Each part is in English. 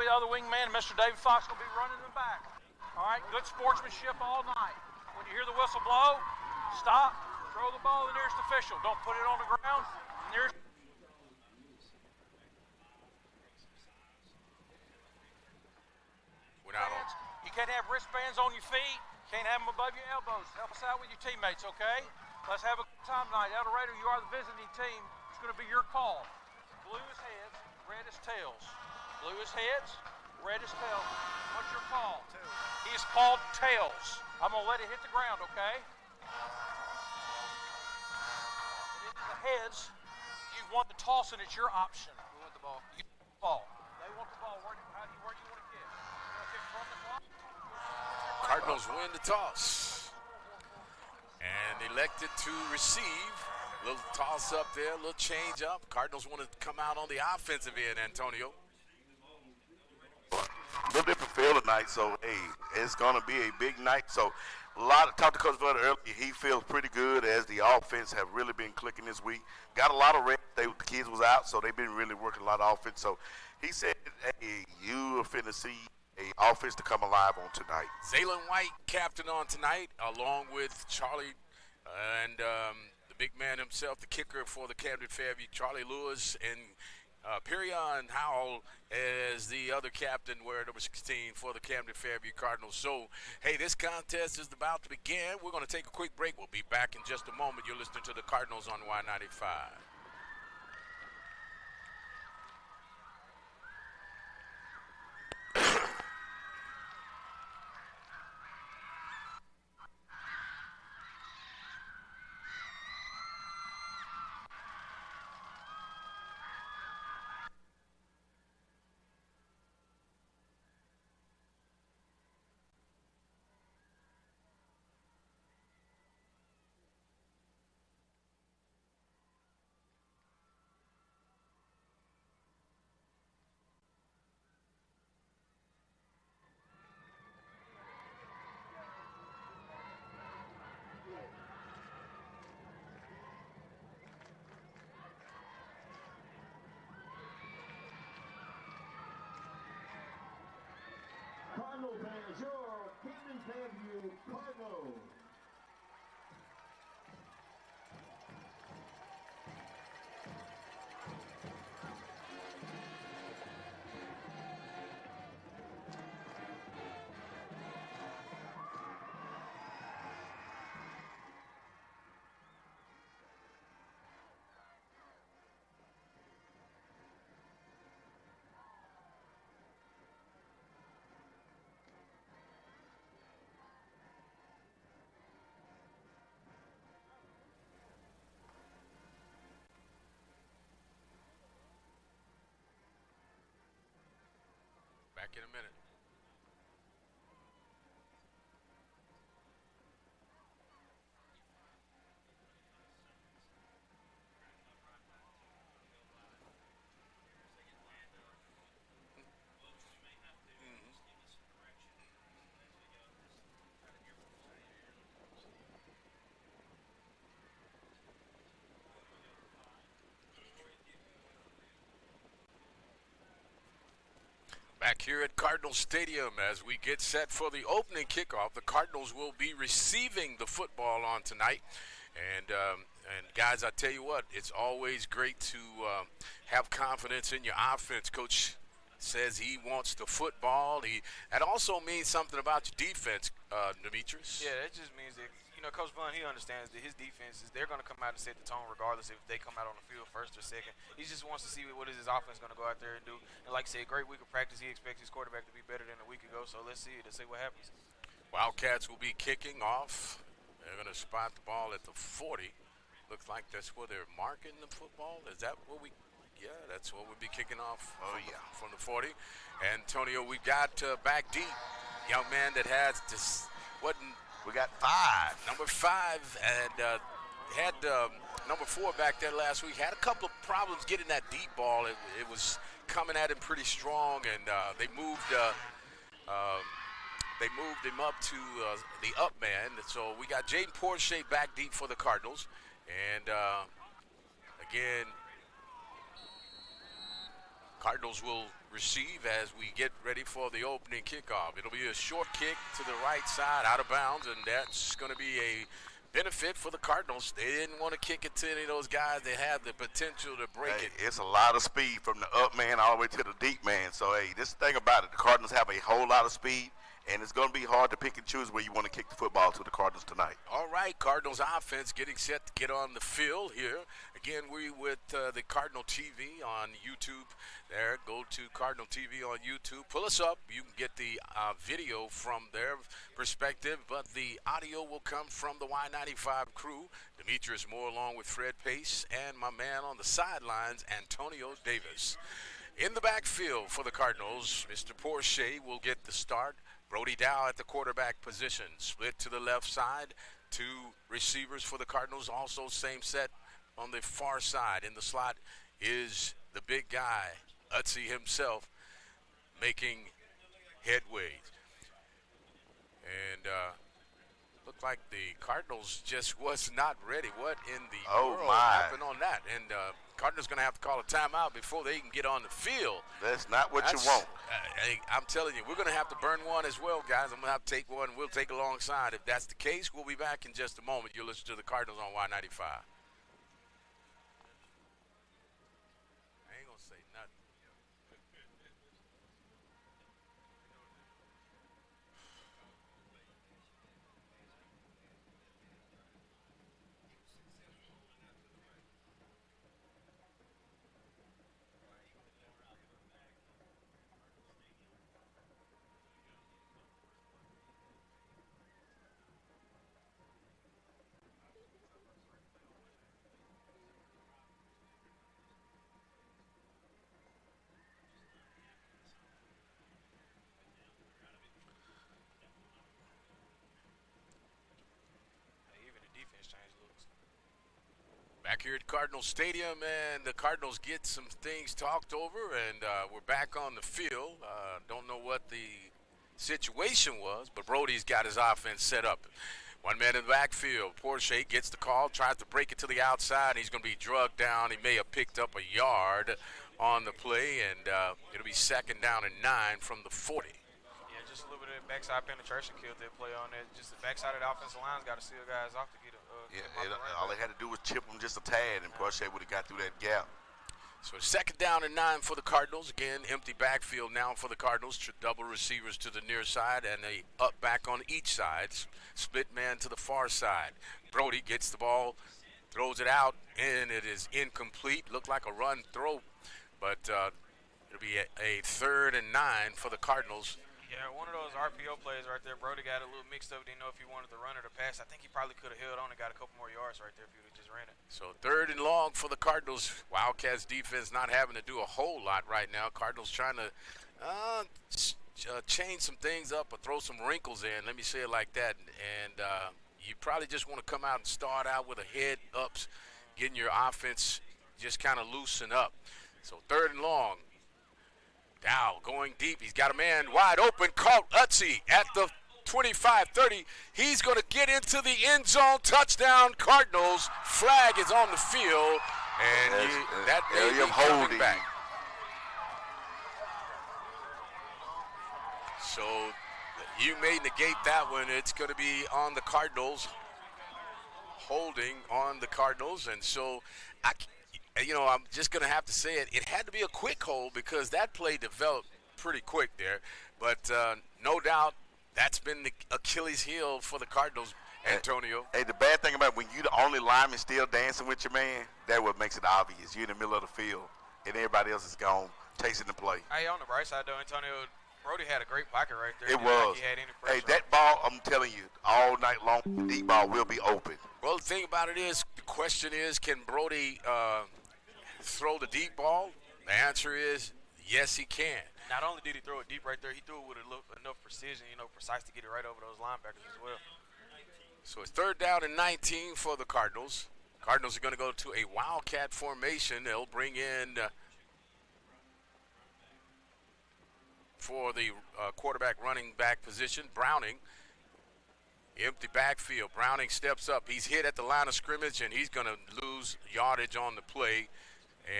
be the other wingman, and Mr. David Fox will be running in the back. All right, good sportsmanship all night. When you hear the whistle blow, stop, throw the ball to the nearest official. Don't put it on the ground. Nearest. You can't have wristbands on your feet. Can't have them above your elbows. Help us out with your teammates, okay? Let's have a good time tonight. El Dorado, you are the visiting team. It's going to be your call. Blue is heads, red is tails. Blue is heads, red is tails. What's your call? He's called tails. I'm going to let it hit the ground, okay? It is the heads. You want the toss, and it's your option. You want the ball. You want the ball. They want the ball. Where do you want to kick? You want to kick from the clock? Cardinals win the toss. And elected to receive. A little toss up there, a little change up. Cardinals want to come out on the offensive end, Antonio. A little different feel tonight, so, hey, it's going to be a big night. So, talked to Coach Dorado earlier. He feels pretty good as the offense have really been clicking this week. Got a lot of rest. The kids was out, so they've been really working a lot of offense. So, he said, hey, you are finna see a offense to come alive on tonight. Zaylen White, captain on tonight, along with Charlie and the big man himself, the kicker for the Camden Fairview, Charlie Lewis, and Perion Howell as the other captain, wearing number 16 for the Camden Fairview Cardinals. So, hey, this contest is about to begin. We're going to take a quick break. We'll be back in just a moment. You're listening to the Cardinals on Y95. Cardinal fans, your Camden Fairview Cardinals. Back in a minute. Back here at Cardinals Stadium as we get set for the opening kickoff. The Cardinals will be receiving the football on tonight. And guys, I tell you what, it's always great to have confidence in your offense. Coach says he wants the football. That also means something about your defense, Demetrius. Yeah, that just means that, Coach Vaughn, he understands that his defenses, they're going to come out and set the tone regardless if they come out on the field first or second. He just wants to see what is his offense going to go out there and do. And like I said, great week of practice. He expects his quarterback to be better than a week ago, so let's see it and see what happens. Wildcats will be kicking off. They're going to spot the ball at the 40. Looks like that's where they're marking the football. Is that what we – yeah, that's what we'll be kicking off from the 40. Antonio, we got back deep. Young man that has this – wasn't – we got 5. Number 5, and had number 4 back there last week. Had a couple of problems getting that deep ball. It was coming at him pretty strong, and they moved him up to the up man. So we got Jaden Porsche back deep for the Cardinals. And again, Cardinals will receive as we get ready for the opening kickoff. It'll be a short kick to the right side, out of bounds, and that's going to be a benefit for the Cardinals. They didn't want to kick it to any of those guys that have the potential to break it. It's a lot of speed from the up man all the way to the deep man. So, hey, this thing about it, the Cardinals have a whole lot of speed, and it's going to be hard to pick and choose where you want to kick the football to the Cardinals tonight. All right, Cardinals offense getting set to get on the field here. Again, we with the Cardinal TV on YouTube. There, go to Cardinal TV on YouTube. Pull us up. You can get the video from their perspective, but the audio will come from the Y95 crew. Demetrius Moore along with Fred Pace and my man on the sidelines, Antonio Davis. In the backfield for the Cardinals, Mr. Porsche will get the start. Brody Dow at the quarterback position. Split to the left side. Two receivers for the Cardinals. Also same set on the far side. In the slot is the big guy, Utsi himself, making headway. And looked like the Cardinals just was not ready. What in the world happened on that? And Cardinals going to have to call a timeout before they can get on the field. That's not what you want. I'm telling you, we're going to have to burn one as well, guys. I'm going to have to take one. We'll take alongside. If that's the case, we'll be back in just a moment. You'll listen to the Cardinals on Y95. I ain't going to say nothing. Back here at Cardinals Stadium, and the Cardinals get some things talked over, and we're back on the field. Don't know what the situation was, but Brody's got his offense set up. One man in the backfield. Porsche gets the call, tries to break it to the outside. He's going to be drugged down. He may have picked up a yard on the play, and it'll be 2nd down and 9 from the 40. Yeah, just a little bit of backside penetration killed their play on that. Just the backside of the offensive line's got to seal guys off to get all they had to do was chip them just a tad, and Porsche would have got through that gap. So 2nd down and 9 for the Cardinals. Again, empty backfield now for the Cardinals. Double receivers to the near side and a up back on each side. Split man to the far side. Brody gets the ball, throws it out, and it is incomplete. Looked like a run throw, but it'll be a 3rd and 9 for the Cardinals. Yeah, one of those RPO plays right there. Brody got a little mixed up. Didn't know if he wanted to run or to pass. I think he probably could have held on and got a couple more yards right there if he would have just ran it. So 3rd and long for the Cardinals. Wildcats defense not having to do a whole lot right now. Cardinals trying to change some things up or throw some wrinkles in. Let me say it like that. And you probably just want to come out and start out with a head up, getting your offense just kind of loosen up. So 3rd and long. Dow going deep. He's got a man wide open. Caught Utsi at the 25-30. He's going to get into the end zone. Touchdown, Cardinals. Flag is on the field, and that may be coming back. So you may negate that one. It's going to be on the Cardinals, holding on the Cardinals, and so I'm just going to have to say it. It had to be a quick hold because that play developed pretty quick there. But no doubt that's been the Achilles heel for the Cardinals, Antonio. Hey, the bad thing about it, when you the only lineman still dancing with your man, that what makes it obvious. You're in the middle of the field, and everybody else is gone chasing the play. Hey, on the bright side, though, Antonio, Brody had a great pocket right there. It was. Like he had any pressure. Hey, that ball, I'm telling you, all night long, the deep ball will be open. Well, the thing about it is, the question is, can Brody throw the deep ball? The answer is yes, he can. Not only did he throw it deep right there, he threw it with enough precision, precise to get it right over those linebackers as well. So it's 3rd down and 19 for the Cardinals. Cardinals are going to go to a Wildcat formation. They'll bring in for the quarterback running back position, Browning. Empty backfield. Browning steps up. He's hit at the line of scrimmage, and he's going to lose yardage on the play.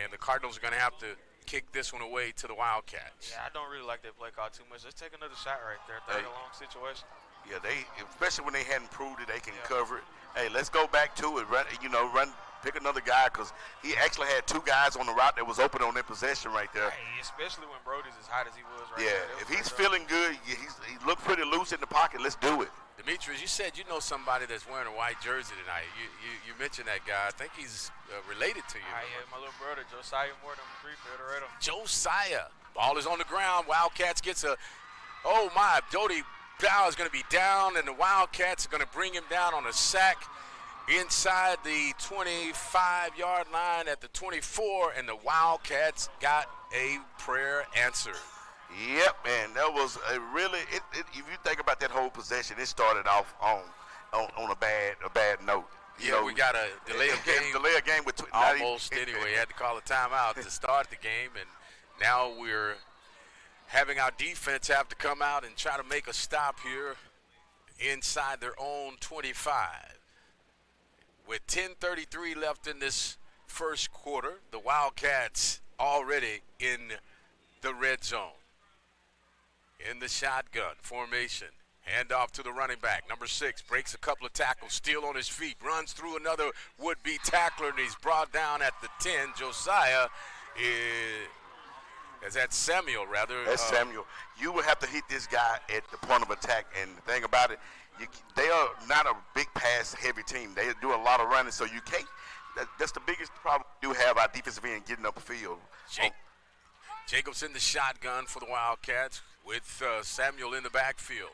And the Cardinals are going to have to kick this one away to the Wildcats. Yeah, I don't really like that play call too much. Let's take another shot right there. Third and long situation. Yeah, they, especially when they hadn't proved it, they can Yeah. cover it. Hey, let's go back to it. Run, pick another guy, because he actually had two guys on the route that was open on their possession right there. Hey, especially when Brody's as hot as he was right Yeah, there. That if was he's great feeling good, he looked pretty loose in the pocket. Let's do it. Demetrius, you said you know somebody that's wearing a white jersey tonight. You mentioned that guy. I think he's related to you. I had my little brother, Josiah Moore, number 3 for Dorado. Josiah. Ball is on the ground. Wildcats gets a, oh my, Jody Dow is going to be down, and the Wildcats are going to bring him down on a sack inside the 25-yard line at the 24, and the Wildcats got a prayer answered. Yep, and that was a really. If you think about that whole possession, it started off on a bad note. We got a delay of game. Delay of game with almost anyway. Had to call a timeout to start the game, and now we're having our defense have to come out and try to make a stop here inside their own 25. With 10:33 left in this first quarter, the Wildcats already in the red zone. In the shotgun formation. Handoff to the running back. Number 6 breaks a couple of tackles, still on his feet, runs through another would-be tackler, and he's brought down at the 10. Josiah is that Samuel, rather. That's Samuel. You would have to hit this guy at the point of attack, and the thing about it, they are not a big pass-heavy team. They do a lot of running, so you can't. That's the biggest problem we do have, our defensive end getting up the field. Jacobs in the shotgun for the Wildcats with Samuel in the backfield.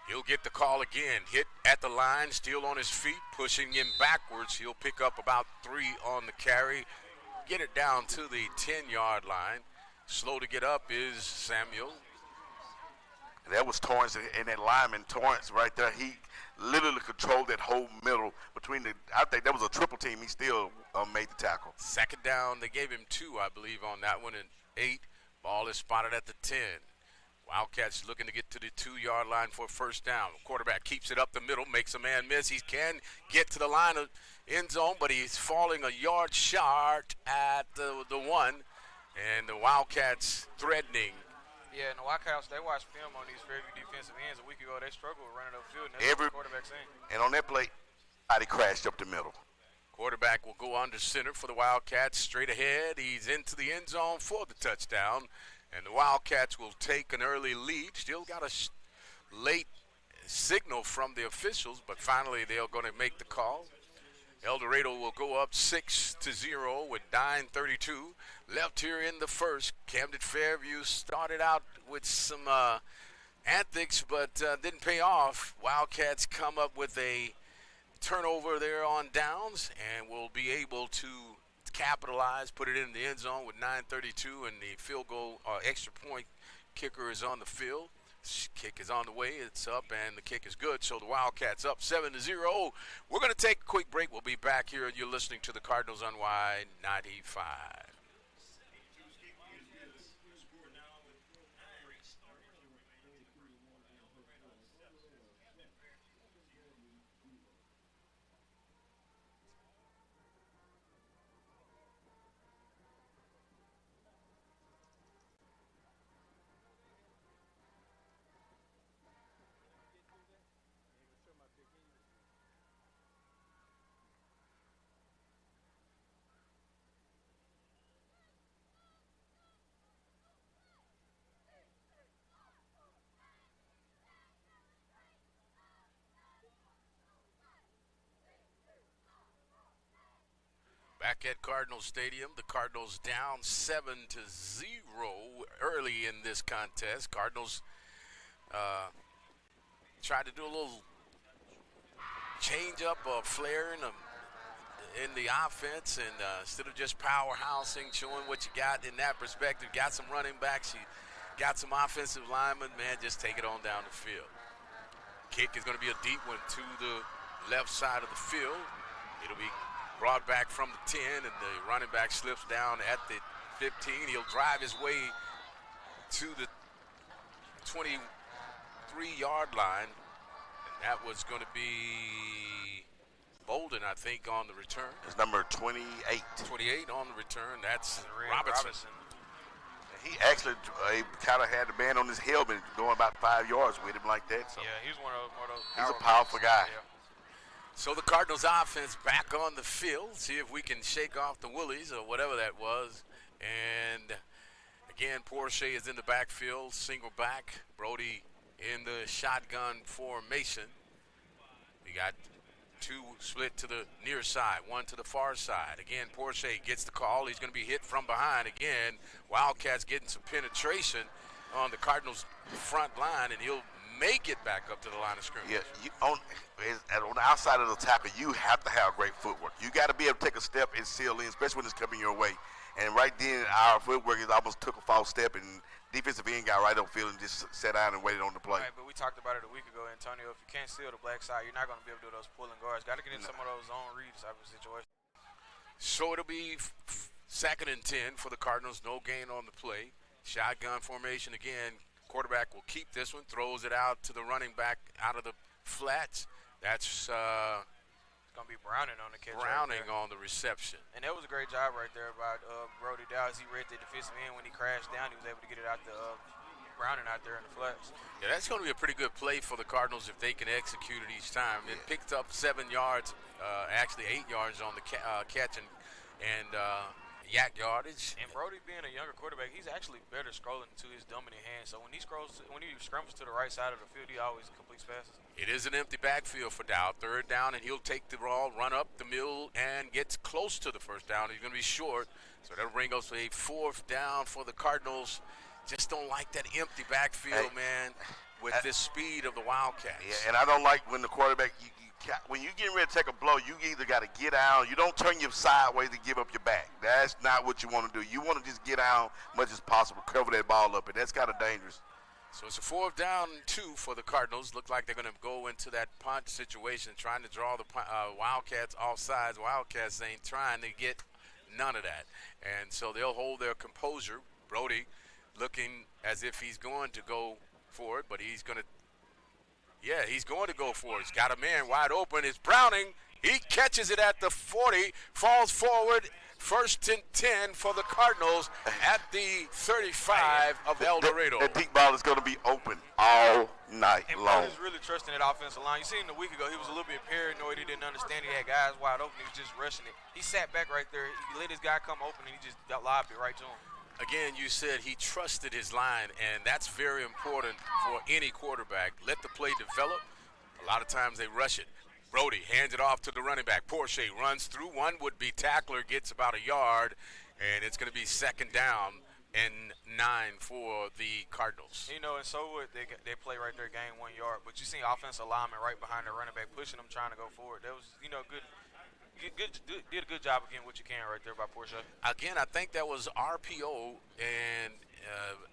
He'll get the call again. Hit at the line, still on his feet, pushing him backwards. He'll pick up about 3 on the carry. Get it down to the 10-yard line. Slow to get up is Samuel. That was Torrance and that lineman, Torrance, right there. He literally controlled that whole middle between the. I think that was a triple team. He still made the tackle. Second down, they gave him 2, I believe, on that one, and 8. Ball is spotted at the 10. Wildcats looking to get to the 2-yard line for a first down. The quarterback keeps it up the middle, makes a man miss. He can get to the line of end zone, but he's falling a yard short at the 1, and the Wildcats threatening. Yeah, and the Wildcats, they watched film on these Fairview defensive ends. A week ago, they struggled with running upfield, and that's what the quarterback's saying. And on that play, he crashed up the middle. Quarterback will go under center for the Wildcats, straight ahead. He's into the end zone for the touchdown, and the Wildcats will take an early lead. Still got a late signal from the officials, but finally they're going to make the call. El Dorado will go up 6-0 with 9:32 left here in the first. Camden Fairview started out with some antics, but didn't pay off. Wildcats come up with a turnover there on downs and will be able to capitalize, put it in the end zone with 9:32, and the field goal extra point kicker is on the field. Kick is on the way. It's up, and the kick is good. So the Wildcats up 7-0. We're going to take a quick break. We'll be back here. You're listening to the Cardinals on Y95. Back at Cardinals Stadium, the Cardinals down 7-0 early in this contest. Cardinals tried to do a little change up of flair in the offense, and instead of just powerhousing, showing what you got in that perspective, got some running backs, you got some offensive linemen, man, just take it on down the field. Kick is going to be a deep one to the left side of the field. It'll be brought back from the 10, and the running back slips down at the 15. He'll drive his way to the 23-yard line, and that was going to be Bolden, I think, on the return. It's number 28. 28 on the return. That's Red Robinson. He actually kind of had the man on his helmet going about 5 yards with him like that. So Yeah, he's one of those. he's a powerful guy. Yeah. So the Cardinals offense back on the field. See if we can shake off the Woolies or whatever that was. And again, Porsche is in the backfield, single back. Brody in the shotgun formation. We got two split to the near side, one to the far side. Again, Porsche gets the call. He's going to be hit from behind again. Wildcats getting some penetration on the Cardinals front line, and he'll make it back up to the line of scrimmage. Yeah, on the outside of the tackle, you have to have great footwork. You got to be able to take a step and seal in, especially when it's coming your way. And right then, our footwork is almost took a false step, and defensive end got right upfield and just sat down and waited on the play. Right, but we talked about it a week ago, Antonio. If you can't seal the black side, you're not going to be able to do those pulling guards. Got to get in some of those zone reads type of situation. So it'll be 2nd and 10 for the Cardinals. No gain on the play. Shotgun formation again. Quarterback will keep this one, throws it out to the running back out of the flats. That's Going to be Browning on the catch. Browning right on the reception. And that was a great job right there by Brody Dowd. He read the defensive end when he crashed down. He was able to get it out to Browning out there in the flats. Yeah, that's going to be a pretty good play for the Cardinals if they can execute it each time. It picked up 7 yards, actually 8 yards on the catch and yak yardage. And Brody being a younger quarterback, he's actually better scrolling to his dominant hand. So when he scrambles to the right side of the field, he always completes passes. It is an empty backfield for Dow. 3rd down, and he'll take the ball, run up the middle, and gets close to the 1st down. He's going to be short, so that'll bring us a 4th down for the Cardinals. Just don't like that empty backfield, man, with this speed of the Wildcats. Yeah, and I don't like when the quarterback, when you're getting ready to take a blow, you either got to get out. You don't turn your sideways to give up your back. That's not what you want to do. You want to just get out as much as possible, cover that ball up, and that's kind of dangerous. So it's a 4th down and 2 for the Cardinals. Look like they're going to go into that punt situation, trying to draw the Wildcats off sides. Wildcats ain't trying to get none of that. And so they'll hold their composure. Brody looking as if he's going to go for it, but he's going to go for it. He's got a man wide open. It's Browning. He catches it at the 40, falls forward. 1st and 10 for the Cardinals at the 35 of El Dorado. That deep ball is going to be open all night long. Brody's really trusting that offensive line. You seen a week ago, he was a little bit paranoid. He didn't understand he had guys wide open. He was just rushing it. He sat back right there. He let his guy come open, and he just lobbed it right to him. Again, you said he trusted his line, and that's very important for any quarterback. Let the play develop. A lot of times they rush it. Brody hands it off to the running back. Porsche runs through. One would-be tackler gets about a yard, and it's going to be 2nd down and 9 for the Cardinals. You know, and so what they play right there, gain 1 yard. But you see offensive lineman right behind the running back pushing them, trying to go forward. That was, good. Did a good job of getting what you can right there by Porsche. Again, I think that was RPO, and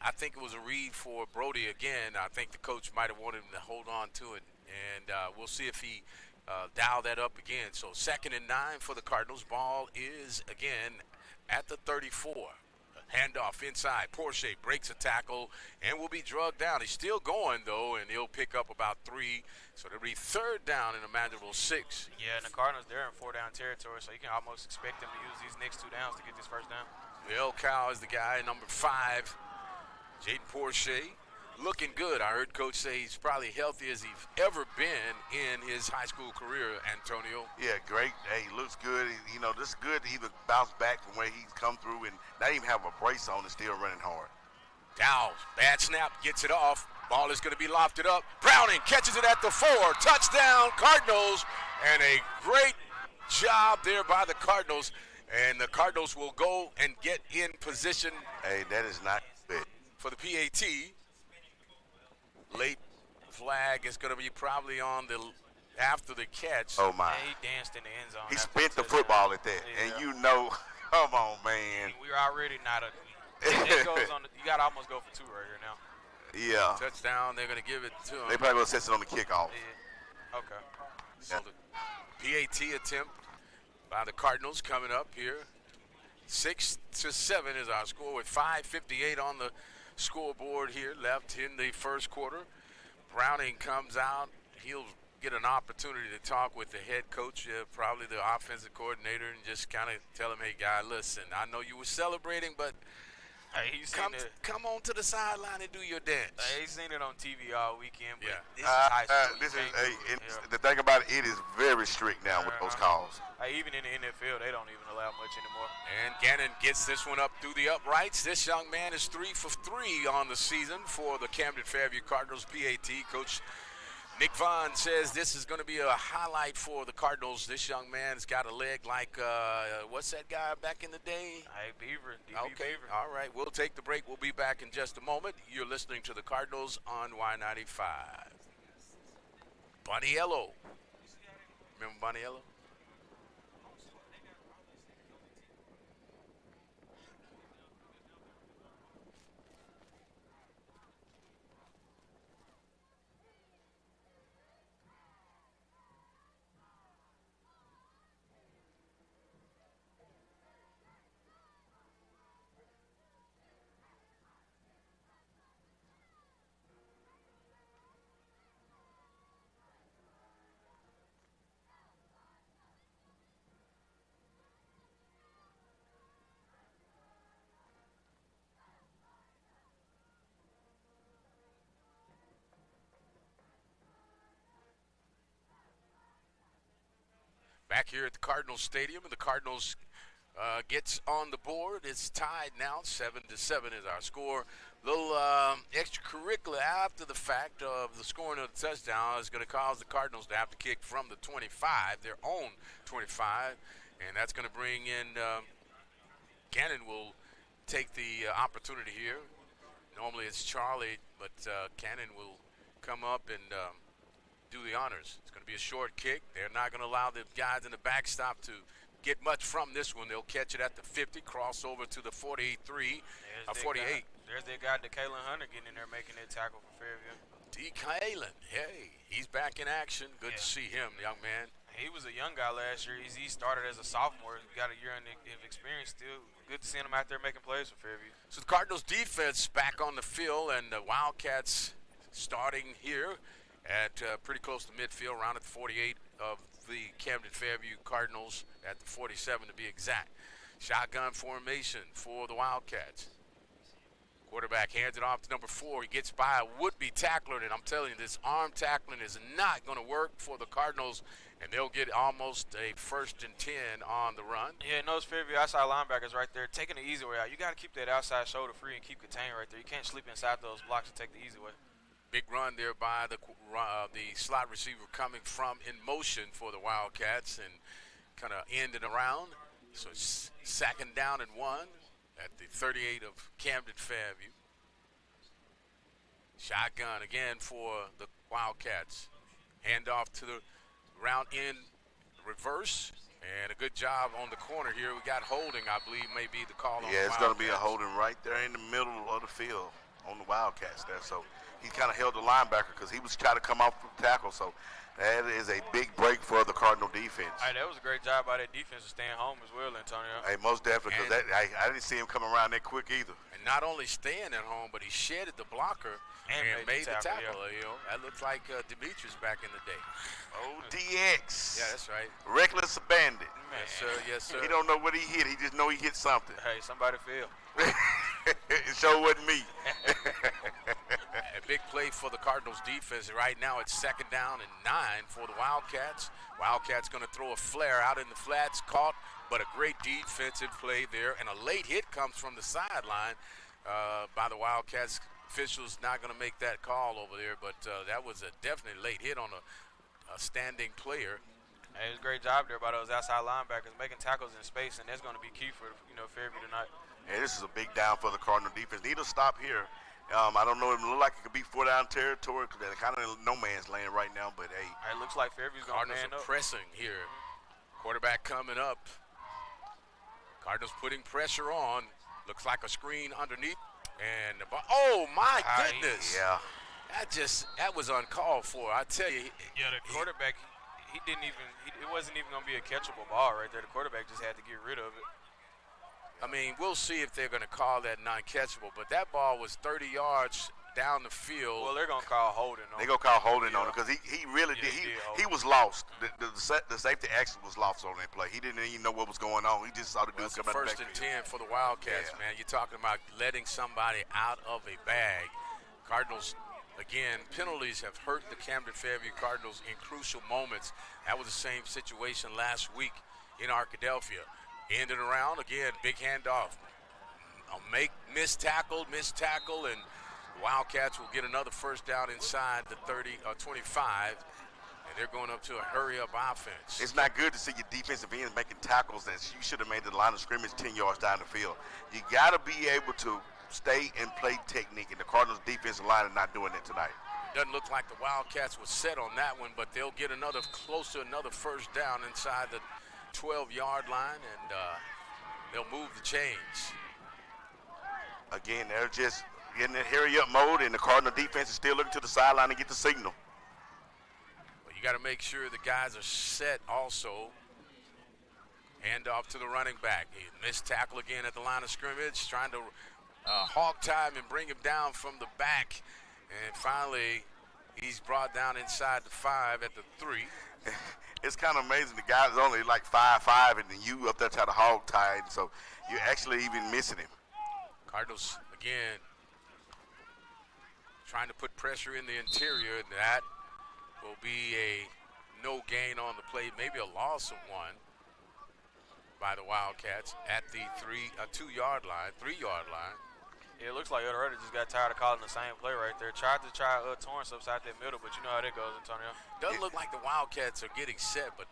I think it was a read for Brody again. I think the coach might have wanted him to hold on to it, and we'll see if he dial that up again. So 2nd and 9 for the Cardinals. Ball is again at the 34. Handoff inside. Porsche breaks a tackle and will be drugged down. He's still going though, and he'll pick up about 3. So it'll be 3rd down and a manageable 6. Yeah, and the Cardinals, they're in 4-down territory, so you can almost expect them to use these next 2 downs to get this 1st down. Will Cow is the guy, number 5. Jaden Porsche. Looking good. I heard Coach say he's probably healthy as he's ever been in his high school career, Antonio. Yeah, great. Hey, looks good. This is good to even bounce back from where he's come through and not even have a brace on and still running hard. Dowd, bad snap, gets it off. Ball is going to be lofted up. Browning catches it at the 4. Touchdown, Cardinals. And a great job there by the Cardinals. And the Cardinals will go and get in position. Hey, that is not good. For the PAT. Late flag is going to be probably on the after the catch. Oh, my. And he danced in the end zone. He spent the football at that. Yeah. And come on, man. We're already not a – it goes on – you got to almost go for 2 right here now. Yeah. Touchdown, they're going to give it to him. They probably will assess it on the kickoff. Yeah. Okay. So the PAT attempt by the Cardinals coming up here. 6-7 is our score with 5:58 on the scoreboard here left in the 1st quarter. Browning comes out. He'll get an opportunity to talk with the head coach, probably the offensive coordinator, and just kind of tell him, hey, guy, listen, I know you were celebrating, but Hey, come on to the sideline and do your dance. He's seen it on TV all weekend, but Yeah. this is high school. This You is can't do it. the thing about it is very strict now with those calls. Even in the NFL, they don't even allow much anymore. And Gannon gets this one up through the uprights. This young man is 3 for 3 on the season for the Camden Fairview Cardinals. PAT coach Nick Vaughn says this is going to be a highlight for the Cardinals. This young man's got a leg like, what's that guy back in the day? Hey, Beaver. DB Okay, Beaver. all right. We'll take the break. We'll be back in just a moment. You're listening to the Cardinals on Y95. Boniello. Remember Boniello? Back here at the Cardinals Stadium, and the Cardinals gets on the board. It's tied now, 7-7 is our score. Little extracurricular after the fact of the scoring of the touchdown is going to cause the Cardinals to have to kick from the 25, their own 25, and that's going to bring in Gannon will take the opportunity here. Normally it's Charlie, but Cannon will come up and do the honors. It's going to be a short kick. They're not going to allow the guys in the backstop to get much from this one. They'll catch it at the 50, cross over to the 48. There's their guy, DeKalen Hunter, getting in there making that tackle for Fairview. DeKalen, hey, he's back in action. Good to see him, young man. He was a young guy last year. He started as a sophomore. He got a year of experience still. Good to see him out there making plays for Fairview. So the Cardinals defense back on the field, and the Wildcats starting here at pretty close to midfield, around at the 48 of the Camden Fairview Cardinals, at the 47 to be exact. Shotgun formation for the Wildcats. Quarterback hands it off to number 4. He gets by a would-be tackler, and I'm telling you, this arm tackling is not going to work for the Cardinals, and they'll get almost a 1st and 10 on the run. Yeah, notice Fairview outside linebackers right there, taking the easy way out. You got to keep that outside shoulder free and keep contained right there. You can't sleep inside those blocks and take the easy way. Big run there by the slot receiver coming from in motion for the Wildcats and kind of ending around. So it's 2nd down and 1 at the 38 of Camden Fairview. Shotgun again for the Wildcats. Hand off to the round in reverse. And a good job on the corner here. We got holding, I believe, may be the call on the Wildcats. Yeah, it's going to be a holding right there in the middle of the field on the Wildcats there. So he kind of held the linebacker because he was trying to come off the tackle. So that is a big break for the Cardinal defense. Hey, that was a great job by that defense to staying home as well, Antonio. Hey, most definitely, because I didn't see him come around that quick either. And not only staying at home, but he shedded the blocker and made the tackle. Yeah. You know, that looks like Demetrius back in the day. ODX. Yeah, that's right. Reckless abandon. Yes, sir. Yes, sir. He don't know what he hit. He just know he hit something. Hey, somebody fell. It sure wasn't me. A big play for the Cardinals defense. Right now it's 2nd down and 9 for the Wildcats. Wildcats going to throw a flare out in the flats, caught, but a great defensive play there. And a late hit comes from the sideline by the Wildcats. Officials not going to make that call over there, but that was a definitely late hit on a standing player. Hey, it was a great job there by those outside linebackers making tackles in space, and that's going to be key for Fairview tonight. Yeah, this is a big down for the Cardinal defense. Need to stop here. I don't know. It look like it could be 4-down territory because they're kind of in no man's land right now. But hey, it looks like Fairview's going to man Cardinals are up. pressing here. Quarterback coming up. Cardinals putting pressure on. Looks like a screen underneath. And the ball. Oh my goodness! Yeah, that was uncalled for. I tell you. Yeah, the quarterback. He didn't even. It wasn't even going to be a catchable ball right there. The quarterback just had to get rid of it. I mean, we'll see if they're going to call that non-catchable, but that ball was 30 yards down the field. Well, they're gonna call holding on. They're going to call holding on him because he really Yeah, did. he did hold He was lost. The safety actually was lost on that play. He didn't even know what was going on. He just saw the dude That's come the out first the and backfield. 10 for the Wildcats, Yeah. man. You're talking about letting somebody out of a bag. Cardinals, again, penalties have hurt the Camden Fairview Cardinals in crucial moments. That was the same situation last week in Arkadelphia. Ended around, again, big handoff. Missed tackle, and the Wildcats will get another first down inside the 30 or 25, and they're going up to a hurry-up offense. It's not good to see your defensive ends making tackles that you should have made the line of scrimmage 10 yards down the field. You got to be able to stay and play technique, and the Cardinals defensive line is not doing it tonight. Doesn't look like the Wildcats were set on that one, but they'll get another first down inside the 12-yard line, and they'll move the chains. Again, they're just in that hurry-up mode, and the Cardinal defense is still looking to the sideline to get the signal. But you got to make sure the guys are set also. Hand off to the running back. He missed tackle again at the line of scrimmage, trying to hog time and bring him down from the back. And finally, he's brought down inside the 5 at the 3. It's kind of amazing. The guy's only like 5'5", and then you up there trying to hog tie, and so you're actually even missing him. Cardinals, again, trying to put pressure in the interior, and that will be a no gain on the play, maybe a loss of 1 by the Wildcats at the 3-yard line. Yeah, it looks like Dorado just got tired of calling the same play right there. Tried to try Torrance upside that middle, but you know how that goes, Antonio. Doesn't look like the Wildcats are getting set, but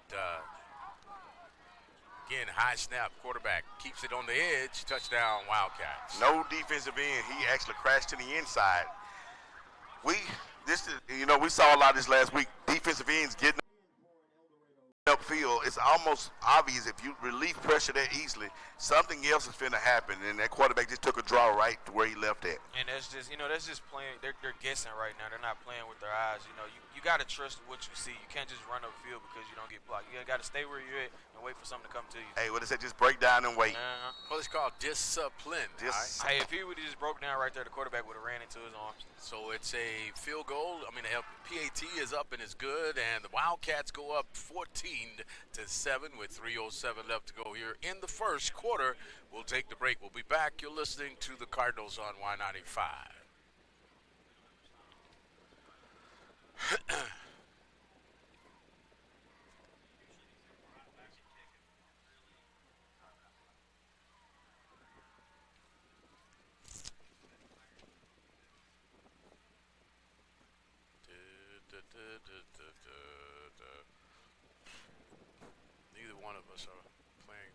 again, high snap, quarterback keeps it on the edge, touchdown Wildcats. No defensive end. He actually crashed to the inside. We saw a lot of this last week. Defensive ends getting upfield. It's almost obvious if you relieve pressure that easily, something else is finna happen, and that quarterback just took a draw right to where he left at. And that's just playing. They're guessing right now. They're not playing with their eyes. You got to trust what you see. You can't just run upfield because you don't get blocked. You got to stay where you're at and wait for something to come to you. Hey, what they said, just break down and wait. Well, it's called discipline. Hey, if he would have just broke down right there, the quarterback would have ran into his arms. So it's a field goal. I mean, the PAT is up and is good, and the Wildcats go up 14-7 with 3:07 left to go here in the first quarter. We'll take the break. We'll be back. You're listening to the Cardinals on Y95. Neither one of us are playing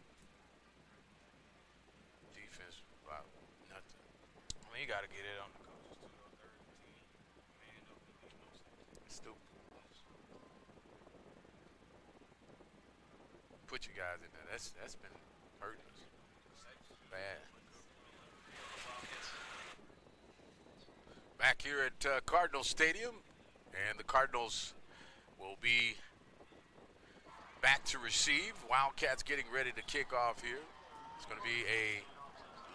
defense about nothing. I mean, you got to get it on the coaches too. Stupid. Put you guys in there. That's been hurting us bad. Back here at Cardinals Stadium, and the Cardinals will be back to receive. Wildcats getting ready to kick off here. It's going to be a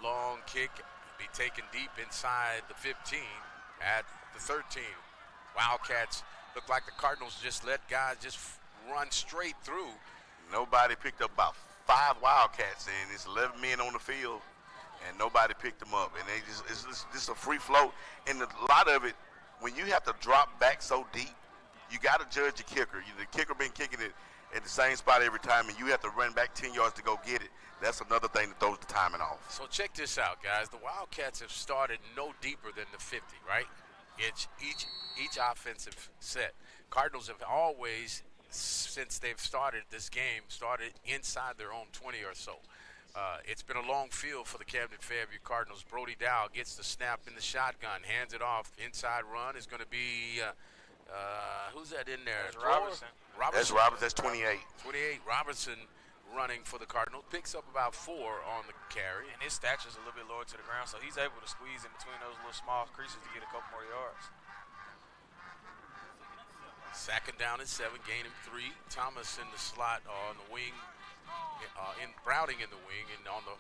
long kick, be taken deep inside the 15 at the 13. Wildcats look like the Cardinals just let guys just run straight through. Nobody picked up about 5 Wildcats, and it's 11 men on the field, and nobody picked them up. And it's just a free float. And a lot of it, when you have to drop back so deep, you got to judge the kicker. The kicker been kicking it at the same spot every time, and you have to run back 10 yards to go get it. That's another thing that throws the timing off. So check this out, guys. The Wildcats have started no deeper than the 50, right? Each offensive set. Cardinals have always, since they've started this game, started inside their own 20 or so. It's been a long field for the Camden Fairview Cardinals. Brody Dow gets the snap in the shotgun, hands it off. Inside run is going to be, who's that in there? That's Robertson. That's Robertson. That's 28. 28. Robertson running for the Cardinals. Picks up about 4 on the carry. And his stature's a little bit lower to the ground, so he's able to squeeze in between those little small creases to get a couple more yards. Second down at 7, gaining 3. Thomas in the slot on the wing, in Browning in the wing, and on the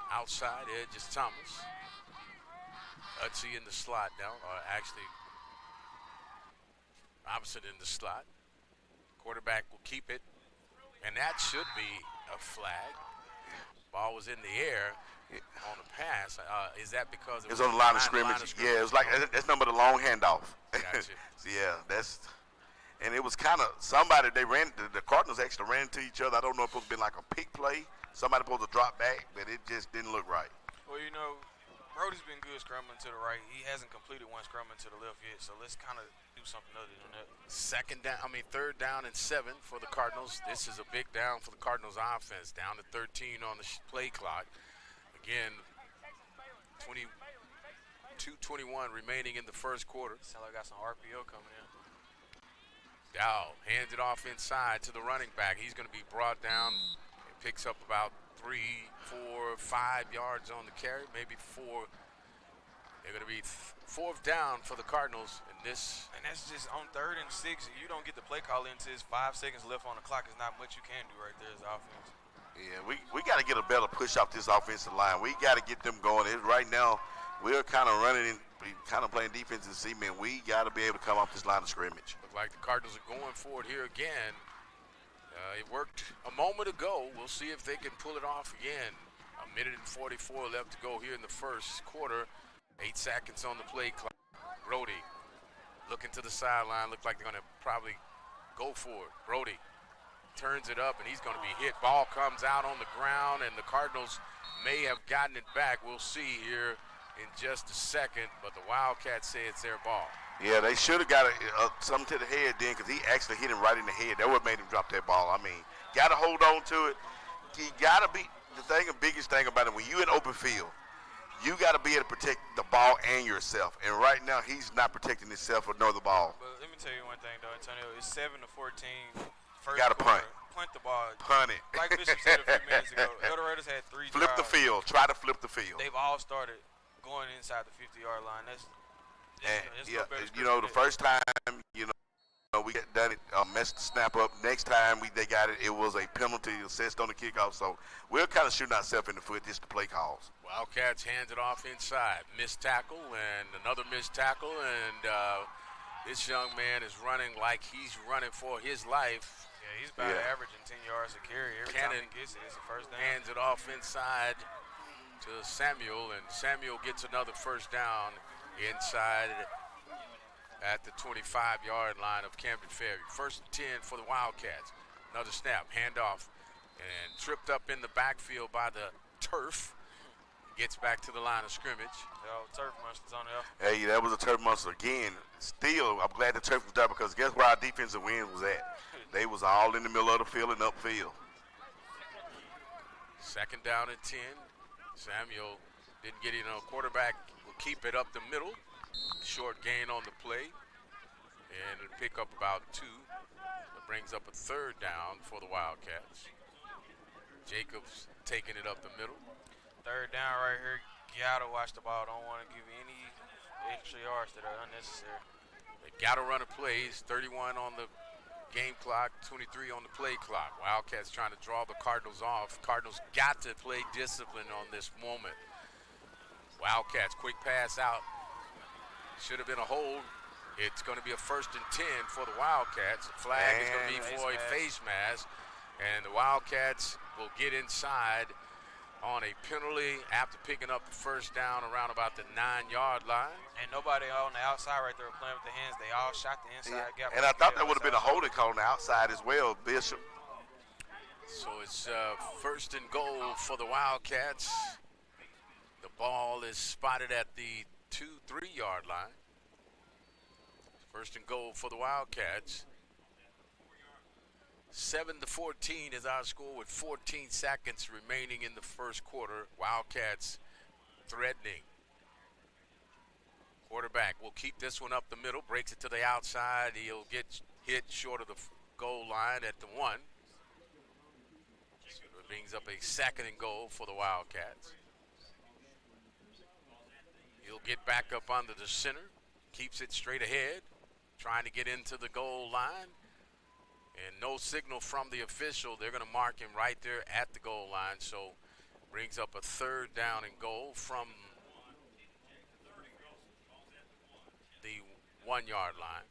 outside edge is Thomas. Utsey in the slot now, or actually Robinson in the slot. Quarterback will keep it, and that should be a flag. Ball was in the air on the pass. Is that because it It's was on the line of scrimmage? Yeah, it was like that's number the long handoff. Gotcha. Yeah, and it was kind of somebody they ran. The Cardinals actually ran into each other. I don't know if it was been like a pick play. Somebody supposed to drop back, but it just didn't look right. Well, you know, Brody's been good scrambling to the right. He hasn't completed one scrambling to the left yet, so let's kind of do something other than that. Third down and 7 for the Cardinals. This is a big down for the Cardinals offense. Down to 13 on the play clock. Again, 22:21 remaining in the first quarter. Sound like I got some RPO coming in. Dow hands it off inside to the running back. He's going to be brought down. It picks up about 3, 4, 5 yards on the carry, maybe 4. They're going to be fourth down for the Cardinals in this. And that's just on 3rd and 6. If you don't get the play call into it's 5 seconds left on the clock, there's not much you can do right there as offense. Yeah, we got to get a better push off this offensive line. We got to get them going. Right now, we're kind of running, we kind of playing defense and cement. We got to be able to come off this line of scrimmage. Look like the Cardinals are going for it here again. It worked a moment ago. We'll see if they can pull it off again. 1:44 left to go here in the first quarter. 8 seconds on the play clock. Brody looking to the sideline. Look like they're going to probably go for it. Brody turns it up, and he's going to be hit. Ball comes out on the ground, and the Cardinals may have gotten it back. We'll see here in just a second, but the Wildcats say it's their ball. Yeah, they should have got something to the head then, because he actually hit him right in the head. That would have made him drop that ball. I mean, got to hold on to it. You got to be the biggest thing about it, when you in open field, you got to be able to protect the ball and yourself. And right now, he's not protecting himself nor the ball. But let me tell you one thing, though, Antonio. It's 7-14. Got to punt. Punt the ball. Punt it. Like Bishop said a few minutes ago, El Dorado's had 3 Flip the drives. field. Try to flip the field. They've all started going inside the 50-yard line. That's yeah, no better you know, the than first time, you know, we got done it, messed the snap up. Next time they got it, it was a penalty assessed on the kickoff. So we're kind of shooting ourselves in the foot just to play calls. Wildcats hands it off inside. Missed tackle and another missed tackle, and this young man is running like he's running for his life. Yeah, he's about averaging 10 yards a carry. Every time he gets it, it's a first down. Hands it off inside to Samuel, and Samuel gets another first down inside at the 25-yard line of Camden Fairview. First and 10 for the Wildcats. Another snap, handoff, and tripped up in the backfield by the turf. Gets back to the line of scrimmage. Turf monsters on there. Hey, that was a turf monster again. Still, I'm glad the turf was there, because guess where our defensive win was at? They was all in the middle of the field and upfield. Second down and 10. Samuel didn't get it. Quarterback will keep it up the middle. Short gain on the play. And it'll pick up about 2. That brings up a third down for the Wildcats. Jacobs taking it up the middle. Third down right here. Gotta watch the ball. Don't want to give any extra yards that are unnecessary. They gotta run a plays. 31 on the game clock, 23 on the play clock. Wildcats trying to draw the Cardinals off. Cardinals got to play discipline on this moment. Wildcats, quick pass out. Should have been a hold. It's going to be a first and 10 for the Wildcats. The flag is going to be for a face mask. And the Wildcats will get inside on a penalty after picking up the first down around about the 9-yard line. And nobody on the outside right there playing with the hands. They all shot the inside gap. And I thought that would have been a holding call on the outside as well, Bishop. So it's first and goal for the Wildcats. The ball is spotted at the 2-3-yard line. First and goal for the Wildcats. 7-14 is our score with 14 seconds remaining in the first quarter. Wildcats threatening. Quarterback will keep this one up the middle, breaks it to the outside. He'll get hit short of the goal line at the 1. So it brings up a second and goal for the Wildcats. He'll get back up under the center, keeps it straight ahead, trying to get into the goal line. And no signal from the official. They're going to mark him right there at the goal line. So brings up a third down and goal from 1-yard line.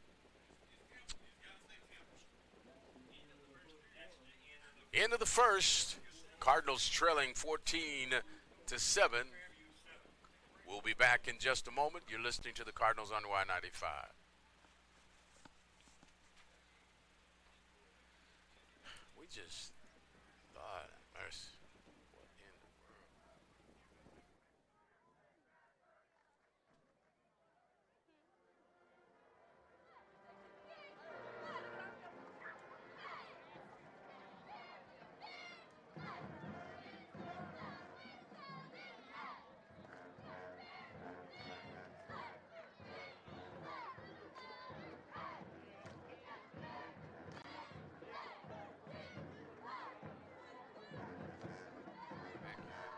End of the first, Cardinals trailing 14-7. We'll be back in just a moment. You're listening to the Cardinals on Y95. We just thought, mercy. What in the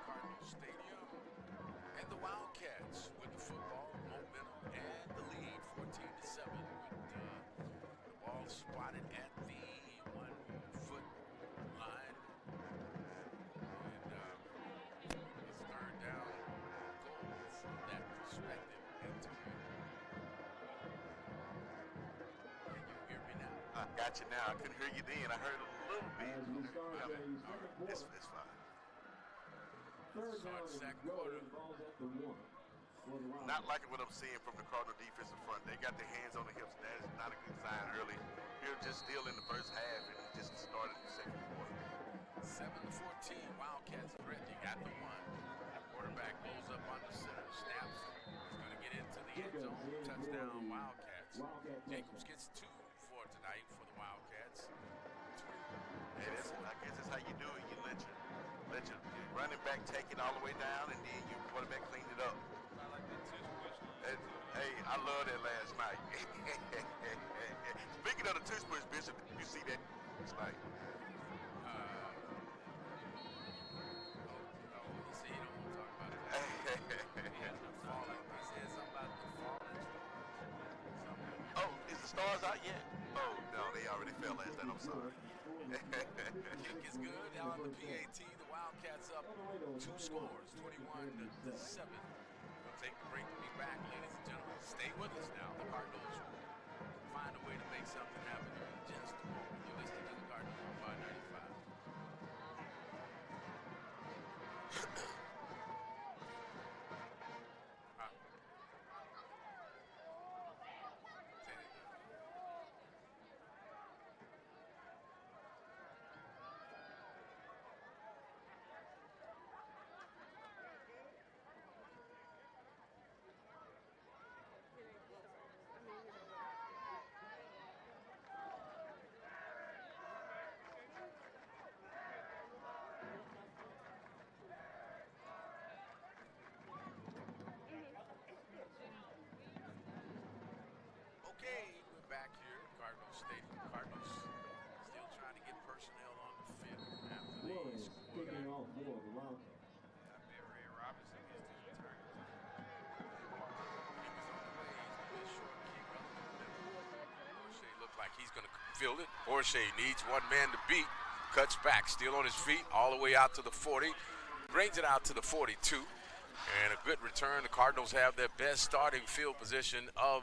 world? Stadium and the Wildcats with the football momentum and the lead 14-7 with the ball spotted at the 1-foot line, and it's third down goal from that perspective. Can you hear me now? I got you now. I couldn't hear you then. I heard a little bit. It's fine. Start second quarter. Not liking what I'm seeing from the Cardinal defensive front. They got their hands on the hips. That is not a good sign early. Here just still in the first half and just started the second quarter. 7-14, Wildcats threatening at the 1. Quarterback goes up on the center, snaps. He's going to get into the end zone. Touchdown, Wildcats. Jacobs gets 2 for tonight for the Wildcats. Hey, I guess that's how you do it. You let your running back take it all the way down, and then your quarterback clean it up. Hey, I love that last night. Speaking of the two-push, Bishop, did you see that last night? See, you don't want to talk about it. Falling. I said something about the falling stars. Oh, is the stars out yet? Oh, no, they already fell last night. I'm sorry. Kick is good on the PAT. The Wildcats up 2 scores, 21-7. We'll take the break and be back, ladies and gentlemen. Stay with us now. The Cardinals will find a way to make something happen in just a moment. You're listening to the Cardinals on Y95. Okay, we're back here at Cardinals Stadium. Cardinals still trying to get personnel on the field after they scored. Kicking off for the Wildcats. I bet Ray Robinson gets this return. He was on the way. He's going to be a short kick up the middle. Orshey looked like he's going to field it. Orshey needs one man to beat. Cuts back, still on his feet, all the way out to the 40. Brings it out to the 42. And a good return. The Cardinals have their best starting field position of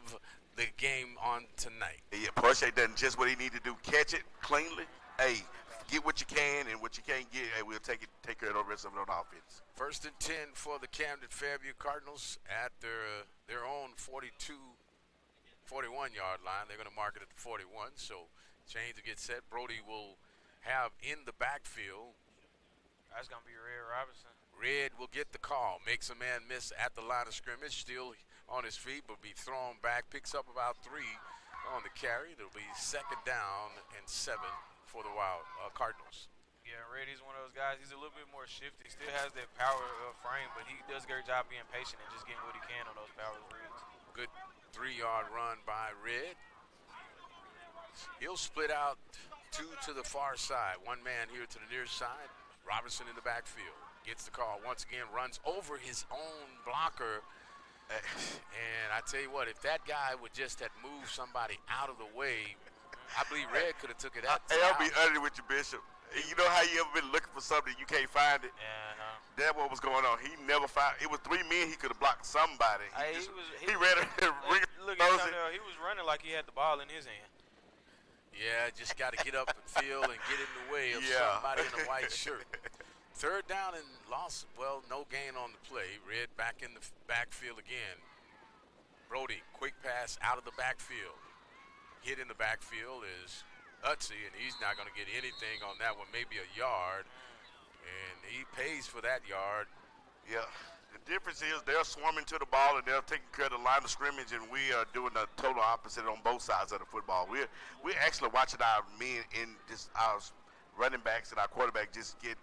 the game on tonight. Yeah, Porsche done just what he need to do. Catch it cleanly. Hey, get what you can, and what you can't get, hey, we'll take care of the rest of it on offense. 1st and 10 for the Camden Fairview Cardinals at their own 41-yard line. They're going to mark it at the 41, so change to get set. Brody will have in the backfield. That's going to be Ray Robinson. Red will get the call, makes a man miss at the line of scrimmage, still on his feet, but be thrown back, picks up about 3 on the carry. It'll be 2nd down and 7 for the Cardinals. Yeah, Red, he's one of those guys. He's a little bit more shifty. He still has that power frame, but he does a great job being patient and just getting what he can on those power reads. Good 3-yard run by Red. He'll split out 2 to the far side. One man here to the near side. Robinson in the backfield. Gets the call once again, runs over his own blocker. And I tell you what, if that guy would just have moved somebody out of the way, I believe Red could have took it out. Hey, I'll be honest with you, Bishop. You know how you ever been looking for something you can't find it? Yeah, no. That's what was going on. He never found it. Was 3 men he could have blocked somebody. He ran it. Look at him, he was running like he had the ball in his hand. Yeah, just got to get up and feel and get in the way of somebody in a white shirt. Third down and loss. Well, no gain on the play. Red back in the backfield again. Brody, quick pass out of the backfield. Hit in the backfield is Utsey, and he's not going to get anything on that one, maybe a yard. And he pays for that yard. Yeah. The difference is they're swarming to the ball and they're taking care of the line of scrimmage, and we are doing the total opposite on both sides of the football. We're actually watching our men in this, our running backs and our quarterback just get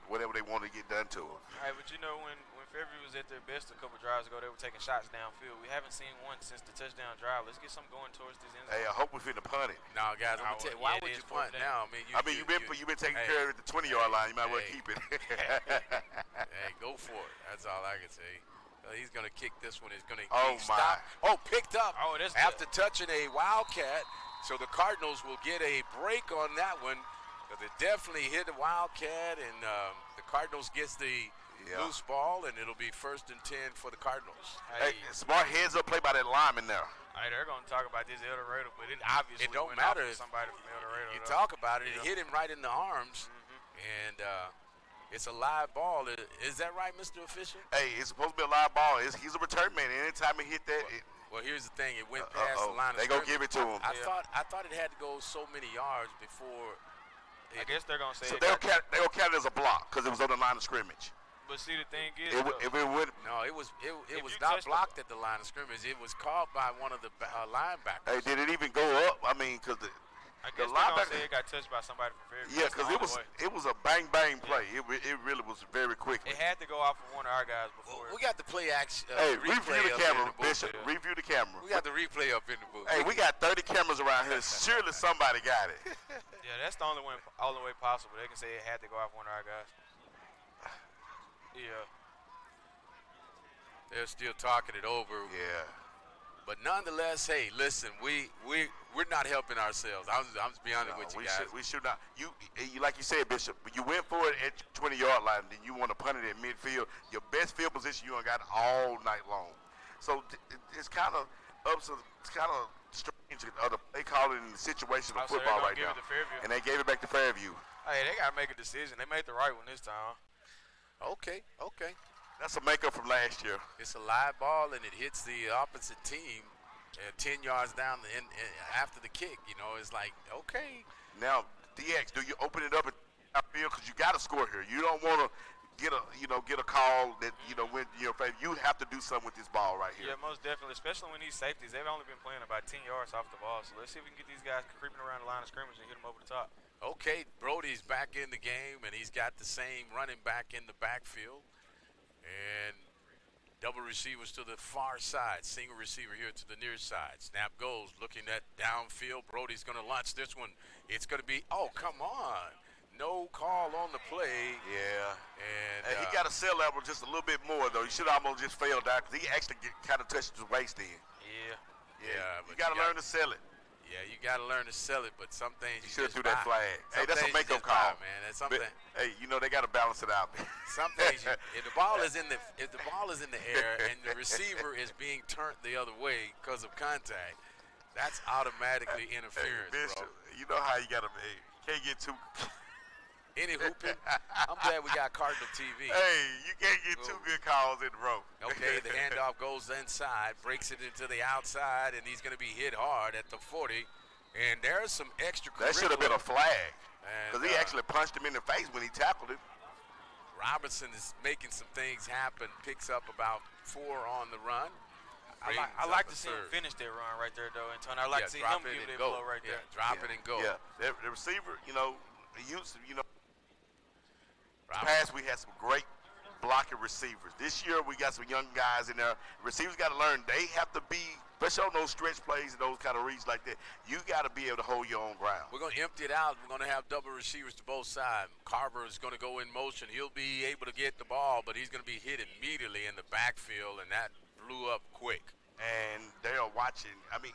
whatever they want to get done to them. All right, but you know when Fairview was at their best a couple drives ago, they were taking shots downfield. We haven't seen one since the touchdown drive. Let's get something going towards this end zone. Hey, I hope we finna punt it. No, guys, I'm gonna tell you, why would you punt now? I mean, you've been taking care of the 20-yard line. You might well keep it. Hey, go for it. That's all I can say. He's gonna kick this one. He's gonna stop. Oh, picked up. Oh, that's after touching a Wildcat. So the Cardinals will get a break on that one. They definitely hit a Wildcat, and the Cardinals gets the loose ball, and it'll be 1st and 10 for the Cardinals. Hey, smart heads-up play by that lineman there. Hey, they're going to talk about this El Dorado, but it obviously it don't went matter off somebody from El Dorado. You talk about it, it hit him right in the arms, and it's a live ball. Is that right, Mr. Official? Hey, it's supposed to be a live ball. He's a return man. Anytime he hit that, well, here's the thing. It went past the line of scrimmage. They gonna give it to him. I thought it had to go so many yards before. I guess they're gonna say so they'll count it as a block because it was on the line of scrimmage. But see, the thing is, it would. No, it was not blocked at the line of scrimmage. It was called by one of the linebackers. Hey, did it even go up? I mean, because I guess they're gonna say it got touched by somebody from Fairview. Yeah, because it was a bang play. It really was very quick. It had to go off of one of our guys before. We got the play action. Hey, review the camera, Bishop. Review the camera. We got the replay up in the booth. Hey, we got 30 cameras around here. Surely somebody got it. Yeah, that's the only way possible. They can say it had to go off one of our guys. Yeah. They're still talking it over. Yeah. But nonetheless, hey, listen, we're not helping ourselves. I'm just being honest with you guys. We should not. You like you said, Bishop. You went for it at 20-yard line, then you want to punt it at midfield. Your best field position you ain't got all night long. So it's kind of strange. They call it in the situational football right now, and they gave it back to Fairview. Hey, they gotta make a decision. They made the right one this time. Okay. That's a makeup from last year. It's a live ball, and it hits the opposite team 10 yards down after the kick. You know, it's like, okay. Now, DX, do you open it up at field? Because you got to score here. You don't want to get a call that, when your favor. You have to do something with this ball right here. Yeah, most definitely, especially when these safeties, they've only been playing about 10 yards off the ball. So let's see if we can get these guys creeping around the line of scrimmage and hit them over the top. Okay, Brody's back in the game, and he's got the same running back in the backfield. And double receivers to the far side. Single receiver here to the near side. Snap goes, looking at downfield. Brody's going to launch this one. It's going to be, oh, come on. No call on the play. Yeah. And he got to sell that one just a little bit more, though. He should have almost just failed out because he actually kind of touched his waist in. Yeah. But you got to learn to sell it. Yeah, you got to learn to sell it, but some things you should just have threw that flag. Hey, that's a makeup call, man. That's something. Hey, they got to balance it out. Some things, if the ball is in the air and the receiver is being turned the other way because of contact, that's automatically interference, Bishop, bro. You know how you got to be. Can't get too. Any hooping. I'm glad we got Cardinals TV. Hey, you can't get two good calls in a row. Okay, the handoff goes inside, breaks it into the outside, and he's going to be hit hard at the 40. And there's some extra. That should have been a flag because he actually punched him in the face when he tackled him. Robertson is making some things happen, picks up about 4 on the run. I like to see him finish that run right there, though, Antonio. I like to see him give it a blow right there. Drop it and go. Yeah, the receiver, he used to, past we had some great blocking receivers. This year we got some young guys in there. Receivers got to learn they have to be, especially on those stretch plays and those kind of reads like that. You got to be able to hold your own ground. We're going to empty it out. We're going to have double receivers to both sides. Carver is going to go in motion. He'll be able to get the ball, but he's going to be hit immediately in the backfield, and that blew up quick. And they are watching. I mean,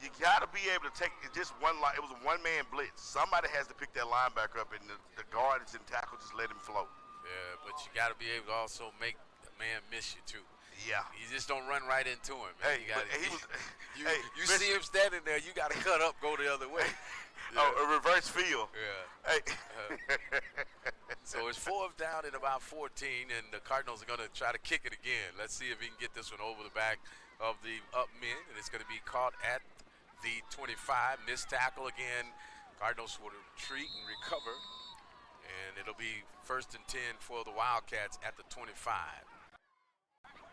you got to be able to take just one line. It was a one-man blitz. Somebody has to pick that linebacker up, and the guards and tackle just let him float. Yeah, but you got to be able to also make a man miss you, too. Yeah. You just don't run right into him. Hey, you see see him standing there, you got to cut up, go the other way. Oh, a reverse field. Yeah. Hey. So it's 4th down and about 14, and the Cardinals are going to try to kick it again. Let's see if he can get this one over the back of the up men, and it's going to be caught at the 25. Missed tackle again. Cardinals will retreat and recover, and it'll be 1st and 10 for the Wildcats at the 25.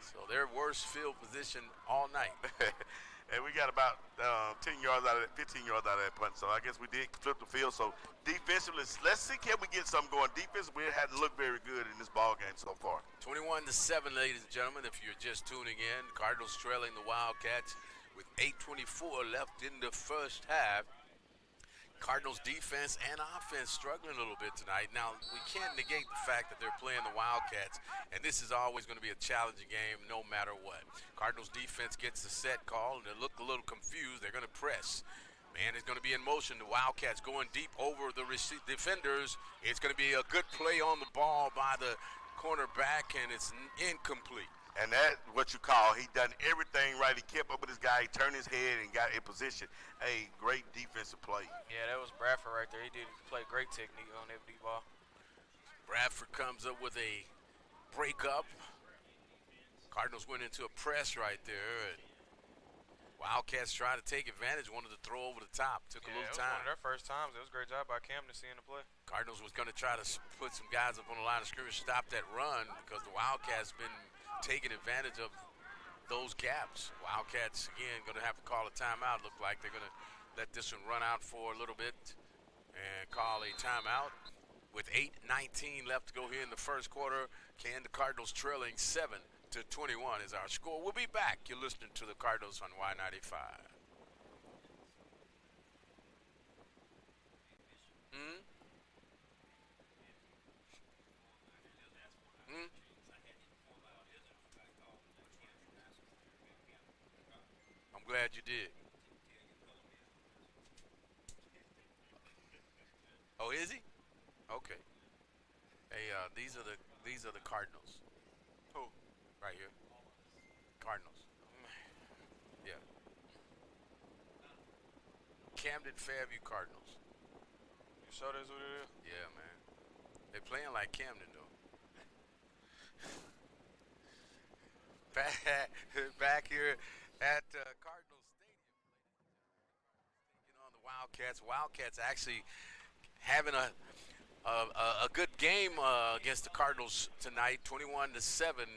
So their worst field position all night. And we got about 10 yards out of that, 15 yards out of that punt. So I guess we did flip the field. So defensively, let's see can we get something going. Defensively, it hasn't looked very good in this ball game so far. 21-7, ladies and gentlemen. If you're just tuning in, Cardinals trailing the Wildcats with 8:24 left in the first half. Cardinals defense and offense struggling a little bit tonight. Now, we can't negate the fact that they're playing the Wildcats, and this is always going to be a challenging game no matter what. Cardinals defense gets the set call, and they look a little confused. They're going to press. Man is going to be in motion. The Wildcats going deep over the defenders. It's going to be a good play on the ball by the cornerback, and it's incomplete. And that's what you call, he done everything right. He kept up with his guy. He turned his head and got in position. A great defensive play. Yeah, that was Bradford right there. He did play great technique on that deep ball. Bradford comes up with a breakup. Cardinals went into a press right there. And Wildcats trying to take advantage, wanted to throw over the top. Took a little time. It was one of their first times. It was a great job by Camden seeing the play. Cardinals was going to try to put some guys up on the line of scrimmage, stop that run, because the Wildcats been taking advantage of those gaps. Wildcats, again, going to have to call a timeout. Look like they're going to let this one run out for a little bit and call a timeout. With 8:19 left to go here in the first quarter, the Cardinals trailing 7-21 is our score. We'll be back. You're listening to the Cardinals on Y95. I'm glad you did. Oh, is he? Okay. Hey, these are the Cardinals. Who? Right here. Cardinals. Yeah. Camden Fairview Cardinals. You sure that's what it is? Yeah, man. They're playing like Camden though. Back here at Cardinals Stadium. On the Wildcats. Wildcats actually having a good game against the Cardinals tonight. 21-7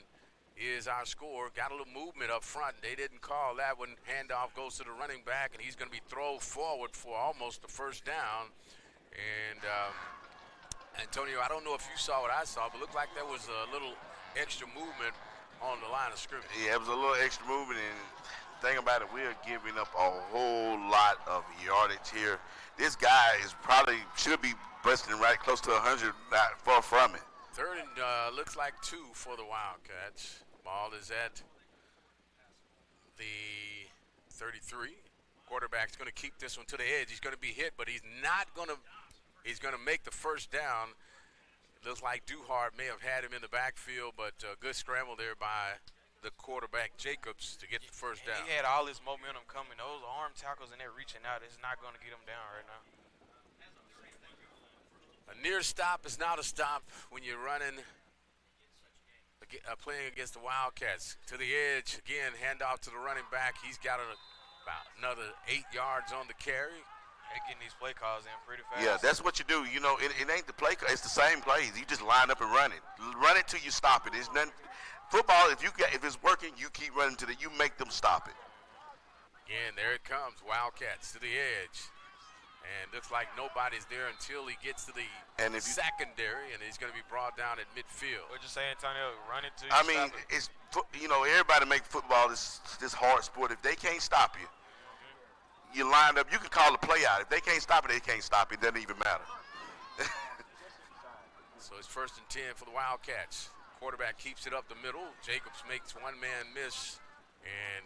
is our score. Got a little movement up front. They didn't call that one. Handoff goes to the running back, and he's going to be thrown forward for almost the first down. And Antonio, I don't know if you saw what I saw, but it looked like there was a little extra movement on the line of scrimmage. Yeah, it was a little extra movement, and the thing about it, we're giving up a whole lot of yardage here. This guy should be busting right close to 100, not far from it. Third and looks like 2 for the Wildcats. Ball is at the 33. Quarterback's going to keep this one to the edge. He's going to be hit, but he's not going to. He's going to make the first down. Looks like Duhart may have had him in the backfield, but good scramble there by the quarterback Jacobs to get the first down. He had all this momentum coming. Those arm tackles and they're reaching out. It's not going to get him down right now. A near stop is not a stop when you're running, playing against the Wildcats. To the edge, again, handoff to the running back. He's got about another 8 yards on the carry. They're getting these play calls in pretty fast. Yeah, that's what you do. You know, it ain't the play. It's the same plays. You just line up and run it. Run it till you stop it. It's nothing. Football, if it's working, you keep running to you make them stop it. Again, there it comes. Wildcats to the edge. And looks like nobody's there until he gets to the secondary, and he's going to be brought down at midfield. What'd you say, Antonio? Run it till you stop it? It's everybody make football this hard sport. If they can't stop you, you line up. You can call the play out. If they can't stop it, they can't stop it. It doesn't even matter. So it's 1st and 10 for the Wildcats. Quarterback keeps it up the middle. Jacobs makes one-man miss, and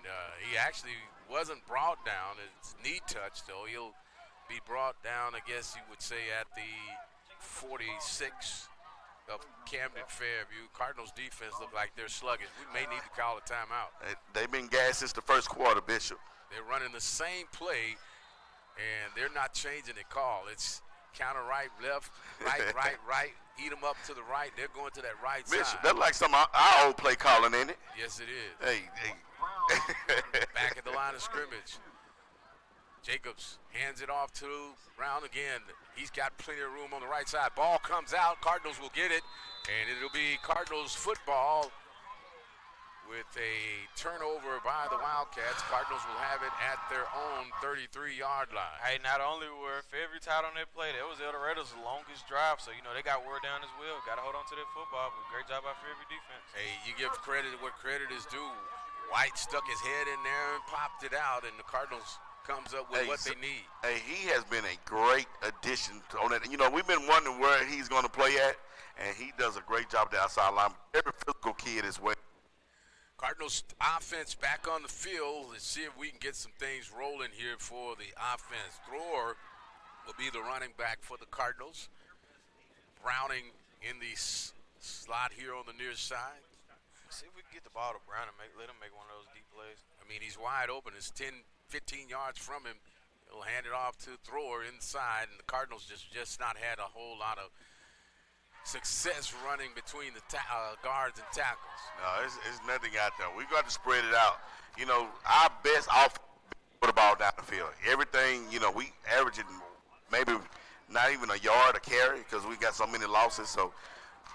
he actually wasn't brought down. It's knee touch, though. He'll be brought down, I guess you would say, at the 46 of Camden Fairview. Cardinals defense look like they're sluggish. We may need to call a timeout. They've been gassed since the first quarter, Bishop. They're running the same play, and they're not changing the call. It's counter right, left, right. Eat them up to the right. They're going to that right Mitch, side. that's like some of our old play calling, ain't it? Yes, it is. Hey. Back at the line of scrimmage. Jacobs hands it off to Brown again. He's got plenty of room on the right side. Ball comes out. Cardinals will get it, and it'll be Cardinals football with a turnover by the Wildcats. Cardinals will have it at their own 33-yard line. Hey, not only were Fairview tied on that play, that was El Dorado's longest drive, so, you know, they got wore down as well. Got to hold on to that football, but great job by Fairview defense. Hey, you give credit where credit is due. White stuck his head in there and popped it out, and the Cardinals comes up with what they need. Hey, he has been a great addition on that. You know, we've been wondering where he's going to play at, and he does a great job at the outside line. Every physical kid as well. Cardinals offense back on the field. Let's see if we can get some things rolling here for the offense. Thrower will be the running back for the Cardinals. Browning in the slot here on the near side. See if we can get the ball to Brown and let him make one of those deep plays. I mean, he's wide open. It's 10, 15 yards from him. He'll hand it off to Thrower inside, and the Cardinals just not had a whole lot of success running between the guards and tackles. No, it's nothing out there. We got to spread it out. You know, our best offense put the ball down the field. Everything, you know, we averaging maybe not even a yard a carry because we got so many losses. So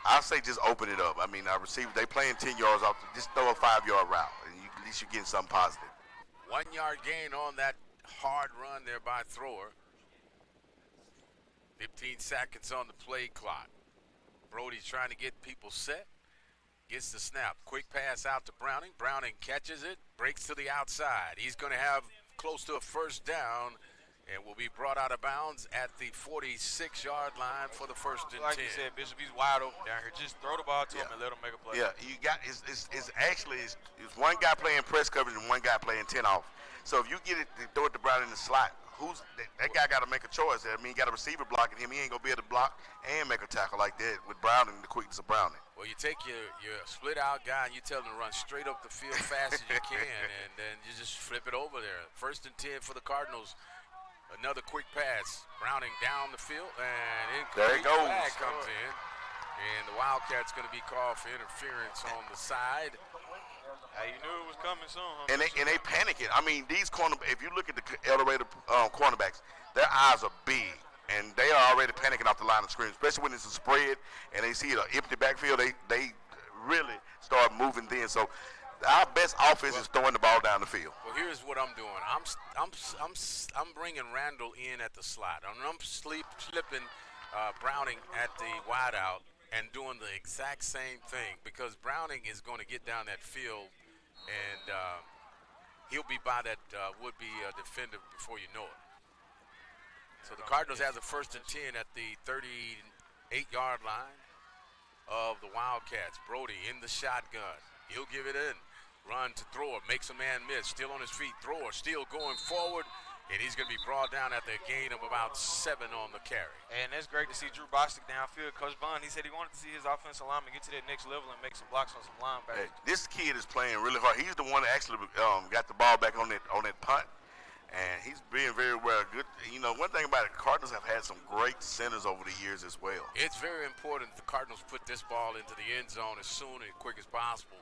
I say just open it up. I mean, our receivers, they playing 10 yards off. Just throw a 5-yard route, and at least you're getting something positive. 1 yard gain on that hard run there by Thrower. 15 seconds on the play clock. Brody's trying to get people set. Gets the snap. Quick pass out to Browning. Browning catches it. Breaks to the outside. He's going to have close to a first down and will be brought out of bounds at the 46-yard line for the first and 10. Like you said, Bishop, he's wide open down here. Just throw the ball to him and let him make a play. Yeah, you got it's actually one guy playing press coverage and one guy playing 10 off. So if you get it, throw it to Brown in the slot. That guy got to make a choice. I mean, you got a receiver blocking him. He ain't gonna be able to block and make a tackle like that with Browning, the quickness of Browning. Well, you take your split out guy and you tell him to run straight up the field fast as you can, and then you just flip it over there. First and 10 for the Cardinals. Another quick pass. Browning down the field, and incomplete flag comes in. And the Wildcats going to be called for interference on the side. Hey, you knew it was coming soon, huh? And they panicking. I mean, these if you look at the El Dorado cornerbacks, their eyes are big, and they are already panicking off the line of scrimmage, especially when it's a spread and they see an empty backfield. They really start moving then. So our best offense is throwing the ball down the field. Well, here's what I'm doing. I'm bringing Randall in at the slot. I'm slipping Browning at the wideout and doing the exact same thing because Browning is going to get down that field and he'll be by that would-be defender before you know it. So the Cardinals have the first and 10 at the 38-yard line of the Wildcats. Brody in the shotgun. He'll give it in. Run to Thrower. Makes a man miss. Still on his feet. Thrower still going forward. And he's going to be brought down at the gain of about 7 on the carry. And that's great to see Drew Bostic downfield. Coach Vaughn, he said he wanted to see his offensive lineman get to that next level and make some blocks on some linebackers. Hey, this kid is playing really hard. He's the one that actually got the ball back on that punt. And he's being very well. Good. You know, one thing about it, Cardinals have had some great centers over the years as well. It's very important the Cardinals put this ball into the end zone as soon and quick as possible.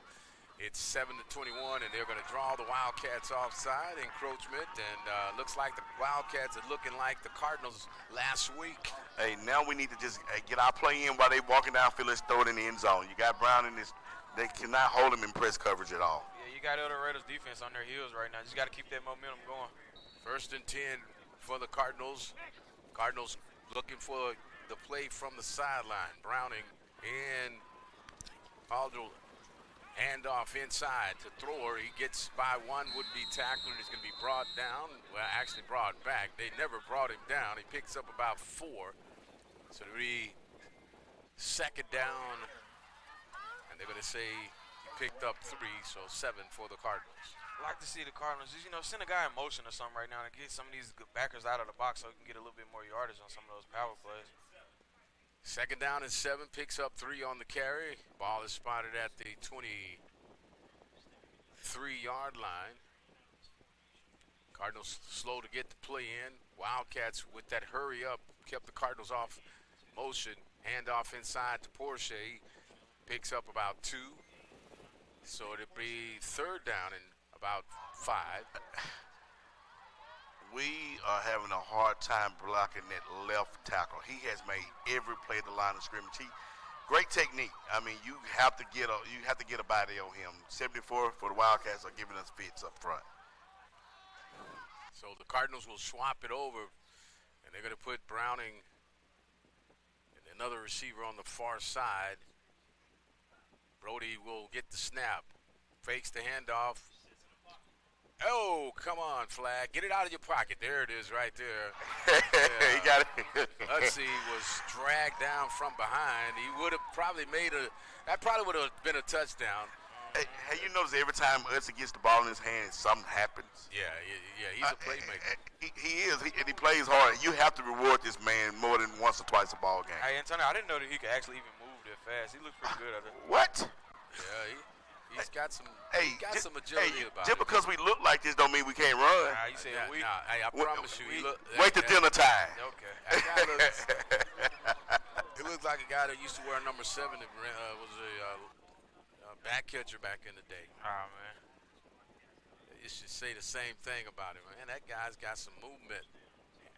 It's 7-21, and they're going to draw the Wildcats offside encroachment, and looks like the Wildcats are looking like the Cardinals last week. Hey, now we need to just get our play in while they walking downfield. Let's throw it in the end zone. You got Brown in this. They cannot hold him in press coverage at all. Yeah, you got El Dorado's defense on their heels right now. Just got to keep that momentum going. First and 10 for the Cardinals. Cardinals looking for the play from the sideline. Browning and Aldridge. Handoff inside to Thrower. He gets by one would-be tackler. He's going to be brought down. Well, actually brought back. They never brought him down. He picks up about 4. So it'll be second down. And they're going to say he picked up 3, so 7 for the Cardinals. I like to see the Cardinals, you know, send a guy in motion or something right now to get some of these backers out of the box so he can get a little bit more yardage on some of those power plays. Second down and 7, picks up 3 on the carry. Ball is spotted at the 23-yard line. Cardinals slow to get the play in. Wildcats with that hurry up kept the Cardinals off motion. Handoff inside to Porsche. Picks up about 2. So it'll be 3rd down and about 5. We are having a hard time blocking that left tackle. He has made every play at the line of scrimmage. Great technique. I mean, you have to get a body on him. 74 for the Wildcats are giving us fits up front. So the Cardinals will swap it over, and they're going to put Browning and another receiver on the far side. Brody will get the snap, fakes the handoff. Oh, come on, flag. Get it out of your pocket. There it is right there. Yeah. He got it. Utsey was dragged down from behind. He would have probably that probably would have been a touchdown. Hey, you notice every time Utsey gets the ball in his hand, something happens? Yeah, he's a playmaker. He is, and he plays hard. You have to reward this man more than once or twice a ball game. Hey, Antonio, I didn't know that he could actually even move that fast. He looks pretty good at it. What? Yeah, he's got some some agility about just it. because we look like this don't mean we can't run. Nah, you said we. Nah, hey, I promise you, Wait till dinner time. Okay. He looks like a guy that used to wear number 7 that was a back catcher back in the day. Oh, man. You should say the same thing about him, man. That guy's got some movement.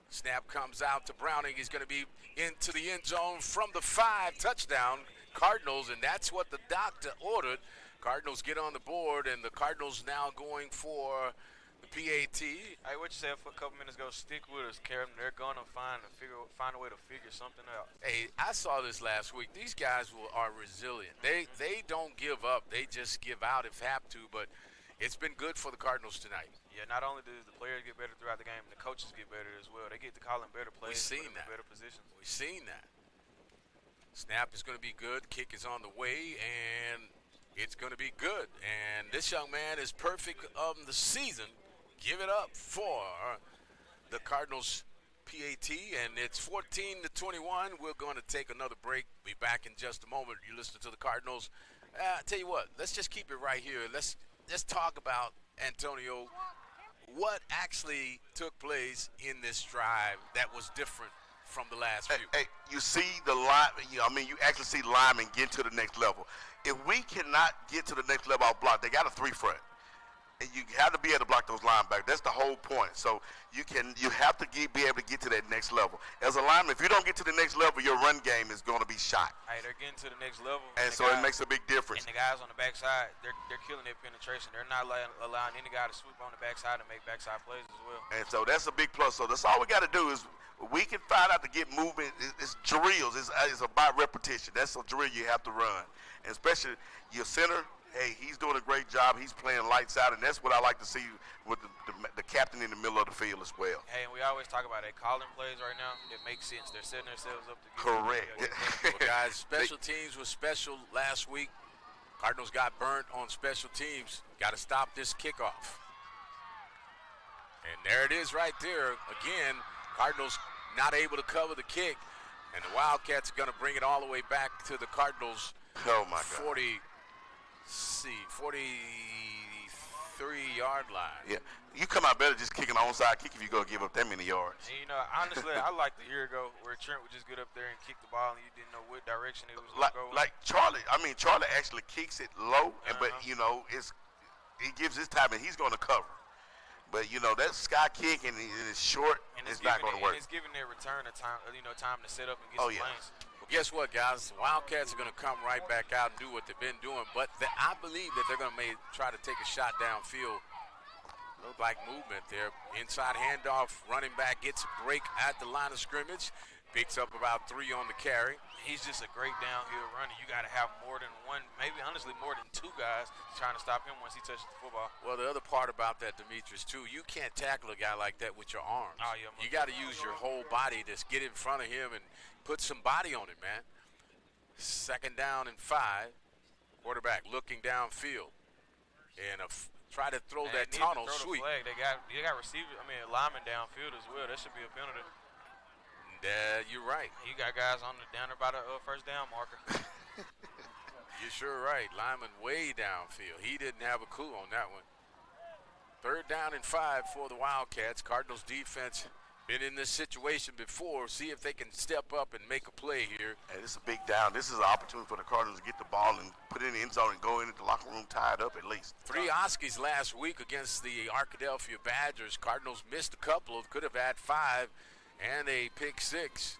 Snap comes out to Browning. He's going to be into the end zone from the 5. Touchdown, Cardinals, and that's what the doctor ordered. Cardinals get on the board, and the Cardinals now going for the PAT. Hey, what you said for a couple minutes ago, stick with us, Karen. They're going to find a way to figure something out. Hey, I saw this last week. These guys are resilient. They don't give up. They just give out if have to, but it's been good for the Cardinals tonight. Yeah, not only do the players get better throughout the game, the coaches get better as well. They get to calling better plays. We've seen that. Better positions. We've seen that. Snap is going to be good. Kick is on the way, and it's going to be good. And this young man is perfect of the season. Give it up for the Cardinals PAT, and it's 14-21. We're going to take another break. Be back in just a moment. You listen to the Cardinals. Tell you what, let's just keep it right here. Let's talk about, Antonio, what actually took place in this drive that was different from the last few. Hey, you see the line. You actually see linemen get to the next level. If we cannot get to the next level off block, they got a 3 front. And you have to be able to block those linebackers. That's the whole point. So you have to be able to get to that next level. As a lineman, if you don't get to the next level, your run game is going to be shot. Hey, they're getting to the next level. And so it makes a big difference. And the guys on the backside, they're killing their penetration. They're not allowing any guy to swoop on the backside and make backside plays as well. And so that's a big plus. So that's all we got to do is we can find out to get movement. It's drills. It's about repetition. That's a drill you have to run. And especially your center, hey, he's doing a great job. He's playing lights out, and that's what I like to see with the captain in the middle of the field as well. Hey, and we always talk about it. Calling plays right now, it makes sense. They're setting themselves up to get correct. Well, guys, special teams was special last week. Cardinals got burnt on special teams. Got to stop this kickoff. And there it is right there. Again, Cardinals not able to cover the kick, and the Wildcats are going to bring it all the way back to the Cardinals. Oh, my God. 43-yard line. Yeah, you come out better just kicking an onside kick if you're going to give up that many yards. And, honestly, I liked a year ago where Trent would just get up there and kick the ball and you didn't know what direction it was going to go. Like Charlie, Charlie actually kicks it low, but, he gives his time and he's going to cover. But, that sky kick and it's short, and it's not going to work. And it's giving their return a time, time to set up and get some lanes. Well, guess what, guys? The Wildcats are going to come right back out and do what they've been doing. But I believe that they're going to try to take a shot downfield. Look like movement there. Inside handoff, running back gets a break at the line of scrimmage. Picks up about 3 on the carry. He's just a great downhill runner. You got to have more than one, maybe honestly more than 2 guys trying to stop him once he touches the football. Well, the other part about that, Demetrius, too, you can't tackle a guy like that with your arms. Oh, yeah, you got to use your whole body to get in front of him and put some body on it, man. 2nd down and 5. Quarterback looking downfield. And try to throw that tunnel sweep. They got receivers, linemen downfield as well. That should be a penalty. You're right. You got guys down there by the 1st down marker. You're sure right. Lyman way downfield. He didn't have a clue on that one. 3rd down and 5 for the Wildcats. Cardinals defense been in this situation before. See if they can step up and make a play here. Hey, this is a big down. This is an opportunity for the Cardinals to get the ball and put it in the end zone and go into the locker room tied up at least. 3 Oskies last week against the Arkadelphia Badgers. Cardinals missed a couple. Could have had 5 and a pick 6.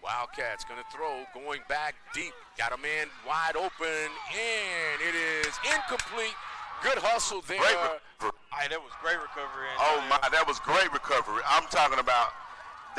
Wildcats going to throw, going back deep. Got a man wide open, and it is incomplete. Good hustle there. Great recovery. Hey, that was great recovery. Oh, my, that was great recovery. I'm talking about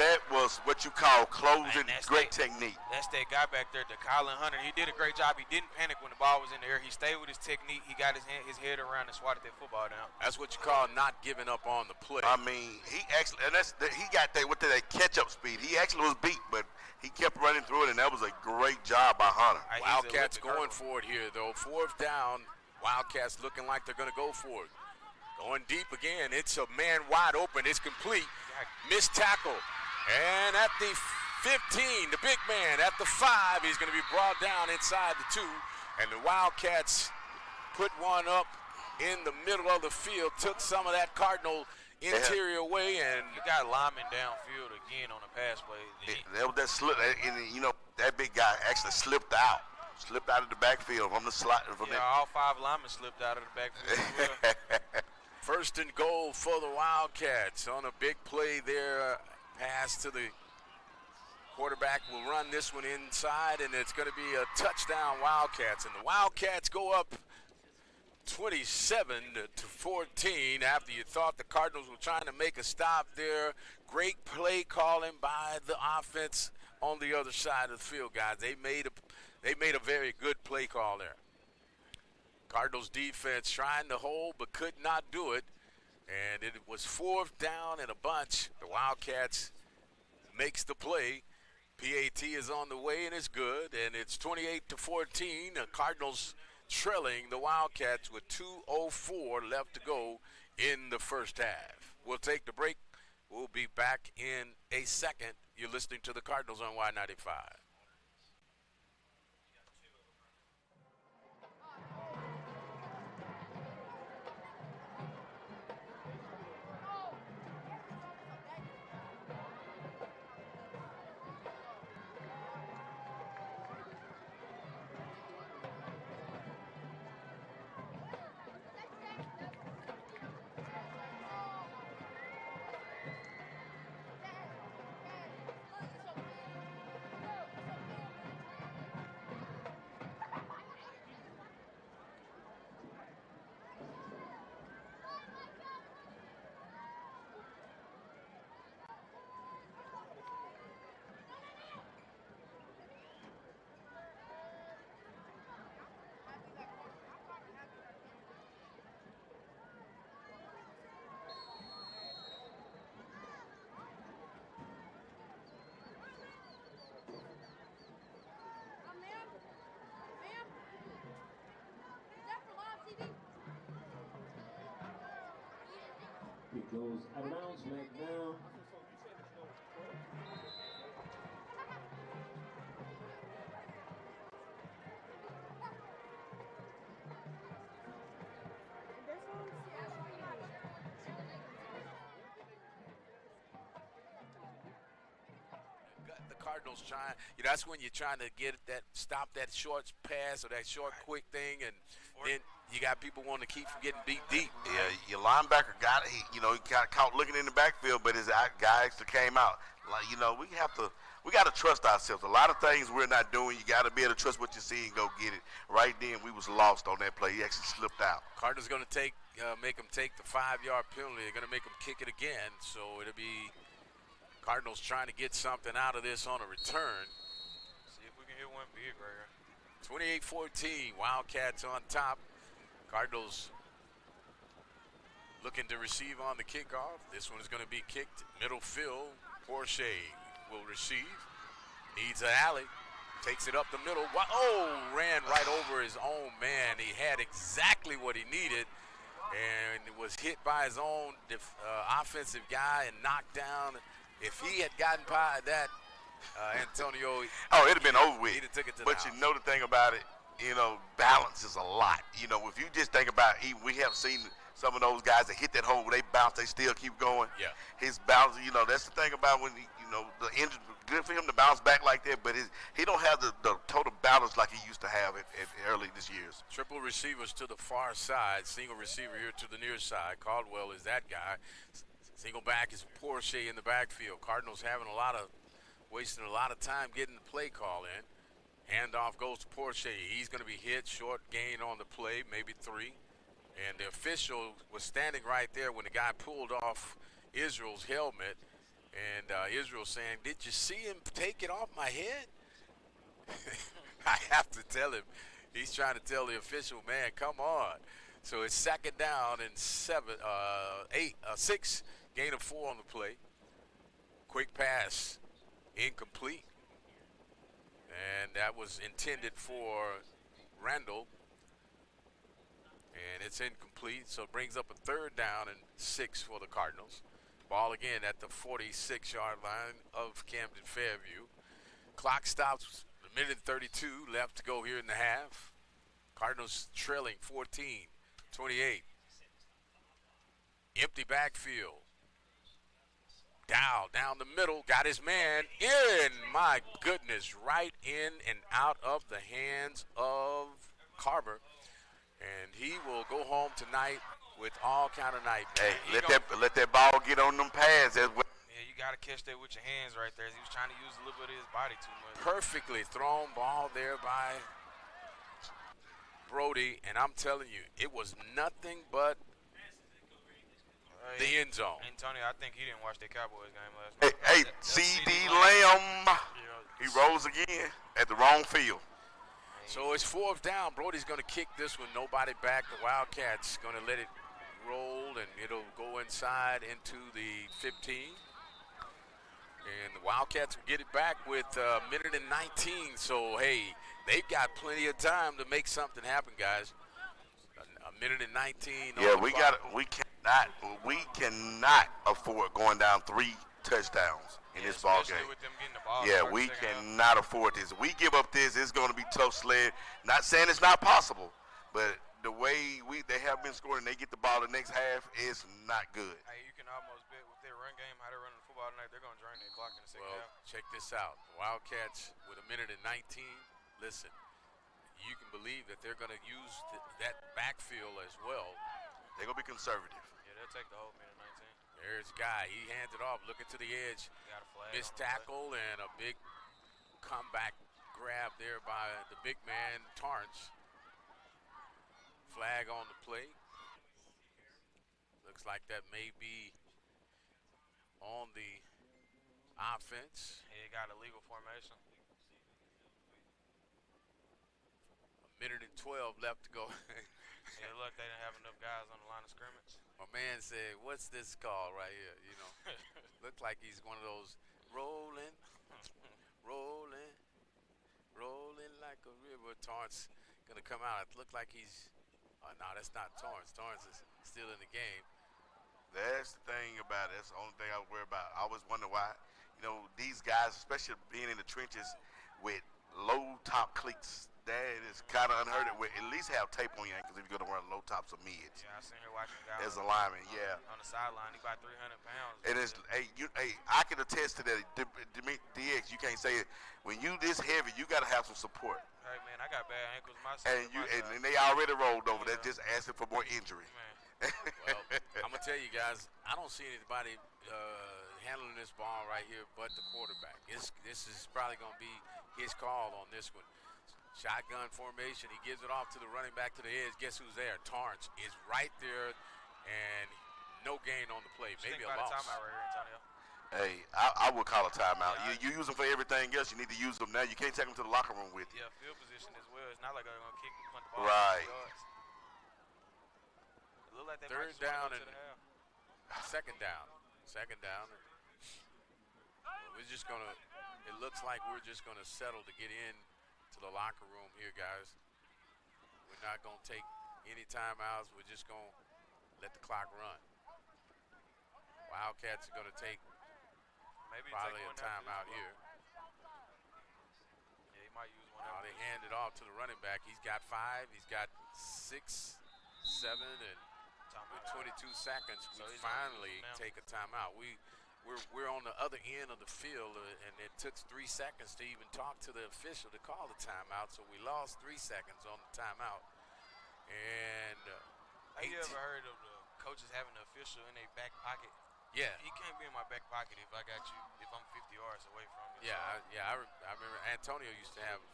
that was what you call closing, great technique. That's that guy back there, the Colin Hunter. He did a great job. He didn't panic when the ball was in the air. He stayed with his technique. He got his head around and swatted that football down. That's what you call not giving up on the play. I mean, he actually, and he got that catch-up speed. He actually was beat, but he kept running through it, and that was a great job by Hunter. Wildcats going for it here, though. 4th down. Wildcats looking like they're going to go for it. Going deep again. It's a man wide open. It's complete. Missed tackle. And at the 15, the big man at the 5, he's going to be brought down inside the 2. And the Wildcats put one up in the middle of the field, took some of that Cardinal interior way, and you got lineman downfield again on the pass play. That slip, and you know that big guy actually slipped out of the backfield from the slot. All 5 linemen slipped out of the backfield as well. 1st and goal for the Wildcats on a big play there. Pass to the quarterback will run this one inside, and it's going to be a touchdown Wildcats. And the Wildcats go up 27-14 after you thought the Cardinals were trying to make a stop there. Great play calling by the offense on the other side of the field, guys. They made a very good play call there. Cardinals defense trying to hold but could not do it. And it was 4th down and a bunch. The Wildcats makes the play. PAT is on the way and it's good. And it's 28-14. The Cardinals trailing the Wildcats with 2:04 left to go in the first half. We'll take the break. We'll be back in a second. You're listening to the Cardinals on Y95. It goes out of bounds right now. The Cardinals trying, that's when you're trying to stop that short pass or that short quick thing, and then you got people wanting to keep from getting beat deep. Yeah, your linebacker he got caught looking in the backfield, but his guy actually came out. We got to trust ourselves. A lot of things we're not doing, you got to be able to trust what you see and go get it. Right then, we was lost on that play. He actually slipped out. Cardinals going to make him take the 5-yard penalty. They're going to make him kick it again, so it'll be Cardinals trying to get something out of this on a return. See if we can hit one big right here. 28-14, Wildcats on top. Cardinals looking to receive on the kickoff. This one is going to be kicked middle field. Porsche will receive. Needs an alley. Takes it up the middle. Ran right over his own man. He had exactly what he needed and was hit by his own offensive guy and knocked down. If he had gotten by that, Antonio. It'd have been over with. He'd have took it to but the you know the thing about it, balance is a lot. If you just think about it, we have seen some of those guys that hit that hole, they bounce, they still keep going. Yeah. His bounce, that's the thing about when the engine. Good for him to bounce back like that, but he don't have the total balance like he used to have it early this year's. Triple receivers to the far side. Single receiver here to the near side. Caldwell is that guy. Single back is Porsche in the backfield. Cardinals wasting a lot of time getting the play call in. Handoff goes to Porsche. He's going to be hit. Short gain on the play, maybe 3. And the official was standing right there when the guy pulled off Israel's helmet. And Israel saying, "Did you see him take it off my head?" I have to tell him. He's trying to tell the official, man, come on. So it's second down and 6. Gain of 4 on the play. Quick pass. Incomplete. And that was intended for Randall. And it's incomplete. So it brings up a 3rd down and 6 for the Cardinals. Ball again at the 46-yard line of Camden Fairview. Clock stops, a minute and 32 left to go here in the half. Cardinals trailing 14-28. Empty backfield. Down the middle, got his man in. My goodness, right in and out of the hands of Carver. And he will go home tonight with all kind of nightmares. Hey, let that ball get on them pads as well. Yeah, you got to catch that with your hands right there. He was trying to use a little bit of his body too much. Perfectly thrown ball there by Brody, and I'm telling you, it was nothing but the end zone. Antonio, I think he didn't watch that Cowboys game last night. Hey, CD Lamb. He rose again at the wrong field. So it's 4th down. Brody's going to kick this one. Nobody back. The Wildcats going to let it roll, and it'll go inside into the 15. And the Wildcats will get it back with a minute and 19. So, hey, they've got plenty of time to make something happen, guys. A minute and 19. Yeah, we cannot afford going down 3 touchdowns in this ball game. With them getting the ball Yeah, we cannot afford this. If we give up this, it's going to be tough sled. Not saying it's not possible, but the way they have been scoring, they get the ball the next half is not good. Hey, you can almost bet with their run game, how they're running the football tonight, they're going to drain their clock in the second half. Check this out. The Wildcats with a minute and 19. Listen, you can believe that they're going to use that backfield as well. They're going to be conservative. Yeah, they'll take the whole minute 19. There's Guy. He hands it off, looking to the edge. Got a flag. Missed tackle and a big comeback grab there by the big man, Torrance. Flag on the play. Looks like that may be on the offense. He got a legal formation. A minute and 12 left to go. Yeah, look, they didn't have enough guys on the line of scrimmage. My man said, "What's this called right here?" You know, looked like he's one of those rolling like a river. Torrance gonna come out. It looked like he's. No, that's not Torrance. Torrance is still in the game. That's the thing about it. That's the only thing I worry about. I always wonder why, these guys, especially being in the trenches with low top cleats, that is kind of unheard of. At least have tape on your ankles if you're going to run low tops or mids. Yeah, I seen her watching guys as a lineman, yeah. On the sideline, he about 300 pounds. And it's, I can attest to that. DX, you can't say it. When you this heavy, you got to have some support. Hey, man, I got bad ankles myself. And they already rolled over. They're just asking for more injury. Well, I'm going to tell you guys, I don't see anybody handling this ball right here but the quarterback. This is probably going to be his call on this one. Shotgun formation. He gives it off to the running back to the edge. Guess who's there? Torrance is right there, and no gain on the play. Maybe a loss. Timeout right here, Antonio. Hey, I would call a timeout. You use them for everything else. You need to use them now. You can't take them to the locker room with you. Yeah, field position as well. It's not like they're going to kick and punt the ball. Right. It look like they Third down and second down. Second down. We're just going to, it looks like we're just going to settle to get in to the locker room here, guys. We're not going to take any timeouts. We're just going to let the clock run. Wildcats are going to take probably a timeout here. Yeah, he might use one. They hand it off to the running back. He's got 5. He's got 6, 7, and timeout. With 22 seconds, So we he's gonna finally use it now. take a timeout. We're on the other end of the field, and it took 3 seconds to even talk to the official to call the timeout. So we lost 3 seconds on the timeout. And Have you ever heard of the coaches having the official in their back pocket? yeah, He can't be in my back pocket if I got you, if I'm 50 yards away from you. I remember Antonio used to have.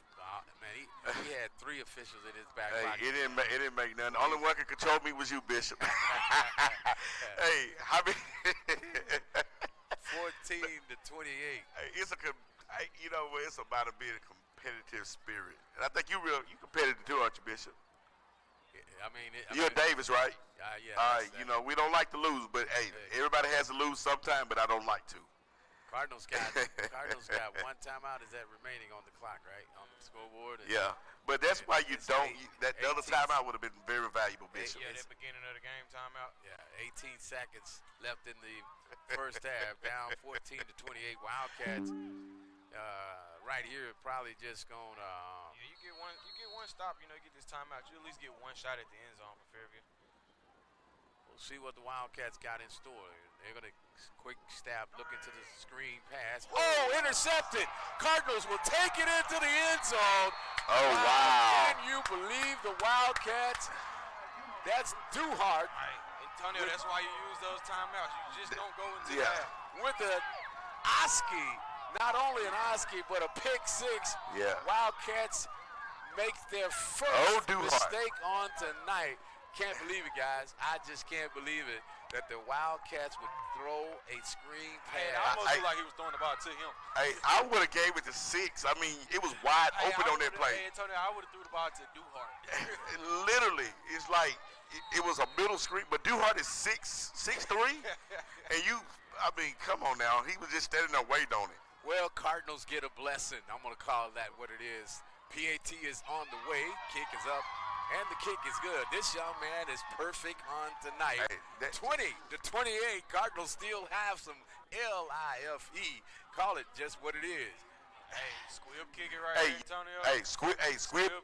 Man, he had 3 officials in his back Hey, pocket. it didn't make nothing. The only one could control me was you, Bishop. Hey, how many? 14 to 28. It's it's about to be a competitive spirit, and I think you competitive too, aren't you, Bishop? You're Davis, right? Yeah. All right, we don't like to lose, but hey, everybody has to lose sometime, but I don't like to. Cardinals got one timeout. Is that remaining on the clock, right? On the scoreboard? Yeah, but that's why you don't. The other 18 timeout would have been very valuable, Bishop. Yeah, that beginning of the game timeout. Yeah, 18 seconds left in the first half, down 14 to 28. Wildcats right here probably just going to. Yeah, you get one stop. You get this timeout. You at least get one shot at the end zone for Fairview. We'll see what the Wildcats got in store. They're going to quick stab, look into the screen pass. Oh, intercepted. Cardinals will take it into the end zone. Oh, wow. Can you believe the Wildcats? That's Duhart. Antonio, that's why you use those timeouts. You just don't go into that. With an Oski, not only an Oski, but a pick 6. Yeah. Wildcats make their first Duhart. mistake on tonight. Can't believe it, guys. I just can't believe it that the Wildcats would throw a screen pass. It almost looked like he was throwing the ball to him. Hey, I would have gave it to 6. I mean, it was wide open on that play. Hey, Antonio, I would have threw the ball to Duhart. Literally, it's like it was a middle screen, but Duhart is 6'3", and come on now. He was just standing there waiting on it. Well, Cardinals get a blessing. I'm going to call that what it is. PAT is on the way. Kick is up. And the kick is good. This young man is perfect on tonight. Hey, 20 to 28. Cardinals still have some LIFE. Call it just what it is. Hey, squib kick it right here, Antonio. Hey, squib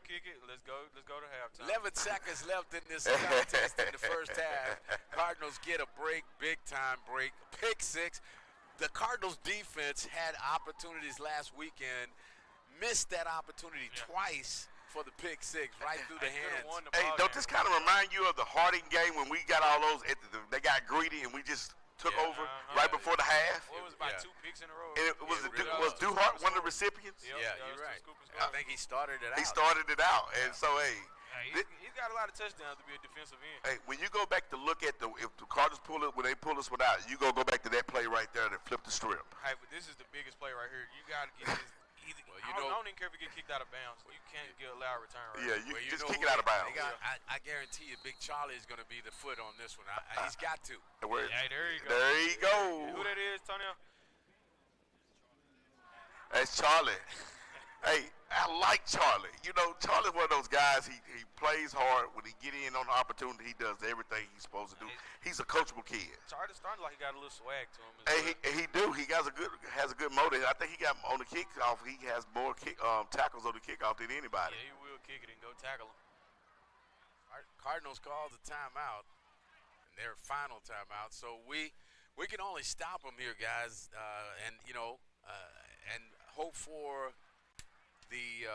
kick it. Let's go to halftime. 11 seconds left in this contest in the first half. Cardinals get a break, big time break. Pick 6. The Cardinals defense had opportunities last weekend. Missed that opportunity twice. For the pick 6, right through the hands. Hey, don't this kind of remind you of the Harding game when we got all those? They got greedy and we just took over right before the half. Well, it was about 2 picks in a row. And was Duhart one of the recipients? Yeah, you're right. I think he started it out. He started it out, and so he's got a lot of touchdowns to be a defensive end. Hey, when you go back to look at if the Cardinals when they pull this one out, you go back to that play right there that flipped the strip. Hey, but this is the biggest play right here. You got to get this. I don't even care if you get kicked out of bounds. You can't get a loud return right now. You just kick it out of bounds. I guarantee you Big Charlie is going to be the foot on this one. He's got to. Hey, there you go. There you go. Who that is, Tonio? That's Charlie. Hey, I like Charlie. Charlie's one of those guys, he plays hard. When he get in on the opportunity, he does everything he's supposed to do. He's a coachable kid. Charlie's starting like he got a little swag to him. Hey, he do. He has a good motive. I think he got on the kickoff. He has more tackles on the kickoff than anybody. Yeah, he will kick it and go tackle him. Cardinals called the timeout, and their final timeout. So we can only stop them here, guys, and hope for the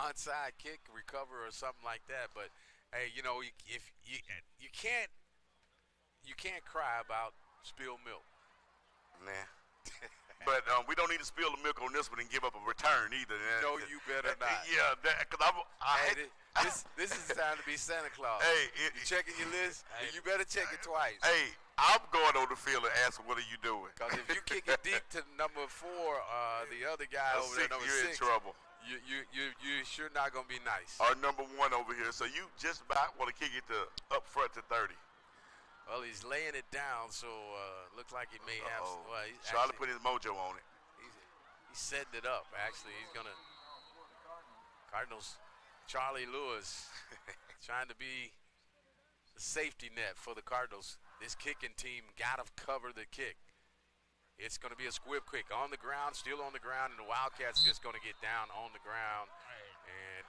onside kick recover or something like that. But hey, if you can't cry about spilled milk. Nah. But we don't need to spill the milk on this one and give up a return either. No, you better not. Yeah, because this is the time to be Santa Claus. Hey, you checking your list? Hey, you better check it twice. Hey, I'm going on the field and asking, what are you doing? Because if you kick it deep to number 4, the other guy over there, number 6, you're in trouble. You're sure not going to be nice. Our number 1 over here. So you just about want to kick it to up front to 30. Well, he's laying it down, so looks like he may have. Well, Charlie put his mojo on it. He's setting it up. Actually, he's gonna. Cardinals, Charlie Lewis, trying to be the safety net for the Cardinals. This kicking team got to cover the kick. It's going to be a squib kick on the ground, still on the ground, and the Wildcats just going to get down on the ground. And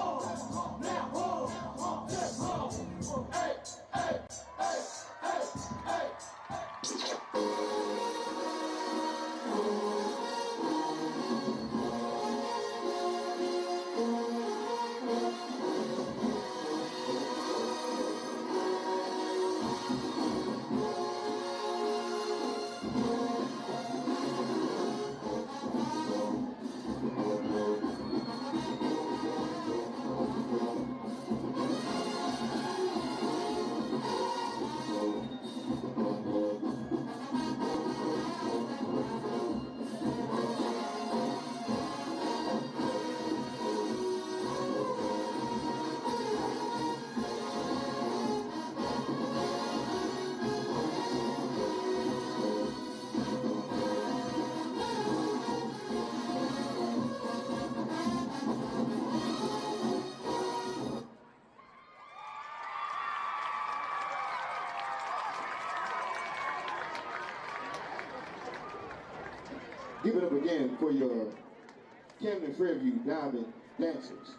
Give it up again for your Camden Fairview Diamond Dancers.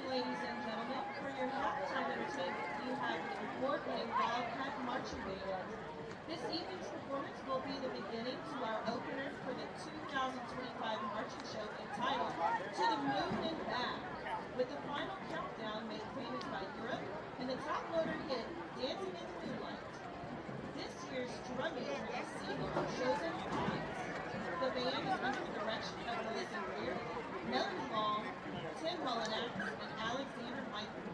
Ladies and gentlemen, for your halftime entertainment, you have the award-winning Wildcat marching band. This evening's performance will be the beginning to our opener for the 2025 marching show entitled To the Moon and Back, with the final countdown made famous by Europe and the top loader hit Dancing in the Moonlight. This year's drum major is senior Chosen Hines. The band is under the direction of Melissa Greer, Melanie Long, Tim Mullinax, and Alexander Michaels.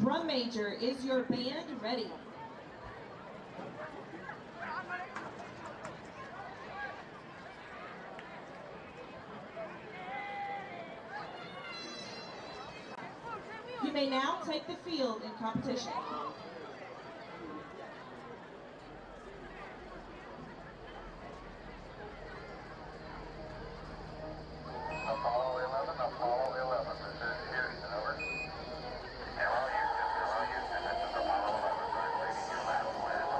Drum major, is your band ready? You may now take the field in competition. Apollo 11, Apollo 11. This is Houston, over. Hello, Houston, this is Apollo 11. I'm reading your last plan, over.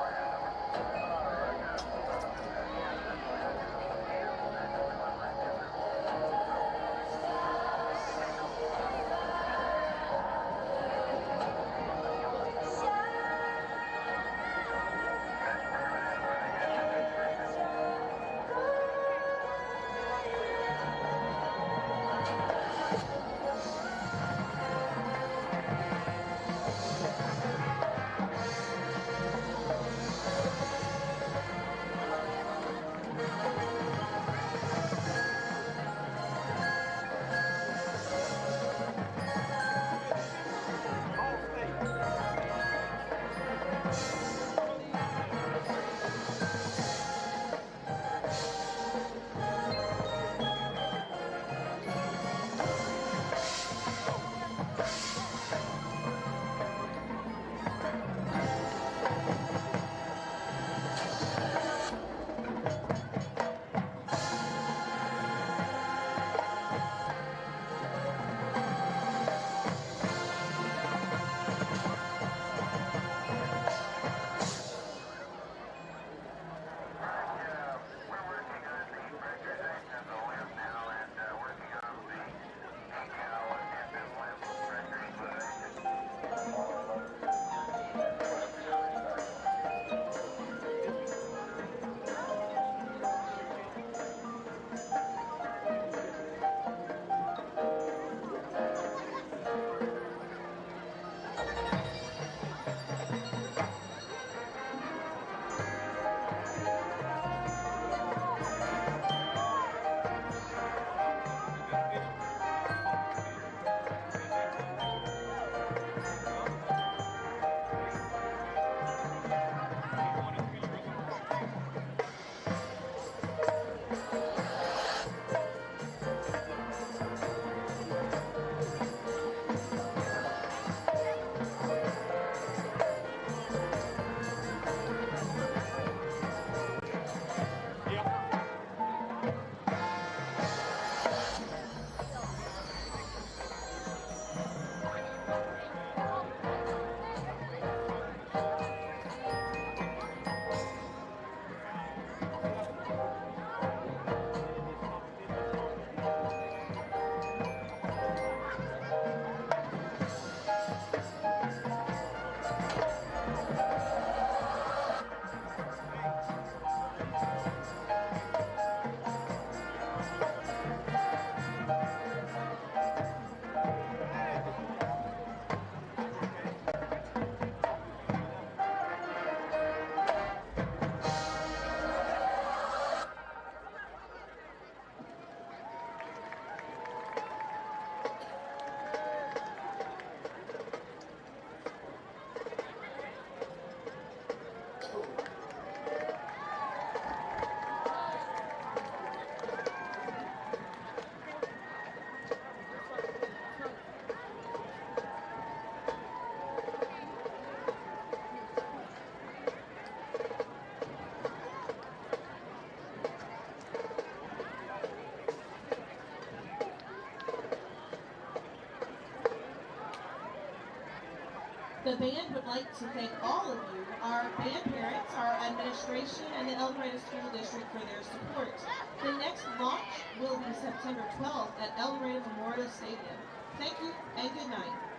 The band would like to thank all of you, our band parents, our administration, and the El Dorado School District for their support. The next launch will be September 12th at El Dorado Memorial Stadium. Thank you and good night.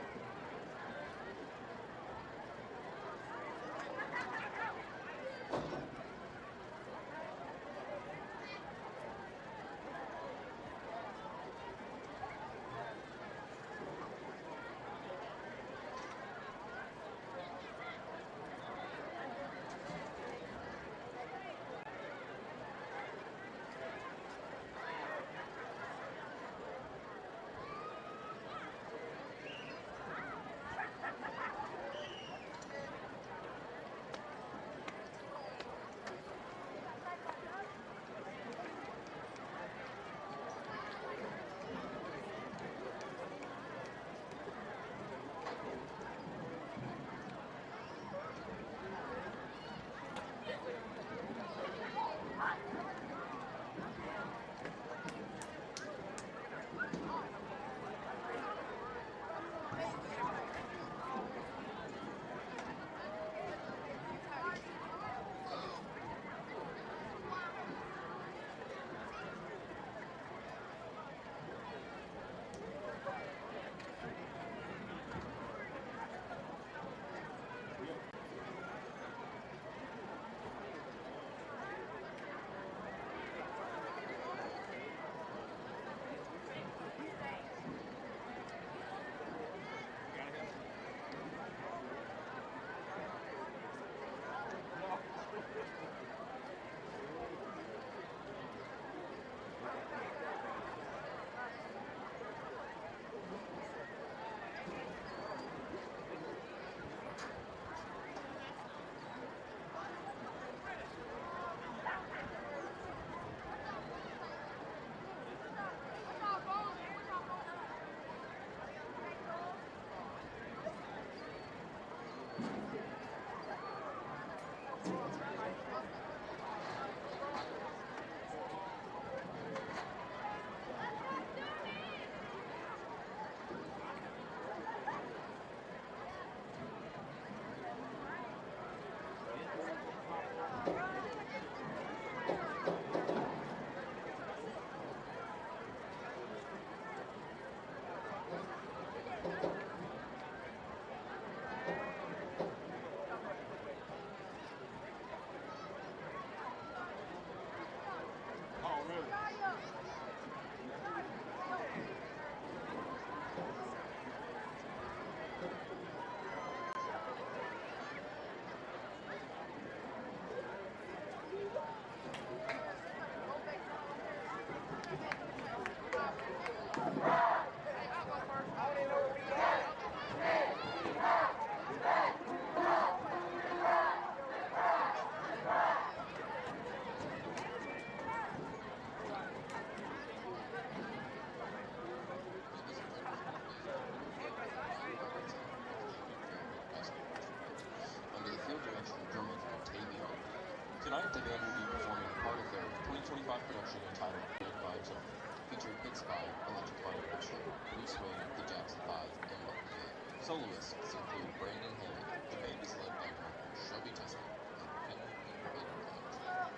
Tonight, the band will be performing part of their 2025 production entitled Good Vibes Only, featuring hits by Electrified Orchestra, Blue Swing, the Jackson 5, and Bucket Band. Soloists include Brandon Hammond. The band is led by drummer Shelby Tustin and Penny Bader.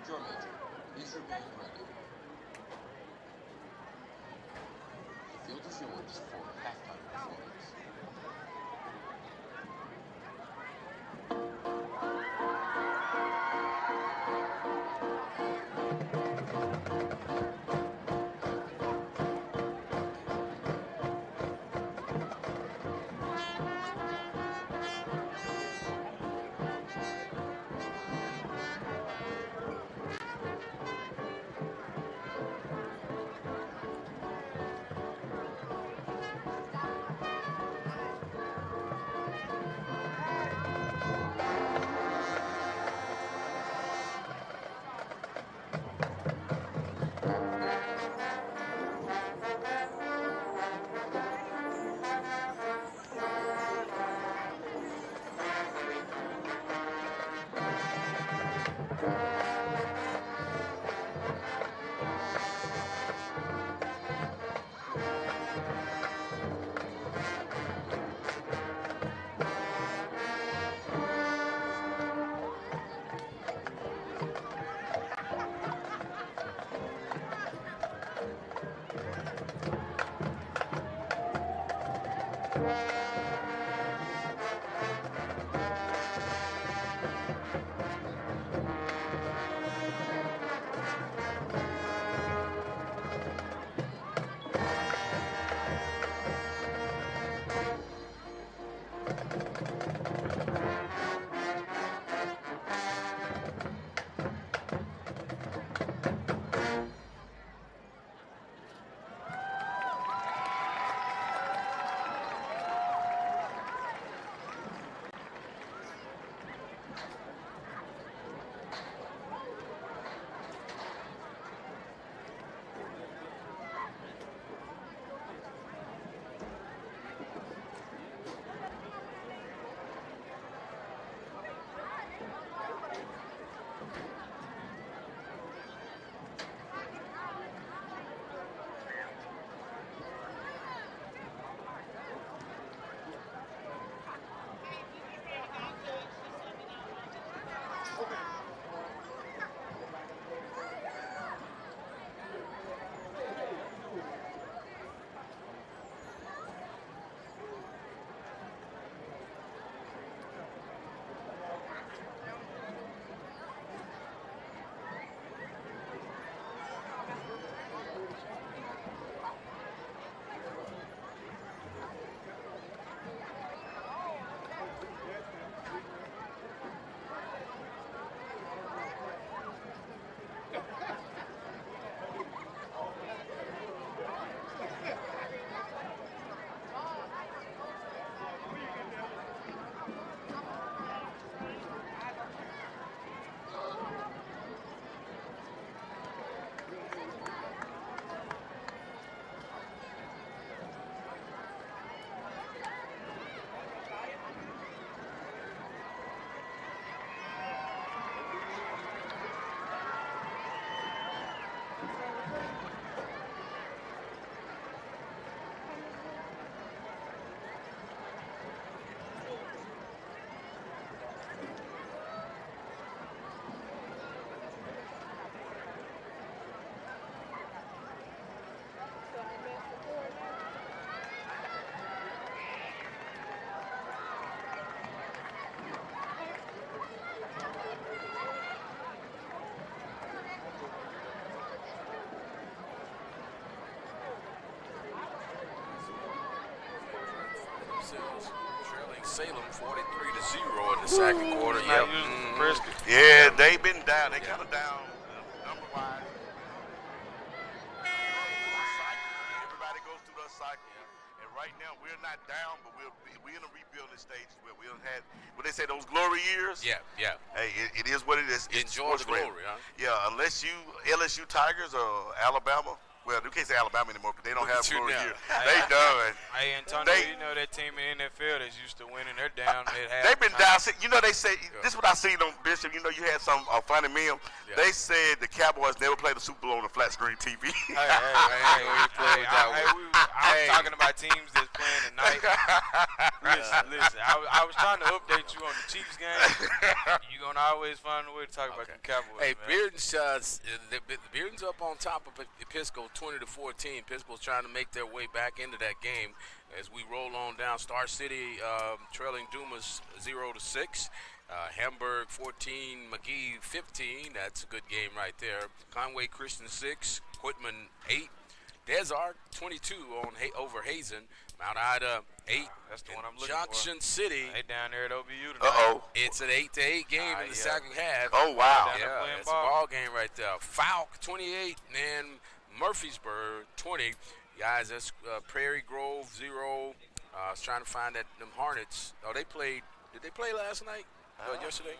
Drum major, is your band ready? The field is yours for halftime performance. Trailing Salem 43-0 in the second quarter. Yep. Yeah, they've been down. They kind of down number-wise. Everybody goes through that cycle. And right now, we're not down, but we're in a rebuilding stage where we don't have, what they say, those glory years. Yeah. Hey, it is what it is. Enjoy the glory, huh? Yeah, unless you LSU Tigers or Alabama. Well, you can't say Alabama anymore because they don't have glory years. They done. Hey, Antonio, you know that team in the NFL that's used to winning, they're down at half. They've been down. You know, they say, this is what I seen on Bishop. You know, you had some funny meme. Yeah. They said the Cowboys never played the Super Bowl on a flat screen TV. I was talking about teams that's playing tonight. Listen, I was trying to update you on the Chiefs game. You're going to always find a way to talk about the Cowboys. Hey, man. Bearden's up on top of Episcopal 20-14. Episcopal's trying to make their way back into that game as we roll on down. Star City trailing Dumas 0-6. Hamburg 14, McGee 15. That's a good game right there. Conway Christian 6, Whitman 8. Desart 22 over Hazen. Mount Ida 8. That's the one I'm looking Junction City. They down there at OBU tonight. It's an 8-8 game in the second half. Oh, wow. Yeah, it's a ball game right there. Falk 28 and Murfreesboro 20. Guys, that's Prairie Grove 0. I was trying to find them Hornets. Oh, they played. Did they play last night? Yesterday?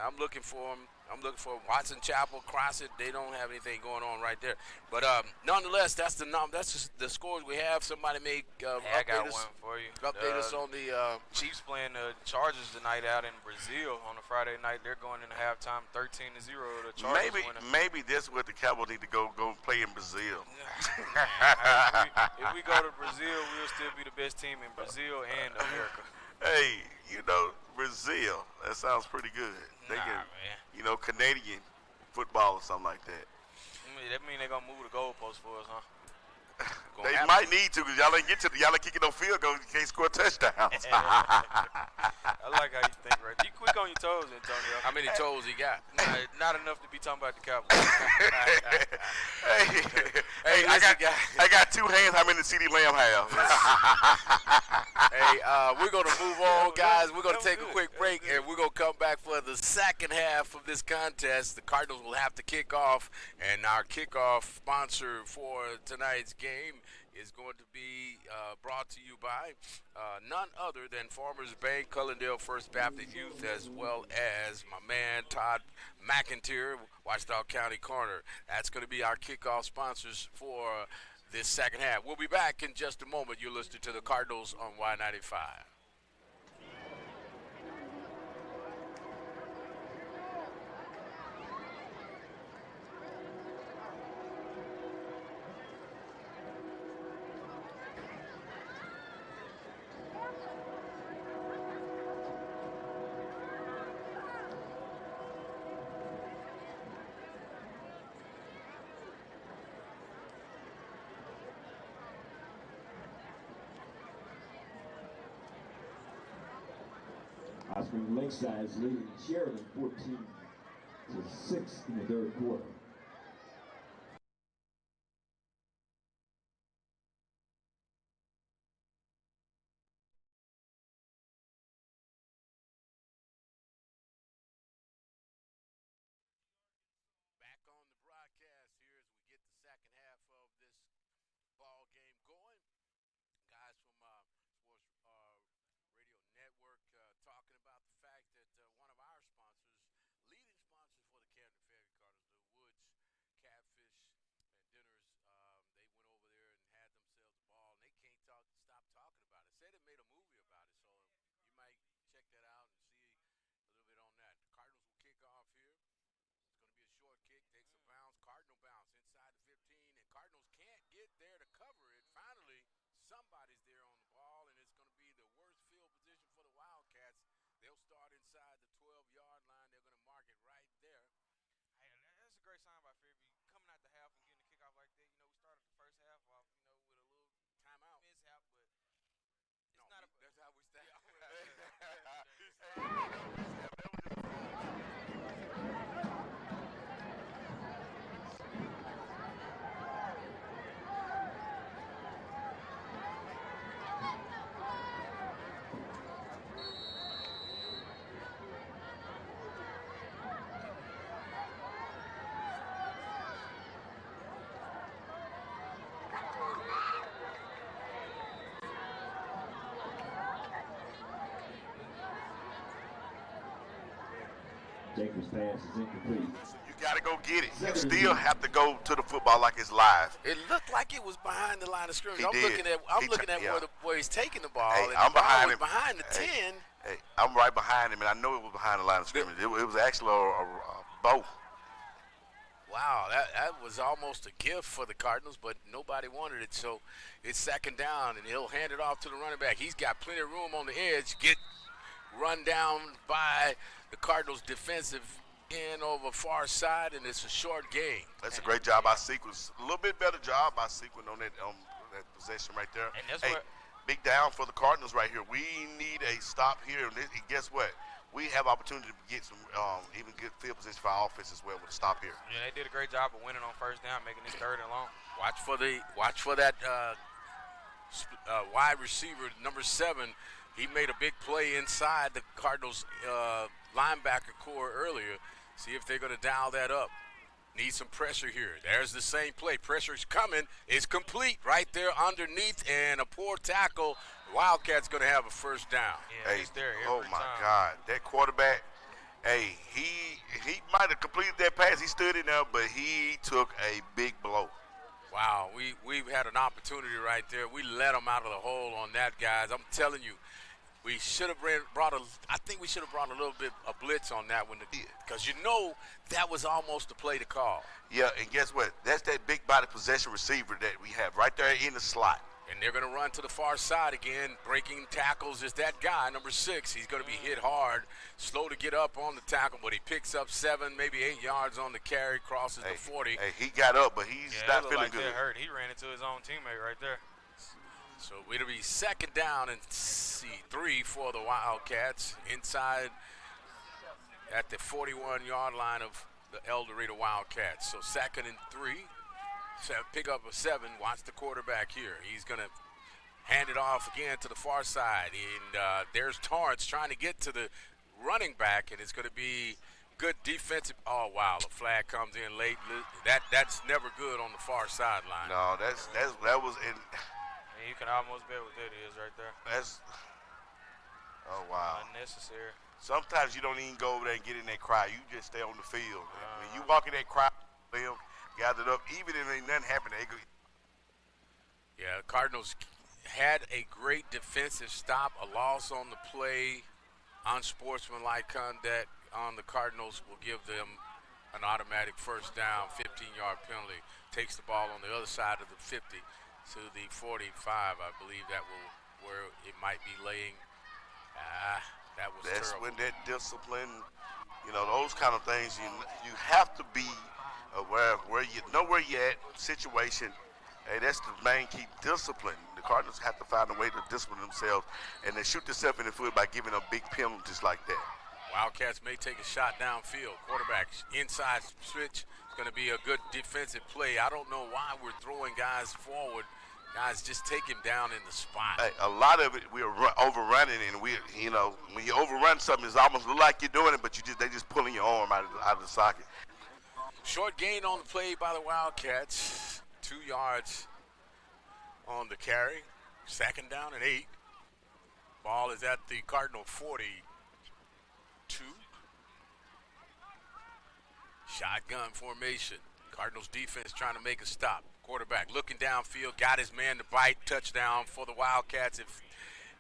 I'm looking for them. I'm looking for Watson Chapel, Crossett. They don't have anything going on right there. But nonetheless, that's just the scores we have. Somebody may I got one for you. Update us on the Chiefs playing the Chargers tonight out in Brazil on a Friday night. They're going into halftime 13-0. The Chargers Maybe this is what the Cowboys need to go play in Brazil. If we go to Brazil, we'll still be the best team in Brazil and America. Hey, Brazil. That sounds pretty good. They man. Canadian football or something like that. That mean they're going to move the goalpost for us, huh? They might need to, because y'all ain't kicking no field goals. You can't score touchdowns. I like how you think, right? You quick on your toes, Antonio. How many toes he got? Not enough to be talking about the Cowboys. Hey, I got 2 hands. How many CD Lamb have? Hey, we're going to move on, guys. We're going to take a quick break, and we're going to come back for the second half of this contest. The Cardinals will have to kick off, and our kickoff sponsor for tonight's game is going to be brought to you by none other than Farmers Bank, Cullendale First Baptist Youth, as well as my man Todd McIntyre, Washita County Corner. That's going to be our kickoff sponsors for this second half. We'll be back in just a moment. You're listening to the Cardinals on Y95. Osprey Lakeside is leading Sheridan 14-6 in the third quarter. Back on the broadcast here as we get the second half of this ball game going. Guys from Sports Radio Network talking about the fact that one of our sponsors, leading sponsors for the Camden Fairview Cardinals, the Woods Catfish and Dinners, they went over there and had themselves a ball, and they can't stop talking about it. Said they made a movie about it, so you might check that out and see a little bit on that. The Cardinals will kick off here. It's going to be a short kick, takes a bounce, Cardinal bounce inside the 15, and Cardinals can't get there to cover it. Finally, somebody's there on the ball, and it's going to be the worst field position for the Wildcats. They'll start inside the 12-yard line. They're going to mark it right there. Hey, that's a great sign by Fairview. Coming out the half and getting a kickoff like that. You know, we started the first half off, with a little Timeout. mishap, but it's No, not a. that's how we start. Jacobs' pass is incomplete. You got to go get it. You still have to go to the football like it's live. It looked like it was behind the line of scrimmage. He I'm did. looking at where he's taking the ball. Hey, and I'm the ball behind was him. behind the 10. Hey, I'm right behind him, and I know it was behind the line of scrimmage. It was actually a bow. Wow, that was almost a gift for the Cardinals, but nobody wanted it. So it's second down, and he'll hand it off to the running back. He's got plenty of room on the edge. Get run down by the Cardinals defensive end over far side, and it's a short gain. That's a great job by Sequence. A little bit better job by Sequence on that possession right there. And that's hey, big down for the Cardinals right here. We need a stop here. And guess what? We have opportunity to get some even good field position for our offense as well with a stop here. Yeah, they did a great job of winning on first down, making this third and long. Watch for that wide receiver, number 7. He made a big play inside the Cardinals linebacker core earlier. See if they're going to dial that up. Need some pressure here. There's the same play. Pressure's coming. It's complete right there underneath, and a poor tackle. Wildcats going to have a first down. Yeah, hey, it's there oh every my time. God, that quarterback. Hey, he might have completed that pass. He stood in there, but he took a big blow. Wow, we've had an opportunity right there. We let them out of the hole on that, guys. I'm telling you. We should have brought a little bit of blitz on that one, because that was almost the play to call. Yeah, and guess what? That's that big body possession receiver that we have right there in the slot. And they're going to run to the far side again. Breaking tackles is that guy, number 6. He's going to be hit hard, slow to get up on the tackle, but he picks up 7, maybe 8 yards on the carry, crosses the 40. Hey, he got up, but he's not feeling like good. That hurt. He ran into his own teammate right there. So it'll be 2nd down and 3 for the Wildcats inside at the 41-yard line of the El Dorado Wildcats. So 2nd and 3. Pick up a 7. Watch the quarterback here. He's going to hand it off again to the far side. And there's Torrance trying to get to the running back, and it's going to be good defensive. Oh, wow, the flag comes in late. That's never good on the far sideline. No, that was in. And you can almost bet what that is right there. Oh, wow. Unnecessary. Sometimes you don't even go over there and get in that crowd. You just stay on the field. When you walk in that crowd, them gathered up, even if ain't nothing happened, they go. Yeah, Cardinals had a great defensive stop, a loss on the play, unsportsmanlike conduct on the Cardinals will give them an automatic first down, 15-yard penalty. Takes the ball on the other side of the 50 to the 45. I believe that will where it might be laying. That was That's terrible. when that discipline, those kind of things, you have to be aware of where you know where you're at, situation. Hey, that's the main key, discipline. The Cardinals have to find a way to discipline themselves, and they shoot themselves in the foot by giving up big penalties like that. Wildcats may take a shot downfield. Quarterback inside switch. It's going to be a good defensive play. I don't know why we're throwing guys forward. Guys, just take him down in the spot. Hey, a lot of it we're overrunning, and when you overrun something, it's almost look like you're doing it, but they just pulling your arm out of the socket. Short gain on the play by the Wildcats. 2 yards on the carry. 2nd down and 8. Ball is at the Cardinal 42. Shotgun formation. Cardinals defense trying to make a stop. Quarterback looking downfield, got his man to bite. Touchdown for the Wildcats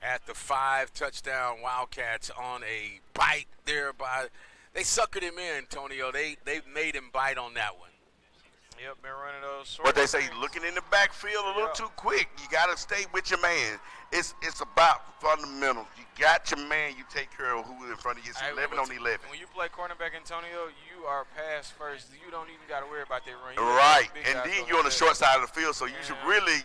at the 5. Touchdown Wildcats on a bite there by. They suckered him in, Antonio. They made him bite on that one. Yep, been running those short. What they say, looking in the backfield a little too quick. You got to stay with your man. It's about fundamentals. You got your man. You take care of who's in front of you. It's 11 on 11. When you play cornerback, Antonio, you are pass first. You don't even got to worry about that run. Right, and then you're on the short side of the field, so you really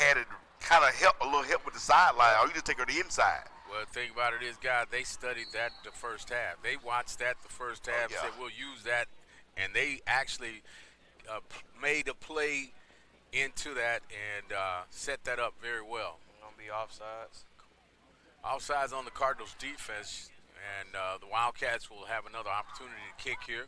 had it kind of a little help with the sideline, or you just take her to the inside. Well, the thing about it is, guys, they studied that the first half. They watched that the first half, said we'll use that, and they actually made a play into that and set that up very well. Going to be offsides. Offsides on the Cardinals defense, and the Wildcats will have another opportunity to kick here.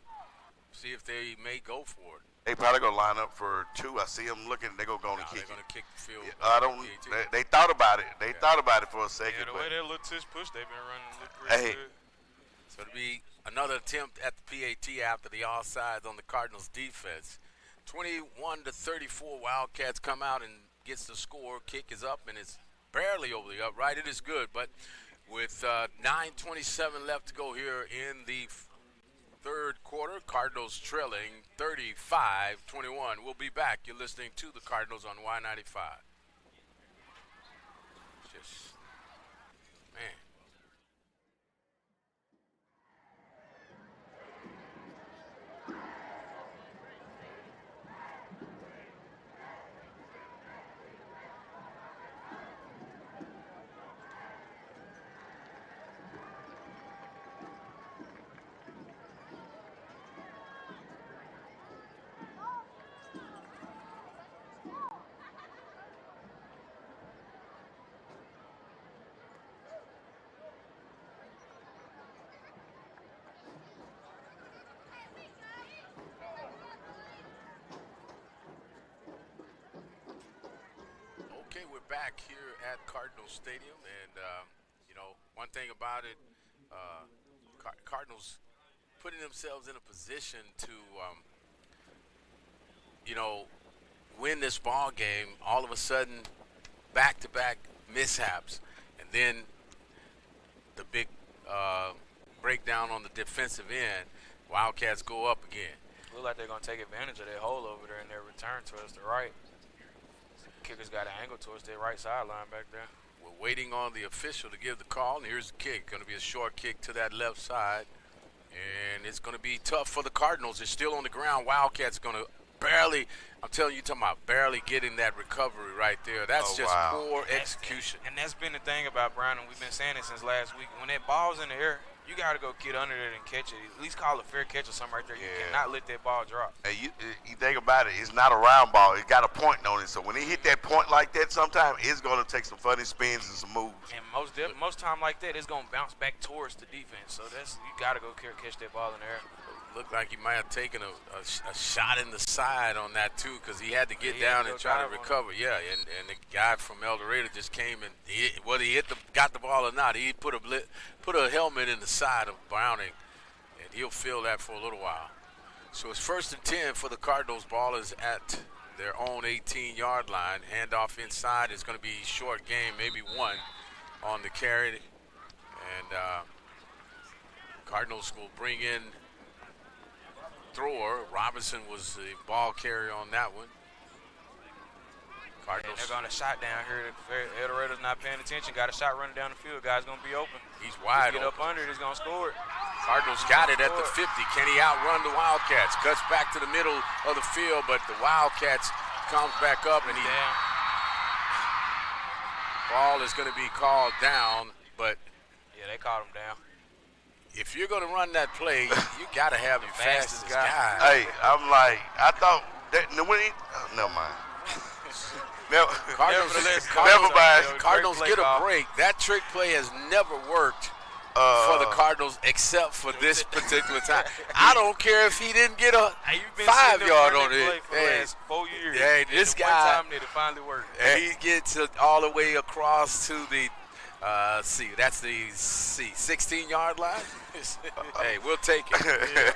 See if they may go for it. They probably going to line up for 2. I see them looking. They're going to kick They're going to kick the field. Yeah, they thought about it. They thought about it for a second. Yeah, the way that little tush push they've been running look pretty good. So it'll be another attempt at the PAT after the offsides on the Cardinals defense. 21-34, Wildcats come out and gets the score. Kick is up, and it's barely over the upright. It is good, but with 9:27 left to go here in the third quarter, Cardinals trailing 35-21. We'll be back. You're listening to the Cardinals on Y95. Just, man. Okay, we're back here at Cardinals Stadium, and one thing about it, Cardinals putting themselves in a position to, win this ball game. All of a sudden, back-to-back mishaps, and then the big breakdown on the defensive end. Wildcats go up again. Look like they're going to take advantage of that hole over there in their return towards the right. Kicker's got an angle towards their right sideline back there. We're waiting on the official to give the call, and here's the kick. Going to be a short kick to that left side, and it's going to be tough for the Cardinals. They're still on the ground. Wildcats going to barely, I'm telling you, talking about barely getting that recovery right there. That's just poor execution. And that's been the thing about Brown, and we've been saying it since last week. When that ball's in the air, you got to go get under it and catch it. At least call a fair catch or something right there. You cannot let that ball drop. And you think about it, it's not a round ball. It got a point on it. So when he hit that point like that sometime, it's going to take some funny spins and some moves. And most time like that, it's going to bounce back towards the defense. So you got to go catch that ball in the air. Looked like he might have taken a shot in the side on that, too, because he had to get down and try to recover. Yeah, and the guy from El Dorado just came and whether he got the ball or not, he put a helmet in the side of Browning, and he'll feel that for a little while. So it's 1st and 10 for the Cardinals. Ball is at their own 18-yard line. Handoff inside is going to be short game, maybe one on the carry. And Cardinals will bring in thrower. Robinson was the ball carrier on that one. Cardinals. They're going to shot down here. El Dorado's not paying attention. Got a shot running down the field. Guy's going to be open. He's wide open. Get up under it. He's going to score it. Cardinals got it at the 50. Can he outrun the Wildcats? Cuts back to the middle of the field, but the Wildcats comes back up and he down. Ball is going to be called down, but yeah, they called him down. If you're going to run that play, you got to have your fastest guy. Hey, I'm like, I thought that when he, never mind. Cardinals get a break. That trick play has never worked for the Cardinals except for this particular time. I don't care if he didn't get a 5-yard on it. For the last 4 years. Hey, this guy. One time it finally worked. And he gets it all the way across to the. That's the 16-yard line. Hey, we'll take it. Hey,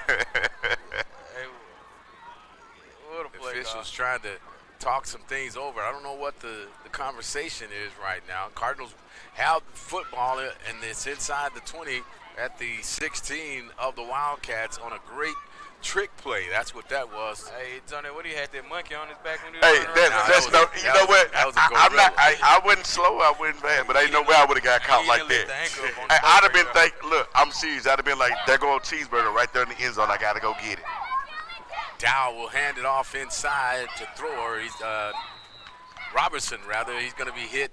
what a play, officials trying to talk some things over. I don't know what the conversation is right now. Cardinals have the football, and it's inside the 20 at the 16 of the Wildcats on a great trick play. That's what that was. Hey, Tony, what he had that monkey on his back when he was you know what? I wasn't slow, I wasn't bad, but ain't no way I would have got caught like that. I'd have been thinking, look, I'm serious. I'd have been like, there go a cheeseburger right there in the end zone. I got to go get it. Dow will hand it off inside to thrower. He's Robertson, rather. He's going to be hit.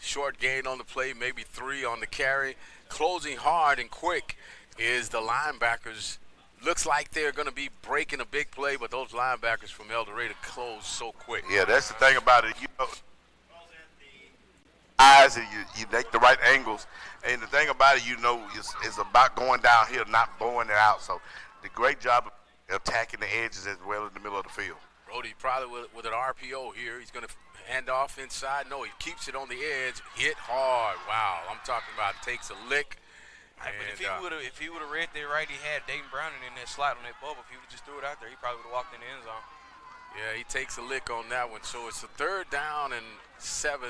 Short gain on the play, maybe 3 on the carry. Closing hard and quick is the linebackers. Looks like they're going to be breaking a big play, but those linebackers from El Dorado close so quick. Yeah, that's the thing about it. You know, eyes and you make the right angles. And the thing about it, you know, is about going downhill, not blowing it out. So the great job of attacking the edges as well in the middle of the field. Brody probably with an RPO here. He's going to hand off inside. No, he keeps it on the edge. Hit hard. Wow, I'm talking about takes a lick. Hey, but if he would have read that right, he had Dayton Browning in that slot on that bubble. If he would have just threw it out there, he probably would have walked in the end zone. Yeah, he takes a lick on that one. So it's a 3rd down and 7.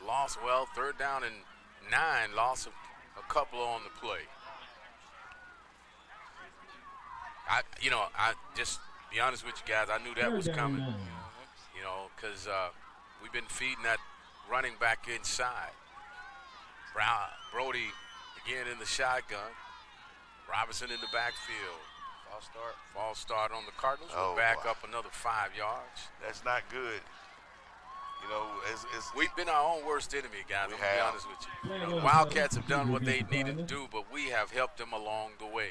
Loss, 3rd down and 9. Loss a couple on the play. I just be honest with you guys, I knew that was coming. You know, because we've been feeding that running back inside. Brody again in the shotgun. Robinson in the backfield. False start on the Cardinals. We'll back up another 5 yards. That's not good. You know, we've been our own worst enemy, guys. I'm going to be honest with you. The Wildcats have done what they needed to do, but we have helped them along the way.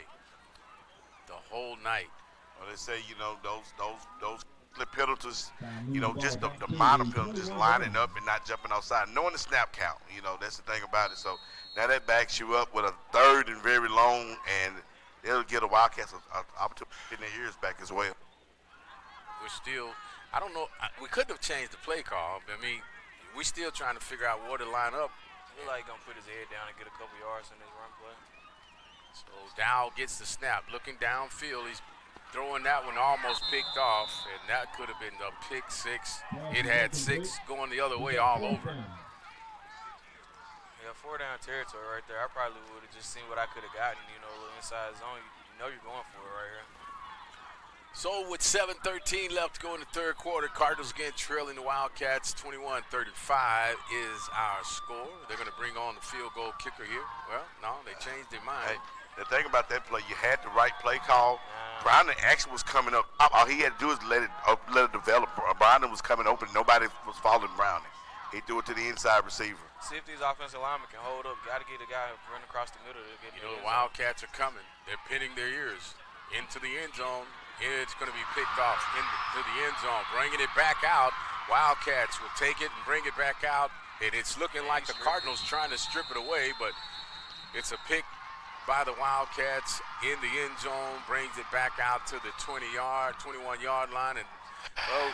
The whole night. Well, they say, you know, those split penalties, you know, just the minor penalties, lining up and not jumping outside, knowing the snap count. You know, that's the thing about it. So now that backs you up with a 3rd and very long, and it'll get the Wildcats an opportunity to get their ears back as well. We're still, I don't know, we couldn't have changed the play call. I mean, we're still trying to figure out where to line up. I feel like he's going to put his head down and get a couple yards in his run play. So Dow gets the snap, looking downfield. He's throwing that one almost picked off, and that could have been a pick 6. It had 6 going the other way all over. Yeah, 4 down territory right there. I probably would have just seen what I could have gotten, you know, a little inside zone. You know you're going for it right here. So with 7:13 left to go in the third quarter, Cardinals again trailing the Wildcats 21-35 is our score. They're going to bring on the field goal kicker here. Well, no, they changed their mind. Hey, the thing about that play, you had the right play call. Brandon actually was coming up. All he had to do is let it develop. Brandon was coming open. Nobody was following Browning. He threw it to the inside receiver. See if these offensive linemen can hold up. Got to get a guy running across the middle to get You know, the Wildcats are coming. They're pinning their ears into the end zone. It's going to be picked off into the end zone. Bringing it back out. Wildcats will take it and bring it back out. And it's looking like the Cardinals trying to strip it away, but it's a pick by the Wildcats in the end zone. Brings it back out to the 21-yard line. And, well,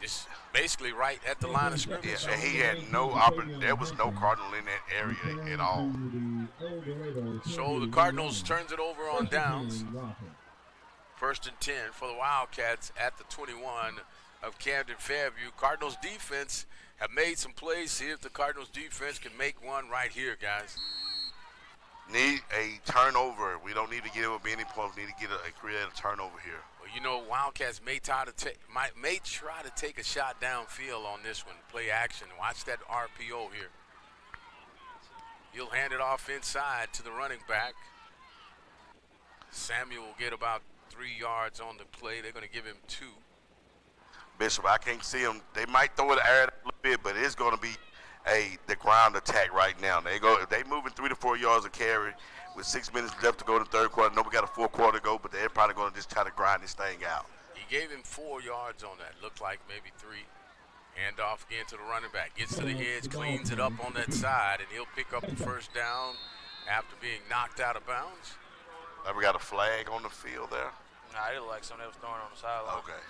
just basically right at the line of scrimmage. Yeah, he had there was no Cardinal in that area at all. So the Cardinals turns it over on downs. 1st and 10 for the Wildcats at the 21 of Camden Fairview. Cardinals defense have made some plays. See if the Cardinals defense can make one right here, guys. Need a turnover. We don't need to give up any points. We need to create a turnover here. Well, you know, Wildcats may try to take a shot downfield on this one. Play action. Watch that RPO here. He'll hand it off inside to the running back. Samuel will get about 3 yards on the play. They're going to give him 2. Bishop, I can't see him. They might throw it air a little bit, but it's going to be the ground attack right now. They moving 3 to 4 yards of carry with 6 minutes left to go in the third quarter. Nobody got a full quarter to go, but they're probably going to just try to grind this thing out. He gave him 4 yards on that. Looked like maybe 3. Hand off again to the running back. Gets to the edge, cleans it up on that side, and he'll pick up the first down after being knocked out of bounds. We got a flag on the field there. Nah, it looked like something that was thrown on the sideline. Okay.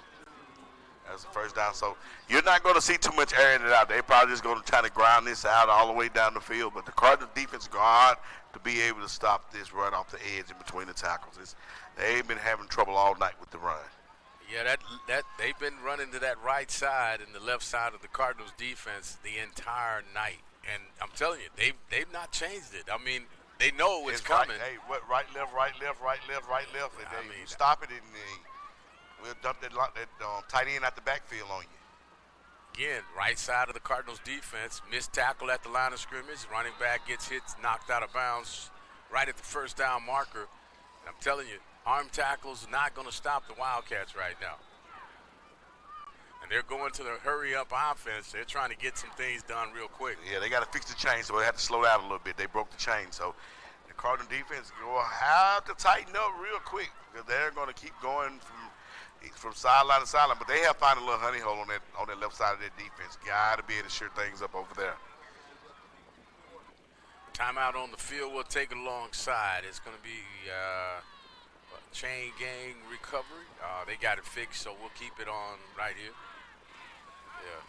That's the first down. So you're not going to see too much airing it out. They're probably just going to try to ground this out all the way down the field. But the Cardinals defense is hard to be able to stop this run off the edge in between the tackles. They've been having trouble all night with the run. Yeah, that they've been running to that right side and the left side of the Cardinals defense the entire night. And I'm telling you, they've not changed it. I mean, they know it's coming. Right, hey, what right, left, right, left, right, left, right, left. And you stop it, and we'll dump that tight end out the backfield on you. Again, right side of the Cardinals defense, missed tackle at the line of scrimmage. Running back gets hit, knocked out of bounds right at the first down marker. And I'm telling you, arm tackles are not going to stop the Wildcats right now. And they're going to the hurry-up offense. They're trying to get some things done real quick. Yeah, they got to fix the chain, so they have to slow down a little bit. They broke the chain, so the Cardinal defense will have to tighten up real quick because they're going to keep going from sideline to sideline. But they have found a little honey hole on that left side of their defense. Got to be able to sure things up over there. Timeout on the field. We'll take it alongside. It's going to be chain gang recovery. They got it fixed, so we'll keep it on right here. Yeah.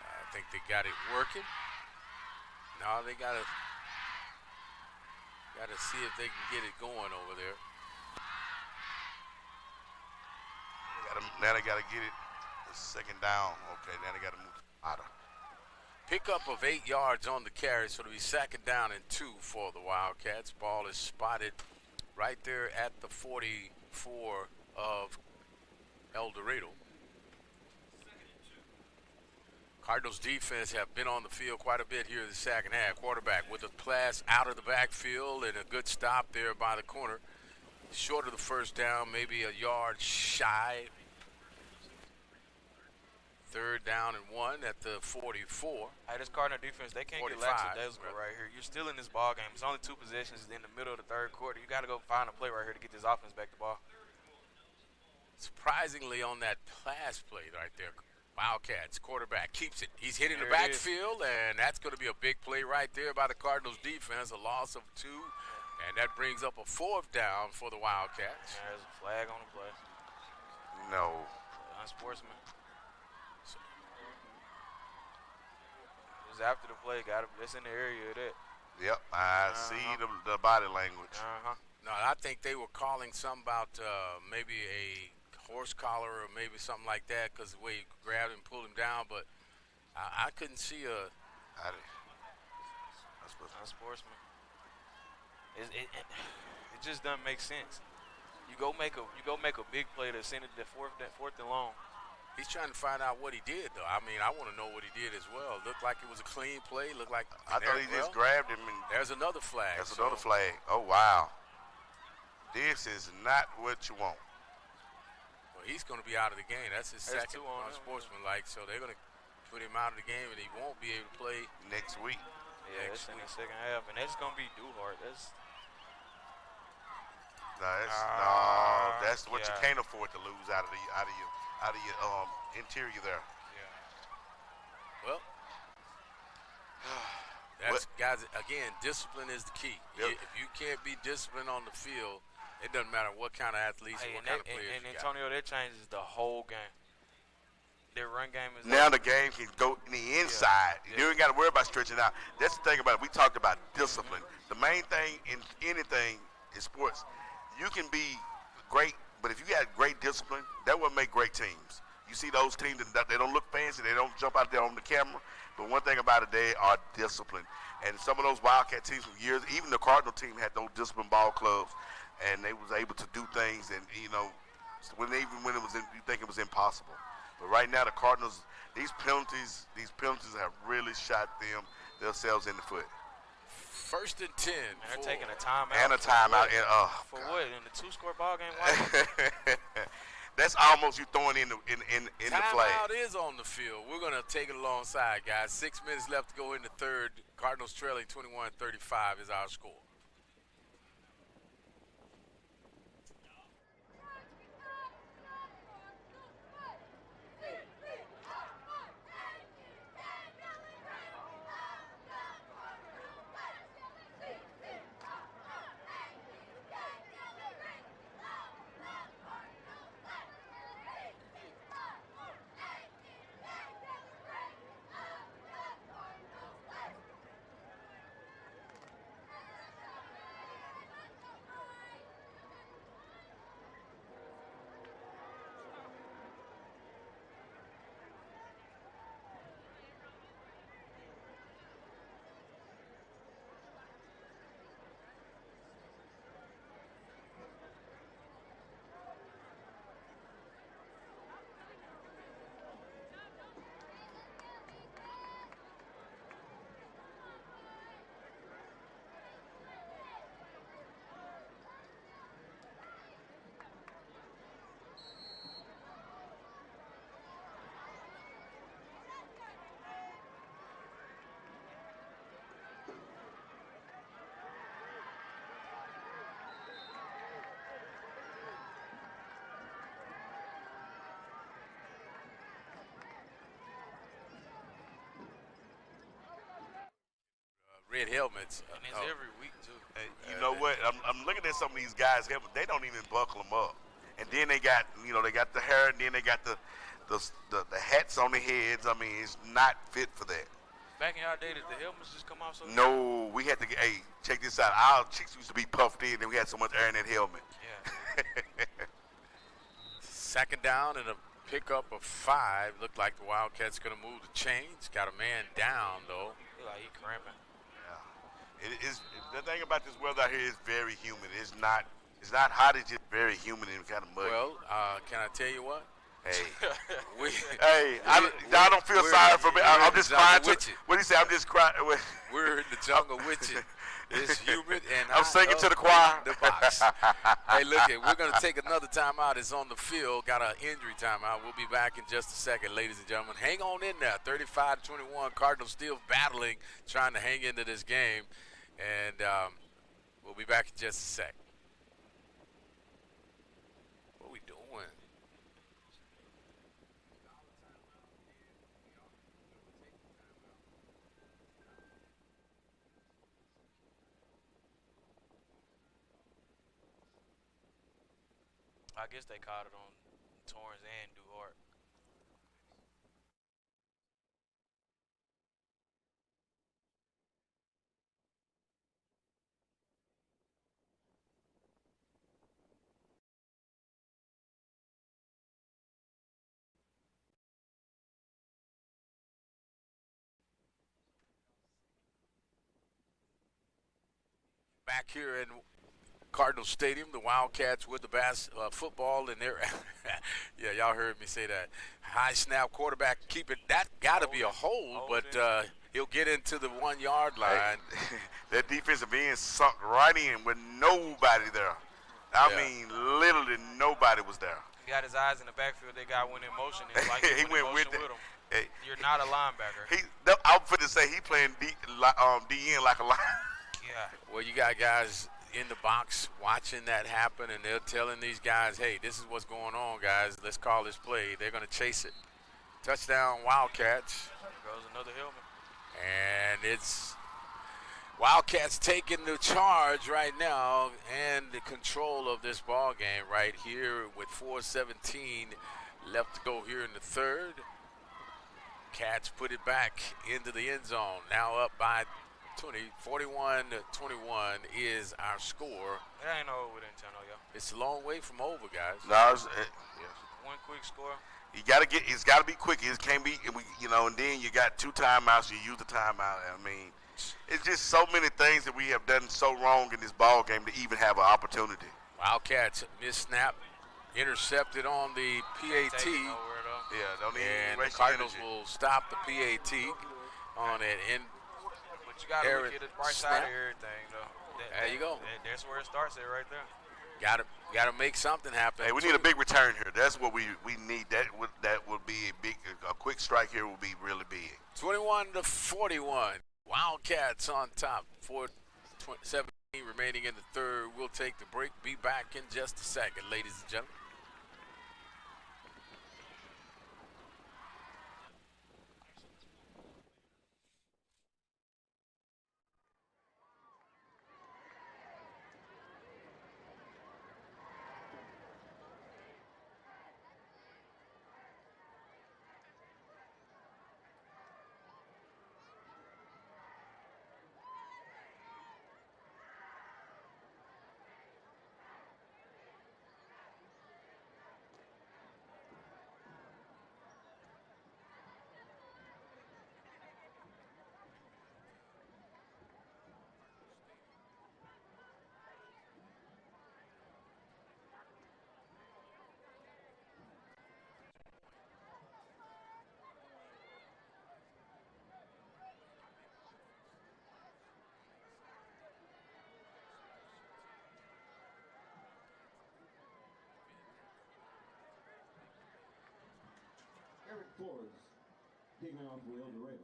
I think they got it working. No, they gotta see if they can get it going over there. Now they gotta get it. The second down. Okay, now they gotta move out of. Pickup of 8 yards on the carry, so it'll be 2nd down and 2 for the Wildcats. Ball is spotted right there at the 44 of El Dorado. Cardinals defense have been on the field quite a bit here in the second half. Quarterback with a pass out of the backfield and a good stop there by the corner. Short of the first down, maybe a yard shy. 3rd down and 1 at the 44. Hey, this Cardinal defense, they can't 45, get lackadaisical right here. You're still in this ball game. It's only 2 possessions in the middle of the third quarter. You got to go find a play right here to get this offense back the ball. Surprisingly on that pass play right there, Wildcats quarterback keeps it. He's hitting There the backfield, and that's going to be a big play right there by the Cardinals defense. A loss of 2, and that brings up a 4th down for the Wildcats. Yeah, there's a flag on the play. No. Unsportsman. It was after the play. It's in the area of that. Yep, I see the body language. No, I think they were calling something about maybe a horse collar or maybe something like that because the way he grabbed him and pulled him down, but I couldn't see a Unsportsman. It just doesn't make sense. You go make a big play to send it to fourth and long. He's trying to find out what he did, though. I mean, I want to know what he did as well. Looked like it was a clean play. Looked like I thought he just grabbed him. And there's another flag. that's another flag. Oh, wow. This is not what you want. Well, he's going to be out of the game. That's his second unsportsmanlike, so they're going to put him out of the game, and he won't be able to play Next week. Yeah, that's in the second half, and that's gonna be Duhart. That's what you can't afford to lose out of your interior there. Well, that's guys. Again, discipline is the key. Yep. If you can't be disciplined on the field, it doesn't matter what kind of athletes or what kind of players and you Antonio, that changes the whole game. Their run game is now the game can go in the inside. You ain't got to worry about stretching out. That's the thing about it. We talked about discipline. The main thing in anything in sports, you can be great, but if you got great discipline, that will make great teams. You see those teams that they don't look fancy, they don't jump out there on the camera, but one thing about it, they are disciplined. And some of those Wildcat teams from years, even the Cardinal team had those disciplined ball clubs, and they was able to do things, and when it was you think it was impossible. But right now, the Cardinals, these penalties have really shot themselves in the foot. 1st and 10. And they're taking a timeout. And a timeout. For what? In the 2-score ball game? Why? That's almost you throwing in the flag. Timeout is on the field. We're going to take it alongside, guys. 6 minutes left to go in the third. Cardinals trailing 21-35 is our score. Red helmets. And it's every week, too. You know what? I'm looking at some of these guys' helmets. They don't even buckle them up. And then they got the hair, and then they got the hats on their heads. I mean, it's not fit for that. Back in our day, did the helmets just come off so? No, we had to get, hey, check this out. Our cheeks used to be puffed in, and we had so much air in that helmet. Yeah. Second down and a pickup of 5. Looked like the Wildcats going to move the chains. Got a man down, though. Look like he cramping. It is, the thing about this weather out here is very humid. It's not hot. It's just very humid and kind of muggy. Well, can I tell you what? Hey, I don't feel sorry for me. I'm just crying. What do you say? I'm just crying. We're in the jungle with you. It's humid and I'm singing to the choir. The box. Hey, look, we're going to take another timeout. It's on the field. Got an injury timeout. We'll be back in just a second, ladies and gentlemen. Hang on in there. 35-21. Cardinals still battling, trying to hang into this game. And we'll be back in just a sec. What are we doing? I guess they caught it on Torrance and Duhart. Back here in Cardinals Stadium. The Wildcats with the football in their yeah, y'all heard me say that. High snap, quarterback keep it. That got to be a hold, but he'll get into the 1 yard line. Hey, that defensive end sunk right in with nobody there. I mean, literally nobody was there. He got his eyes in the backfield. They got one in motion. And like he went with him. Hey, You're not a linebacker. I'm finna say he playing DN like a linebacker. Yeah. Well, you got guys in the box watching that happen, and they're telling these guys, hey, this is what's going on, guys. Let's call this play. They're going to chase it. Touchdown, Wildcats. There goes another helmet. And it's Wildcats taking the charge right now and the control of this ball game right here with 4:17 left to go here in the third. Cats put it back into the end zone. Now up by 20, 41-21 is our score. That ain't no over in 10, y'all. It's a long way from over, guys. No, One quick score. it's got to be quick. It can't be, and then you got 2 timeouts. You use the timeout. I mean, it's just so many things that we have done so wrong in this ball game to even have an opportunity. Wildcats missed snap, intercepted on the PAT. Yeah, don't even and the waste Cardinals energy. will stop the PAT on it. But you got to look at the bright side of everything, though. There you go. That's where it starts at right there. Got to make something happen. Hey, we need a big return here. That's what we need. That would be a quick strike here would be really big. 21-41. Wildcats on top. 4:17 remaining in the third. We'll take the break. Be back in just a second, ladies and gentlemen. Eric Flores, taking it on for Dorado.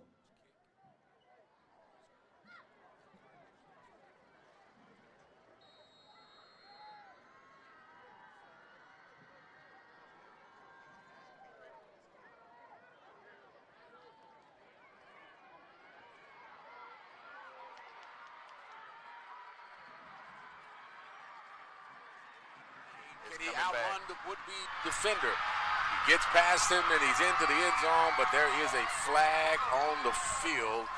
He outrun the would-be defender. He gets past him and he's into the end zone, but there is a flag on the field.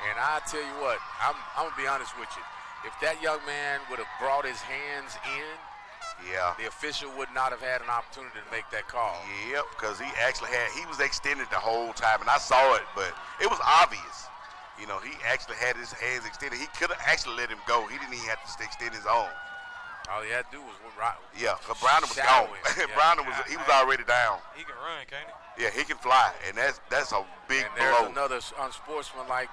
And I tell you what, I'm going to be honest with you. If that young man would have brought his hands in, the official would not have had an opportunity to make that call. Yep, because he was extended the whole time, and I saw it, but it was obvious. He actually had his hands extended. He could have actually let him go. He didn't even have to extend his own. All he had to do was because Browner was gone. Browner was already down. He can run, can't he? Yeah, he can fly, and that's a big and there's blow. another unsportsmanlike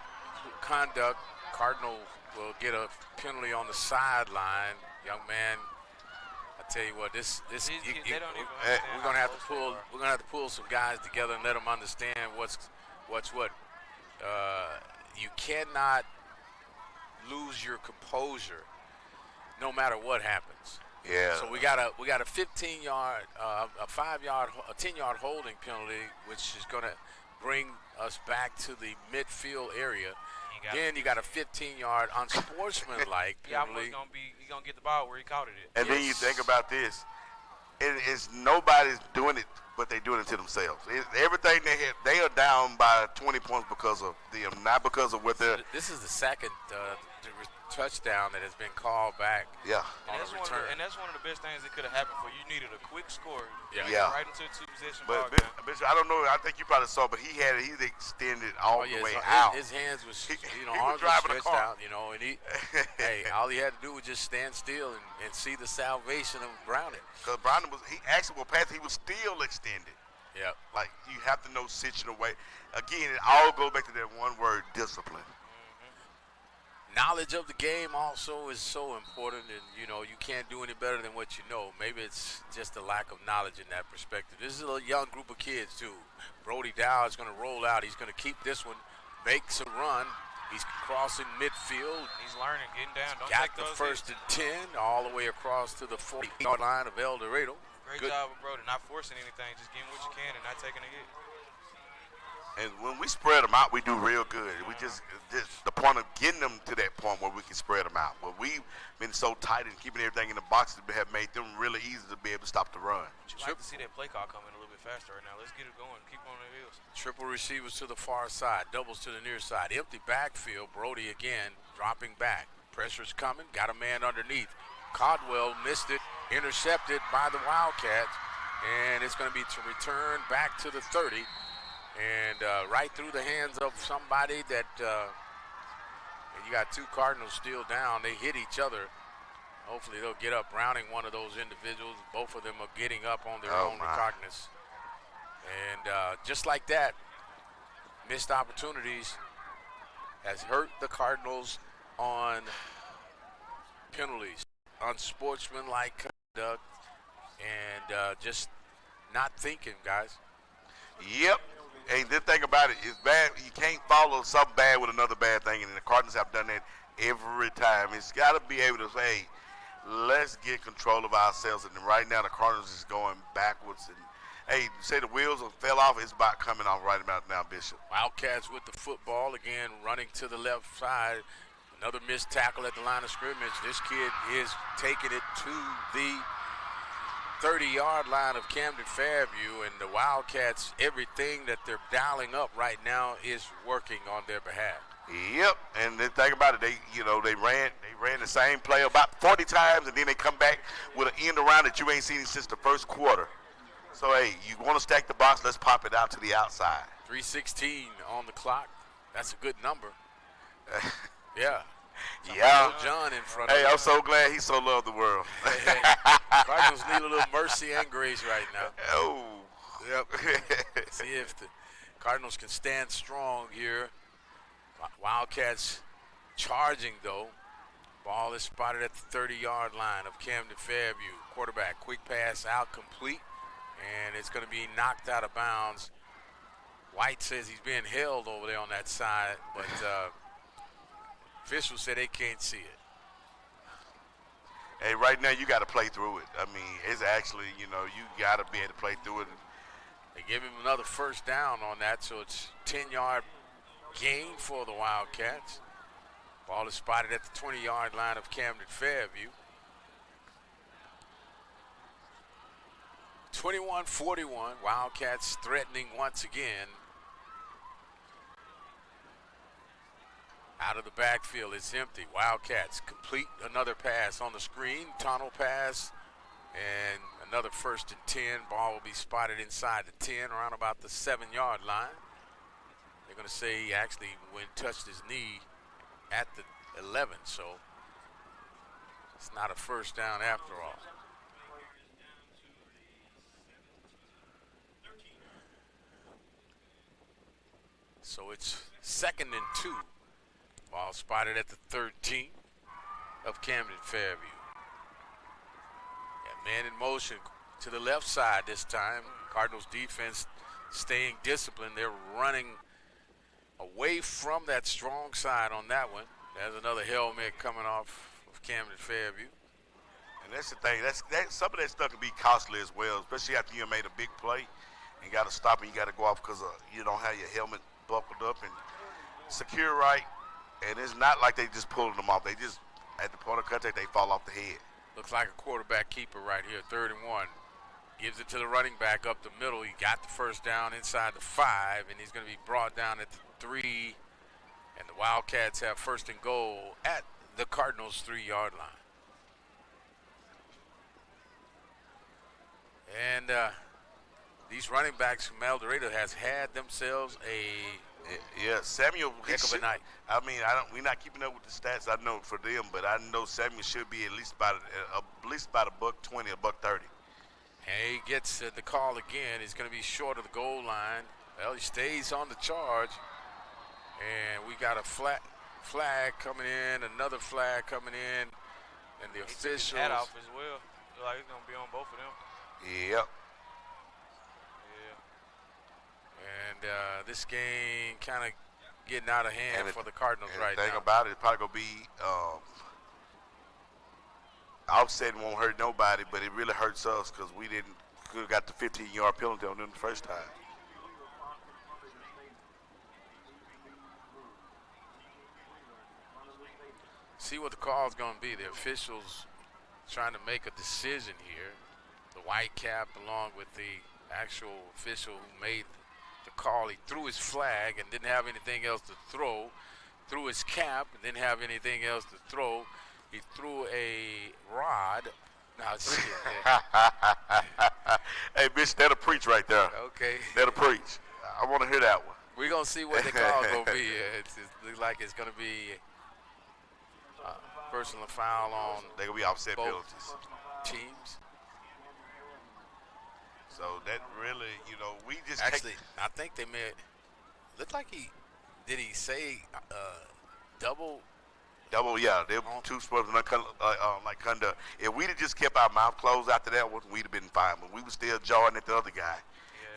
conduct. Cardinal will get a penalty on the sideline. Young man, I tell you what, we're gonna have to pull some guys together and let them understand what's what. You cannot lose your composure no matter what happens. Yeah. So we got a 15-yard, a 5-yard, a 10-yard holding penalty, which is going to bring us back to the midfield area. Then you got a 15-yard unsportsmanlike penalty. He's gonna get the ball where he caught it. And then you think about this. It's nobody's doing it, but they're doing it to themselves. Everything they are down by 20 points because of them, not because of what they're. This is the second touchdown that has been called back. Yeah. And On that's, a one of return. the, and that's one of the best things that could have happened for you. You needed a quick score. Yeah. Yeah. Right into a two-possession But ball game. Bishop, I don't know. I think you probably saw, but he extended all the way so out. his hands was, He arms was were driving a stretched car. out, and he, hey, all he had to do was just stand still and see the salvation of Browning. Because Browning he actually was pass. He was still extended. Yep. Like you have to know situational way. Again, it all goes back to that one word, discipline. Knowledge of the game also is so important, and you can't do any better than what you know. Maybe it's just a lack of knowledge in that perspective. This is a young group of kids too. Brody Dow is going to roll out. He's going to keep this one, makes a run. He's crossing midfield. He's learning, getting down. Don't Got take the those first hits. and 10 all the way across to the 40-yard line of El Dorado. Great Good. job with Brody, not forcing anything, just getting what you can and not taking a hit. And when we spread them out, we do real good. We just the point of getting them to that point where we can spread them out. But we've been so tight and keeping everything in the boxes have made them really easy to be able to stop the run. Would you like to see that play call coming a little bit faster right now? Let's get it going. Keep on the heels. Triple receivers to the far side, doubles to the near side. Empty backfield. Brody again dropping back. Pressure's coming. Got a man underneath. Caldwell missed it. Intercepted by the Wildcats. And it's going to be to return back to the 30. And right through the hands of somebody that, and you got two Cardinals still down. They hit each other. Hopefully they'll get up. Browning one of those individuals. Both of them are getting up on their own recognizance. And just like that, missed opportunities has hurt the Cardinals on penalties, unsportsmanlike conduct, and just not thinking, guys. Yep. And the thing about it is bad. You can't follow something bad with another bad thing, and the Cardinals have done that every time. It's got to be able to say, hey, let's get control of ourselves. And right now the Cardinals is going backwards. And hey, say the wheels fell off. It's about coming off right about now, Bishop. Wildcats with the football again, running to the left side. Another missed tackle at the line of scrimmage. This kid is taking it to the 30-yard line of Camden Fairview, and the Wildcats, everything that they're dialing up right now is working on their behalf. Yep, and the thing about it, they ran the same play about 40 times, and then they come back with an end around that you ain't seen since the first quarter. So hey, you want to stack the box? Let's pop it out to the outside. 3:16 on the clock. That's a good number. Yeah. Yeah. John in front Hey, of I'm so glad he so loved the world. Hey, Cardinals need a little mercy and grace right now. Oh. Yep. See if the Cardinals can stand strong here. Wildcats charging, though. Ball is spotted at the 30-yard line of Camden Fairview. Quarterback, quick pass out, complete, and it's going to be knocked out of bounds. White says he's being held over there on that side, but officials say they can't see it. Hey, right now you got to play through it. I mean, it's actually, you got to be able to play through it. They give him another first down on that, so it's 10-yard gain for the Wildcats. Ball is spotted at the 20-yard line of Camden Fairview. 21-41, Wildcats threatening once again. Out of the backfield, it's empty. Wildcats complete another pass on the screen, tunnel pass, and another 1st and 10. Ball will be spotted inside the 10, around about the 7-yard line. They're going to say he actually touched his knee at the 11, so it's not a first down after all. So it's 2nd and 2. Ball spotted at the 13 of Camden Fairview. Yeah, man in motion to the left side this time. Cardinals defense staying disciplined. They're running away from that strong side on that one. There's another helmet coming off of Camden Fairview. And that's the thing. Some of that stuff can be costly as well, especially after you made a big play and got to stop and you got to go off because you don't have your helmet buckled up and secure right. And it's not like they just pulling them off. They just, at the point of contact, they fall off the head. Looks like a quarterback keeper right here, 3rd and 1. Gives it to the running back up the middle. He got the first down inside the 5, and he's going to be brought down at the 3. And the Wildcats have 1st and goal at the Cardinals 3-yard line. And these running backs from El Dorado has had themselves a Yeah, Samuel. heck of a night. I mean, we're not keeping up with the stats. I know for them, but I know Samuel should be at least about $120, $130. And he gets the call again. He's going to be short of the goal line. Well, he stays on the charge. And we got a flag coming in, another flag coming in, and the He took his officials. hat off as well. Look like he's gonna be on both of them. Yep. Yeah. And this game kind of getting out of hand And for the Cardinals And right the thing now. about it, it's probably gonna be offsetting won't hurt nobody, but it really hurts us because we could have got the 15-yard penalty on them the first time. See what the call is going to be. The officials trying to make a decision here. The white cap along with the actual official who made the call. He threw his flag and didn't have anything else to throw. Threw his cap and didn't have anything else to throw. He threw a rod. Now, shit, Hey, bitch, that'll preach right there. okay. That'll preach. I want to hear that one. We're going to see what the call is going to be. It looks like it's going to be personal foul on They're going to be offset both penalties. teams. So that really, we just Actually, I think they may. Looked like did he say double? double, yeah. They're two sports like under. If we'd have just kept our mouth closed after that one, we'd have been fine. But we were still jawing at the other guy.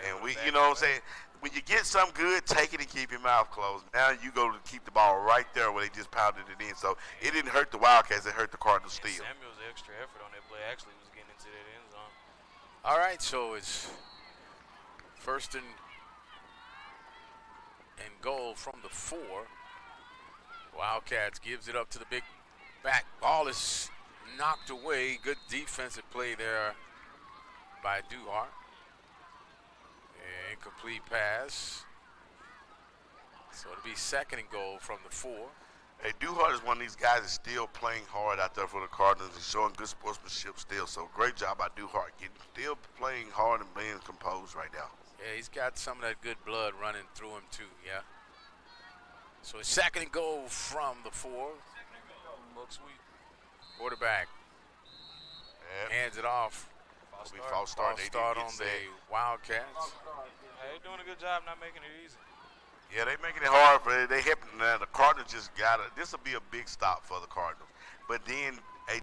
Yeah, And we, you know what I'm saying? When you get something good, take it and keep your mouth closed. Now you go to keep the ball right there where they just pounded it in. So it didn't hurt the Wildcats, it hurt the Cardinals still. Samuel's extra effort on that play actually was getting into that end zone. All right, so it's first and goal from the 4. Wildcats gives it up to the big back. Ball is knocked away. Good defensive play there by Duhart. Incomplete pass. So it'll be second and goal from the 4. Hey, Duhart is one of these guys that's still playing hard out there for the Cardinals and showing good sportsmanship still. So great job by Duhart, still playing hard and being composed right now. Yeah, he's got some of that good blood running through him too, yeah. So it's second and goal from the 4. Buck sweep. Quarterback hands it off. False start. False start on the Wildcats. Hey, they're doing a good job not making it easy. Yeah, they making it hard, but they helping. Now the Cardinals just got it. This will be a big stop for the Cardinals. But then,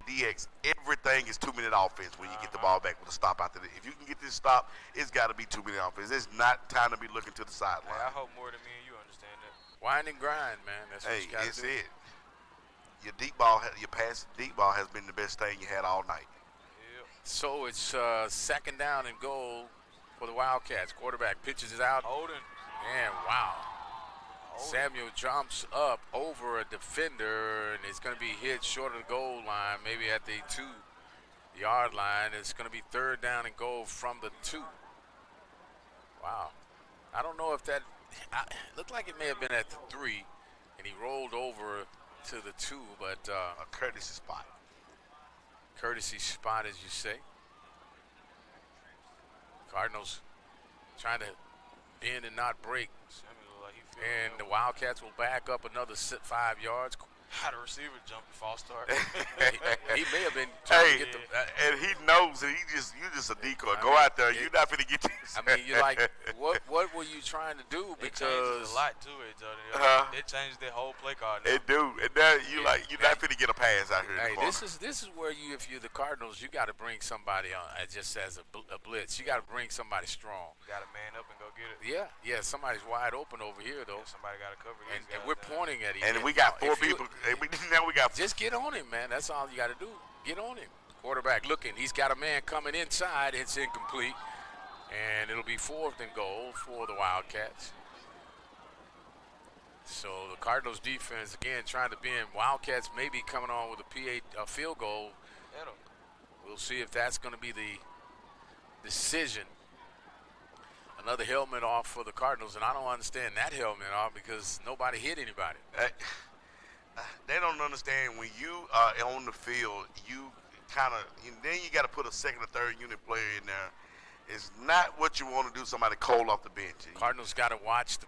DX, everything is 2-minute offense when you get the ball back with a stop after this. If you can get this stop, it's got to be 2-minute offense. It's not time to be looking to the sideline. Hey, I hope more than me and you understand that. Wind and grind, man. That's what you got to it's do. it. Your deep ball, your pass deep ball has been the best thing you had all night. So it's second down and goal for the Wildcats. Quarterback pitches it out. Holden. And wow. Samuel jumps up over a defender, and it's going to be hit short of the goal line, maybe at the 2-yard line. It's going to be third down and goal from the 2. Wow. I don't know if that looked like it may have been at the 3, and he rolled over to the 2, but A courtesy spot. courtesy spot, as you say. Cardinals trying to bend and not break. Samuel, like he And the Wildcats will back up another 5 yards. how the receiver jumped the false start. He may have been trying to get the. And he knows that you just a decoy. Go out there. You're not finna get this. I mean, you're like, what were you trying to do? It Because changes a lot to it, Jody. It changed their whole play card. Now. It do. And now you're not finna get a pass out here. hey, in the this is where you, if you're the Cardinals, you got to bring somebody on just as a blitz. You got to bring somebody strong. You got to man up and go get it. Yeah. Somebody's wide open over here though, Somebody got to cover these and guys we're now. pointing at him. And we got 4 If you- people. Now we got. Just get on him, man. That's all you got to do. Get on him. Quarterback looking. He's got a man coming inside. It's incomplete. And it'll be 4th and goal for the Wildcats. So the Cardinals defense, again, trying to bend. Wildcats maybe coming on with a field goal. We'll see if that's going to be the decision. Another helmet off for the Cardinals, and I don't understand that helmet off because nobody hit anybody. they don't understand when you are on the field, you kind of, then you got to put a second or third unit player in there. It's not what you want to do, somebody cold off the bench. Cardinals got to watch the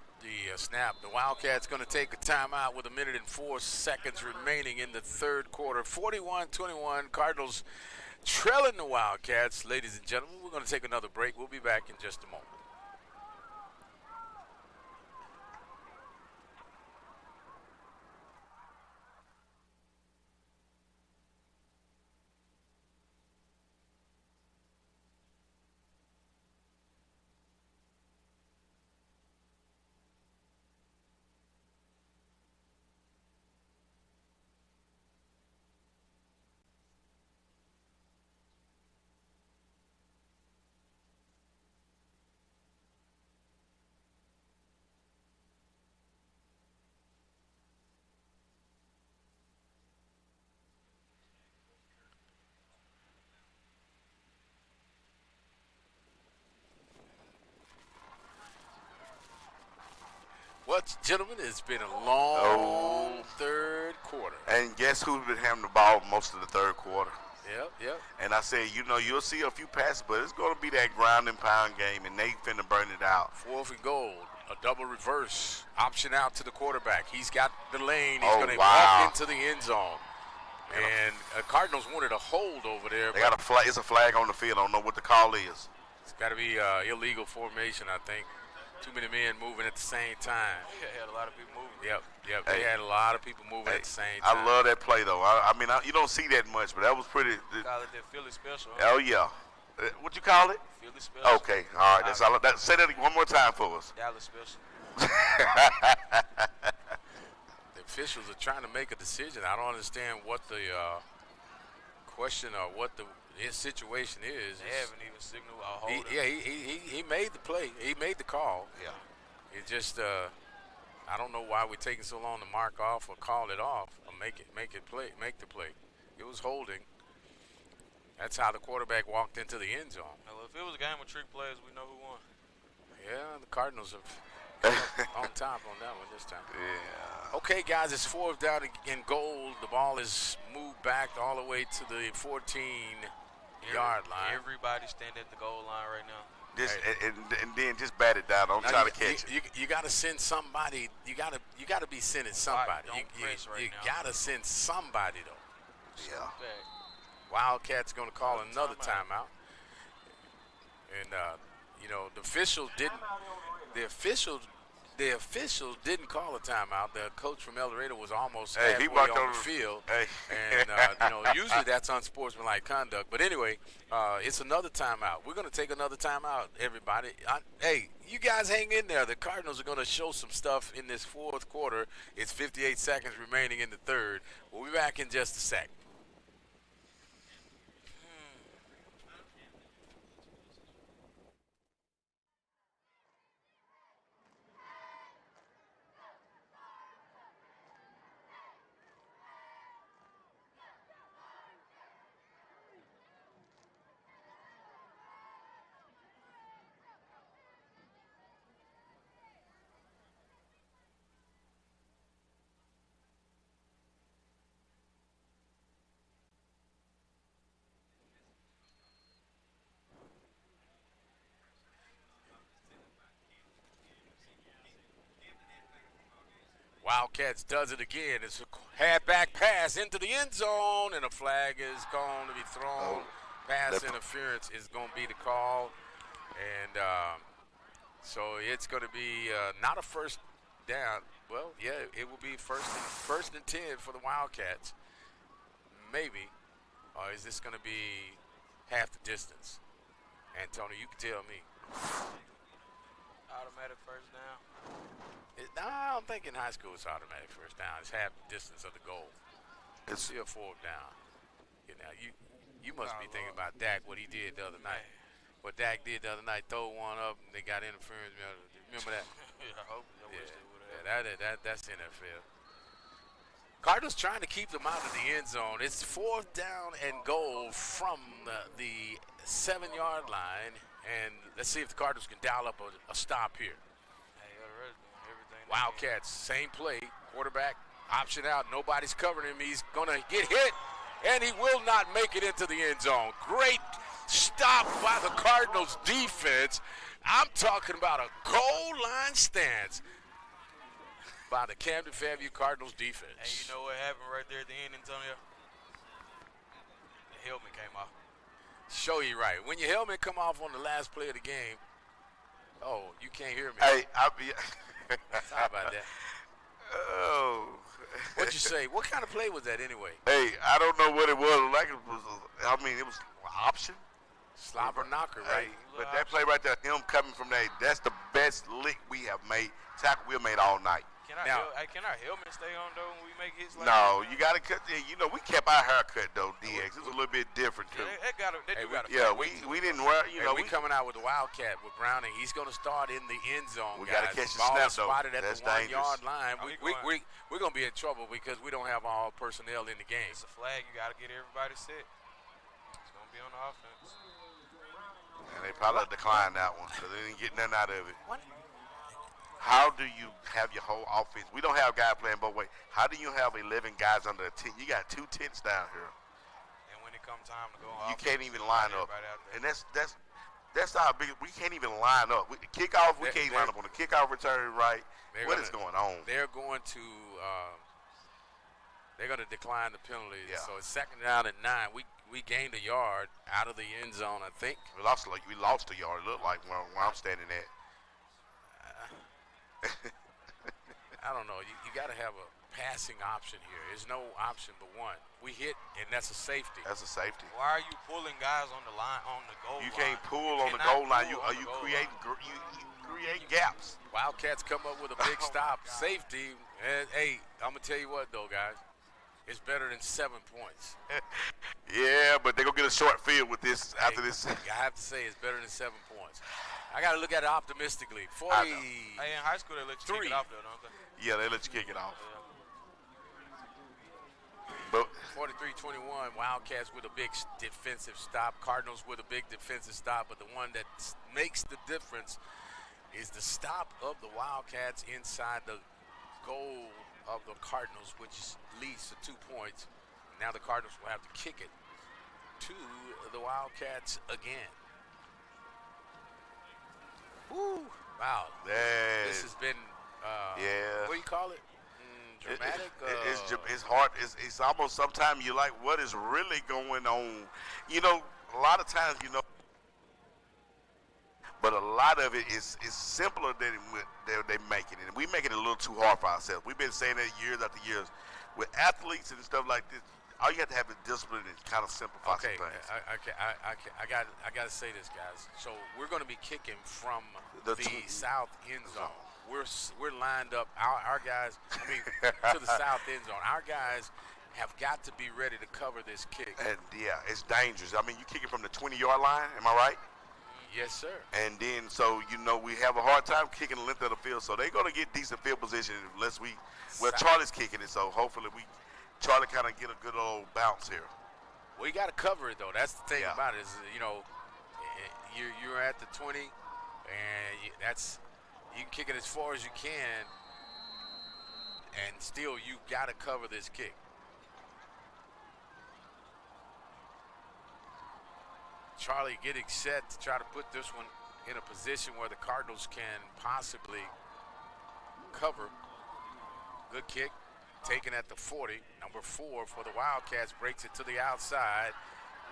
snap. The Wildcats going to take a timeout with 1 minute and 4 seconds remaining in the third quarter. 41-21, Cardinals trailing the Wildcats. Ladies and gentlemen, we're going to take another break. We'll be back in just a moment. Well, gentlemen, it's been a long third quarter. And guess who's been having the ball most of the third quarter? Yep. And I said, you'll see a few passes, but it's going to be that ground and pound game, and they finna burn it out. 4th and goal, a double reverse, option out to the quarterback. He's got the lane. He's going to walk into the end zone. And Cardinals wanted a hold over there. They got a flag. It's a flag on the field. I don't know what the call is. It's got to be illegal formation, I think. Too many men moving at the same time. Yeah, had a lot of people moving. Yep. Hey. They had a lot of people moving at the same time. I love that play, though. I mean, you don't see that much, but that was pretty. Call it the Philly special. Huh? Oh, yeah. What you call it? Philly special. Okay. All right. That's all. Say that one more time for us. Dallas special. The officials are trying to make a decision. I don't understand what the question or what his situation is. They haven't even signaled a hold. He made the play. He made the call. Yeah. It just I don't know why we're taking so long to mark off or call it off or make the play. It was holding. That's how the quarterback walked into the end zone. Well, if it was a game of trick plays, we know who won. Yeah, the Cardinals have come up on top on that one this time. Yeah. Okay, guys, it's 4th down and goal. The ball is moved back all the way to the 14-yard line. Everybody stand at the goal line right now. And then just bat it down. Don't try to catch it. You got to send somebody. You got to be sending somebody. Don't press right you now. got to send somebody though. Yeah. Okay. Wildcats going to call another timeout. And the official didn't call a timeout. The coach from El Dorado was almost halfway on the field. Hey. And, usually that's unsportsmanlike conduct. But anyway, it's another timeout. We're going to take another timeout, everybody. Hey, you guys hang in there. The Cardinals are going to show some stuff in this 4th quarter. It's 58 seconds remaining in the third. We'll be back in just a sec. Wildcats does it again. It's a halfback pass into the end zone, and a flag is going to be thrown. Pass interference is going to be the call. And so it's going to be not a first down. Well, yeah, it will be first and 10 for the Wildcats. Maybe. Or is this going to be half the distance? Antonio, you can tell me. Automatic first down. I don't think in high school it's automatic first down. It's half the distance of the goal. It's still 4th down. You must be thinking about Dak, what he did the other night. What Dak did the other night, throw one up, and they got interference. Remember that? I hope. I wish they would have. That's NFL. Cardinals trying to keep them out of the end zone. It's 4th down and goal from the 7-yard line. And let's see if the Cardinals can dial up a stop here. Hey, everything. Wildcats, same play. Quarterback Option out. Nobody's covering him. He's going to get hit, and he will not make it into the end zone. Great stop by the Cardinals defense. I'm talking about a goal line stance by the Camden Fairview Cardinals defense. And you know what happened right there at the end, Antonio? The helmet came off. Show you right. When your helmet come off on the last play of the game, oh, you can't hear me. Hey, Sorry about that. Oh. What'd you say? What kind of play was that anyway? Hey, I don't know what it was. Like it was, it was an option. Slobber knocker, right? Hey, but that play right there, him coming from that, that's the best lick we have made, tackle we have made all night. Can our helmet stay on, though, when we make hits like No, that? you got to cut. You know, we kept our haircut, though, DX. It was a little bit different, too. We didn't wear, we coming out with the Wildcat with Browning. He's going to start in the end zone, We guys. got to catch the Ball snap, though. spotted at That's the 1 dangerous. yard line. We're going to be in trouble because we don't have all personnel in the game. It's a flag. You got to get everybody set. It's going to be on the offense. And they probably declined that one because they didn't get nothing out of it. What? How do you have your whole offense? We don't have guys playing both ways. How do you have 11 guys under a tent? You got 2 tents down here. And when it comes time to go You offense, can't even line up. everybody out there. And that's our big. We can't even line up. Kickoff, we can't line up on the kickoff return right. What is going on? They're going to decline the penalties. Yeah. So it's 2nd down at 9. We gained a yard out of the end zone, I think. We lost a yard. It looked like where I'm standing at. I don't know. You got to have a passing option here. There's no option but one. We hit, and that's a safety. That's a safety. Why are you pulling guys on the line, on the goal line? You can't pull on the cannot goal line. pull on the goal You create gaps. Wildcats come up with a big stop. Safety. And, hey, I'm going to tell you what, though, guys. It's better than 7 points. Yeah, but they're going to get a short field with this after this. I have to say it's better than 7 points. I got to look at it optimistically. 40. Hey, in high school, they let you kick it off, though, don't they? Yeah, they let you kick it off. But 43-21, Wildcats with a big defensive stop. Cardinals with a big defensive stop, but the one that makes the difference is the stop of the Wildcats inside the goal of the Cardinals, which leads to 2 points. Now the Cardinals will have to kick it to the Wildcats again. Woo! Wow. This has been, what do you call it? Dramatic? It's hard. It's almost sometimes you're like, what is really going on? You know, a lot of times, but a lot of it is simpler than they make it. And we make it a little too hard for ourselves. We've been saying that years after years. With athletes and stuff like this, all you have to have is discipline and kind of simplify some things. I got to say this, guys. So we're going to be kicking from the south end zone. We're lined up. Our guys, to the south end zone. Our guys have got to be ready to cover this kick. And yeah, it's dangerous. I mean, you kick it from the 20-yard line. Am I right? Yes, sir. And then, so, we have a hard time kicking the length of the field. So they're going to get decent field position unless Charlie's kicking it. So hopefully Charlie kind of get a good old bounce here. Well, you got to cover it, though. That's the thing about it is, you're at the 20, and you can kick it as far as you can, and still you got to cover this kick. Charlie getting set to try to put this one in a position where the Cardinals can possibly cover. Good kick, taken at the 40. Number 4 for the Wildcats, breaks it to the outside.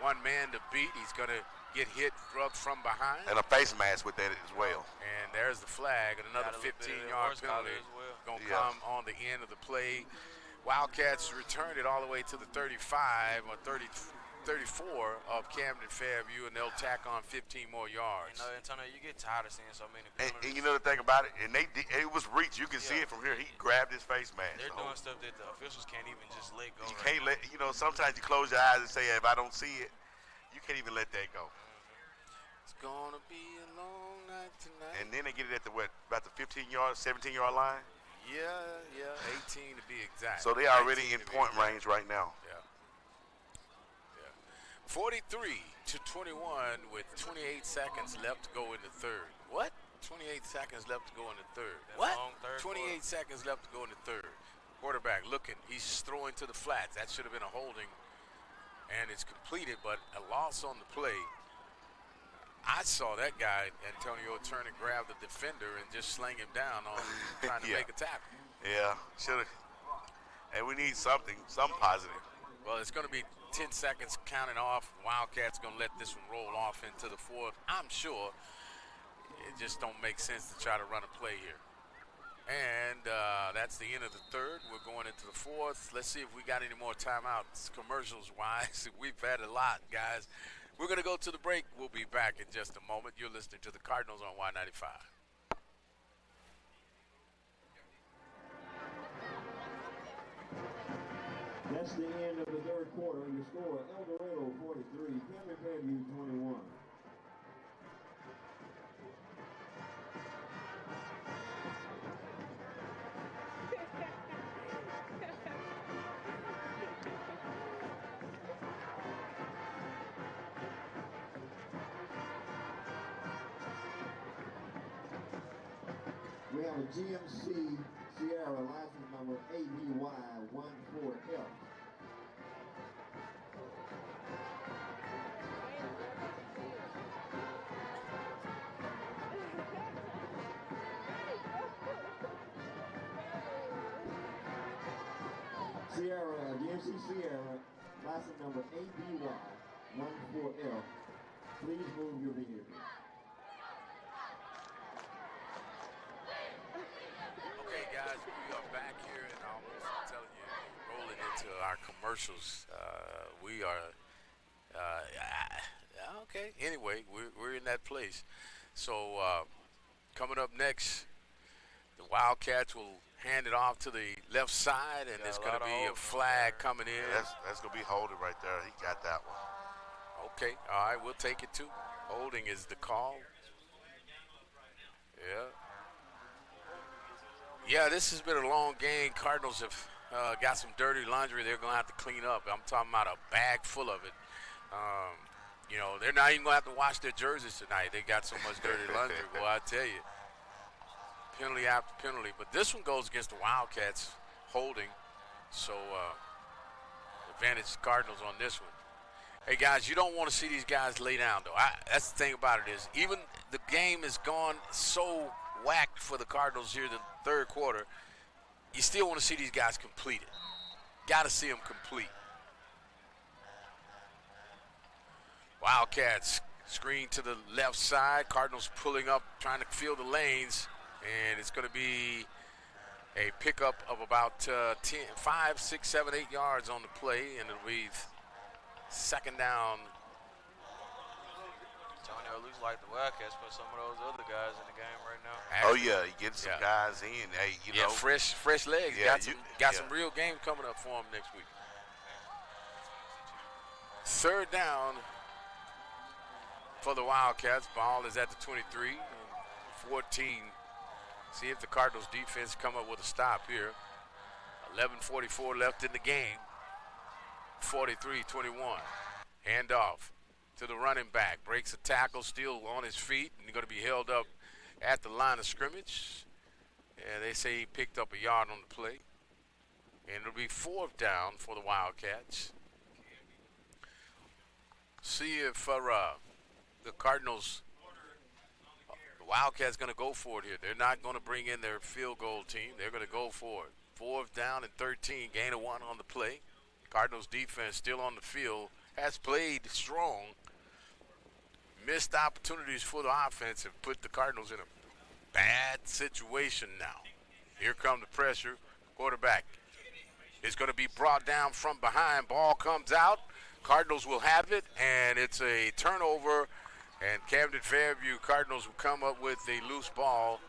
One man to beat. He's going to get hit from behind. And a face mask with that as well. And there's the flag, and another 15-yard penalty going to come on the end of the play. Wildcats returned it all the way to the 35 or 34 of Camden Fairview, and they'll tack on 15 more yards. Antonio, you get tired of seeing so many penalties. And you know the thing about it, and it was reach. You can see it from here. He grabbed his face mask. They're doing stuff that the officials can't even just let go. You can't let, sometimes you close your eyes and say, if I don't see it, you can't even let that go. It's going to be a long night tonight. And then they get it at about the 15-yard, 17-yard line? Yeah, 18 to be exact. So they are already in point range right now. Yeah. 43-21 with 28 seconds left to go in the third. What? 28 seconds left to go in the third. What? 28 seconds left to go in the third. Quarterback looking. He's throwing to the flats. That should have been a holding. And it's completed, but a loss on the play. I saw that guy, Antonio, turn and grab the defender and just sling him down on trying to make a tackle. Yeah, should have. And we need some positive. Well, it's going to be 10 seconds counting off. Wildcats going to let this one roll off into the fourth. I'm sure it just don't make sense to try to run a play here. And that's the end of the third. We're going into the fourth. Let's see if we got any more timeouts commercials-wise. We've had a lot, guys. We're going to go to the break. We'll be back in just a moment. You're listening to the Cardinals on Y95. That's the end of the third quarter. Your score, El Dorado 43, Camden Fairview 21. We have a GMC Sierra license number ABY14F. GMC Sierra license number ABY14F. Please move your vehicle. Okay, guys, we are back here, and I'm telling you, rolling into our commercials. We are, okay, anyway, we're in that place. So, coming up next, the Wildcats will hand it off to the left side, and there's going to be a flag coming in. That's going to be holding right there. He got that one. Okay, all right, we'll take it too. Holding is the call. Yeah. Yeah, this has been a long game. Cardinals have got some dirty laundry they're going to have to clean up. I'm talking about a bag full of it. You know, they're not even going to have to wash their jerseys tonight. They got so much dirty laundry. Well, I tell you, penalty after penalty. But this one goes against the Wildcats holding. So, advantage Cardinals on this one. Hey, guys, you don't want to see these guys lay down, though. That's the thing about it is even the game has gone so whacked for the Cardinals here in the third quarter, you still want to see these guys complete it. Got to see them complete. Wildcats screen to the left side. Cardinals pulling up, trying to fill the lanes, and it's going to be a pickup of about 5, 6, 7, 8 yards on the play, and it'll be second down. Antonio, it looks like the Wildcats put some of those other guys in the game right now. Actually, oh, yeah, you get some guys in. Hey, you know. Fresh legs. Yeah, got some real games coming up for them next week. Third down for the Wildcats. Ball is at the 23. 14. See if the Cardinals defense come up with a stop here. 11:44 left in the game. 43-21. Handoff to the running back. Breaks a tackle, still on his feet, and going to be held up at the line of scrimmage. And they say he picked up a yard on the play. And it'll be fourth down for the Wildcats. See if the Cardinals, the Wildcats going to go for it here. They're not going to bring in their field goal team. They're going to go for it. Fourth down and 13, gain of 1 on the play. Cardinals defense still on the field, has played strong. Missed opportunities for the offense have put the Cardinals in a bad situation now. Here comes the pressure. Quarterback is going to be brought down from behind. Ball comes out. Cardinals will have it, and it's a turnover. And Camden Fairview Cardinals will come up with a loose ball.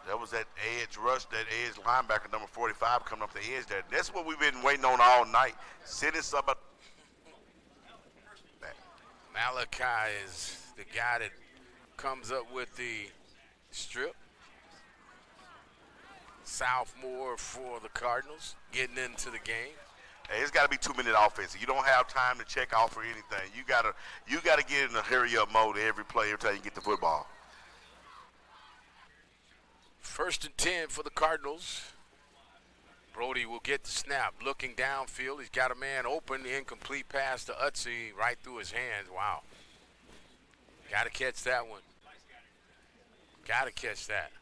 That was that edge rush, that edge linebacker, number 45, coming up the edge there. That's what we've been waiting on all night. Sitting somebody. Malachi is the guy that comes up with the strip. Sophomore for the Cardinals, getting into the game. Hey, it's got to be 2-minute offense. You don't have time to check off or anything. You gotta get in a hurry-up mode every play every time you get the football. First and 10 for the Cardinals. Brody will get the snap. Looking downfield, he's got a man open. Incomplete pass to Utsi right through his hands. Wow. Got to catch that one. Got to catch that.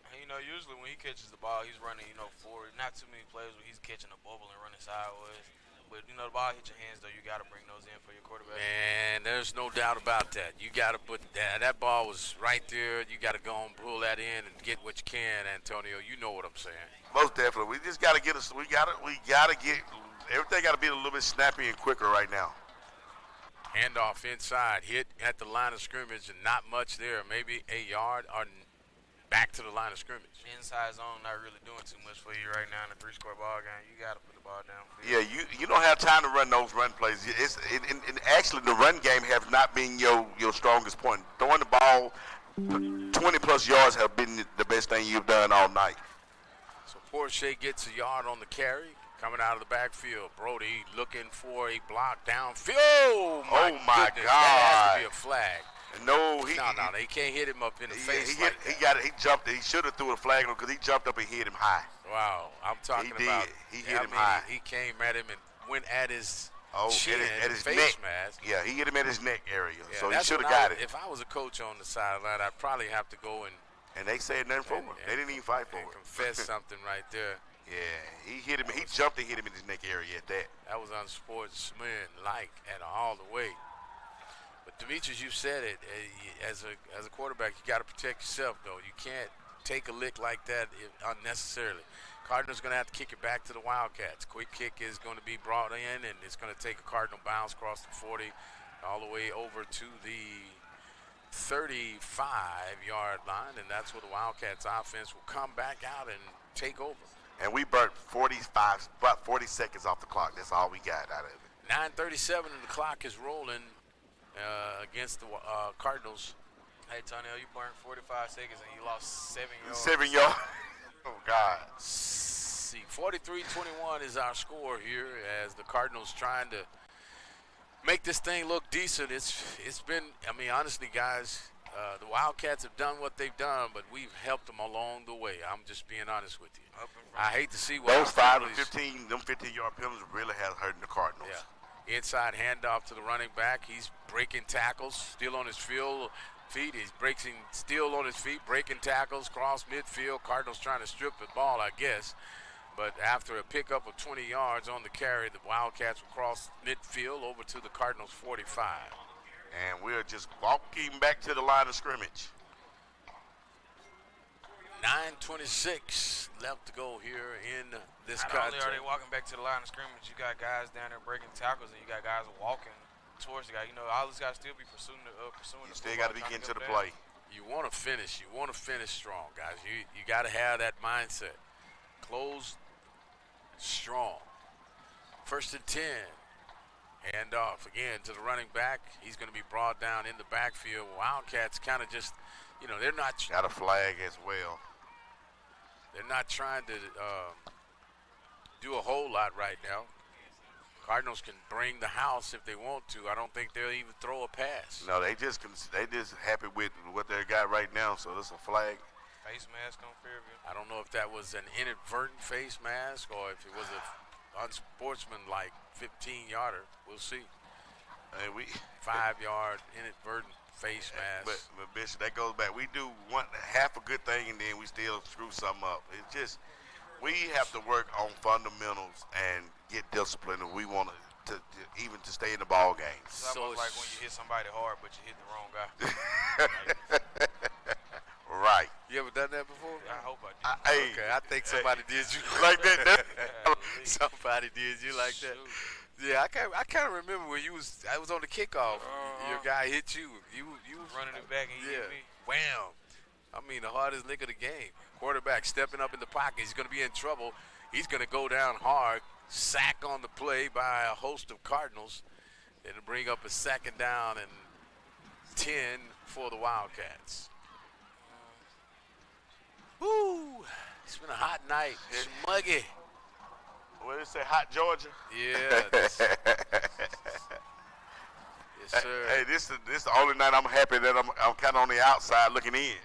And, usually when he catches the ball, he's running, forward. Not too many plays where he's catching a bubble and running sideways. But, the ball hit your hands, though. You got to bring those in for your quarterback. Man, there's no doubt about that. You got to put that ball was right there. You got to go and pull that in and get what you can, Antonio. You know what I'm saying. Most definitely. We just got to get us. We got to get everything. Got to be a little bit snappy and quicker right now. Handoff inside, hit at the line of scrimmage, and not much there. Maybe a yard or back to the line of scrimmage. Inside zone not really doing too much for you right now in a 3-score ball game. You got to put the ball down. Yeah, you don't have time to run those run plays. Actually, the run game has not been your strongest point. Throwing the ball 20-plus yards have been the best thing you've done all night. So Porsche gets a yard on the carry. Coming out of the backfield, Brody looking for a block downfield. Oh my God! That has to be a flag. No, they can't hit him up in the face. He got it. He jumped. He should have threw a flag on him because he jumped up and hit him high. Wow, I'm talking about. He hit him high. He came at him and went at his chin, at his face neck. mask. Yeah, he hit him at his neck area. Yeah, so he should have got it. If I was a coach on the sideline, I'd probably have to go and they said nothing for him. They didn't even fight for it. Confess something right there. Yeah, he hit him. He jumped and hit him in his neck area at that. That was unsportsmanlike at all the way. But Demetrius, you said it. As a quarterback, you got to protect yourself, though. You can't take a lick like that unnecessarily. Cardinals going to have to kick it back to the Wildcats. Quick kick is going to be brought in, and it's going to take a Cardinal bounce across the 40 all the way over to the 35-yard line, and that's where the Wildcats offense will come back out and take over. And we burnt about 40 seconds off the clock. That's all we got out of it. 9:37 and the clock is rolling against the Cardinals. Hey, Tony, you burned 45 seconds and you lost 7 yards. 7 yards. Oh, God. See, 43-21 is our score here as the Cardinals trying to make this thing look decent. It's been, honestly, guys, the Wildcats have done what they've done, but we've helped them along the way. I'm just being honest with you. I hate to see what those 5 and 15, them 15-yard penalties really have hurting the Cardinals. Yeah. Inside handoff to the running back. He's breaking tackles, still on his feet. He's still on his feet, breaking tackles, cross midfield. Cardinals trying to strip the ball, I guess. But after a pickup of 20 yards on the carry, the Wildcats will cross midfield over to the Cardinals 45. And we're just walking back to the line of scrimmage. 9:26 left to go here in this contest. Not only are they walking back to the line of scrimmage, you got guys down there breaking tackles, and you got guys walking towards the guy. All this guys still be pursuing You still got to be getting to the play. You want to finish. You want to finish strong, guys. You got to have that mindset. Close strong. 1st and 10. Hand off again to the running back. He's going to be brought down in the backfield. Wildcats kind of just, they're not. Got a flag as well. They're not trying to do a whole lot right now. Cardinals can bring the house if they want to. I don't think they'll even throw a pass. No, they just happy with what they got right now. So this is a flag. Face mask on Fairview. I don't know if that was an inadvertent face mask or if it was a unsportsmanlike 15-yarder. We'll see. Hey, 5-yard inadvertent face mask. But Bishop, that goes back. We do half a good thing and then we still screw something up. It's just we have to work on fundamentals and get discipline if we want to stay in the ball game. It's almost like when you hit somebody hard, but you hit the wrong guy. Right. You ever done that before? I hope I did. Okay, I think somebody did you like that. Somebody did you like that. Yeah, I kind of remember when I was on the kickoff. Your guy hit you. You was running it back and you hit me. Wham. The hardest lick of the game. Quarterback stepping up in the pocket. He's going to be in trouble. He's going to go down hard. Sack on the play by a host of Cardinals. It'll bring up a 2nd down and 10 for the Wildcats. Woo! It's been a hot night. It's muggy. What did it say? Hot Georgia? Yeah. Yes, sir. Hey, this is the only night I'm happy that I'm kind of on the outside looking in.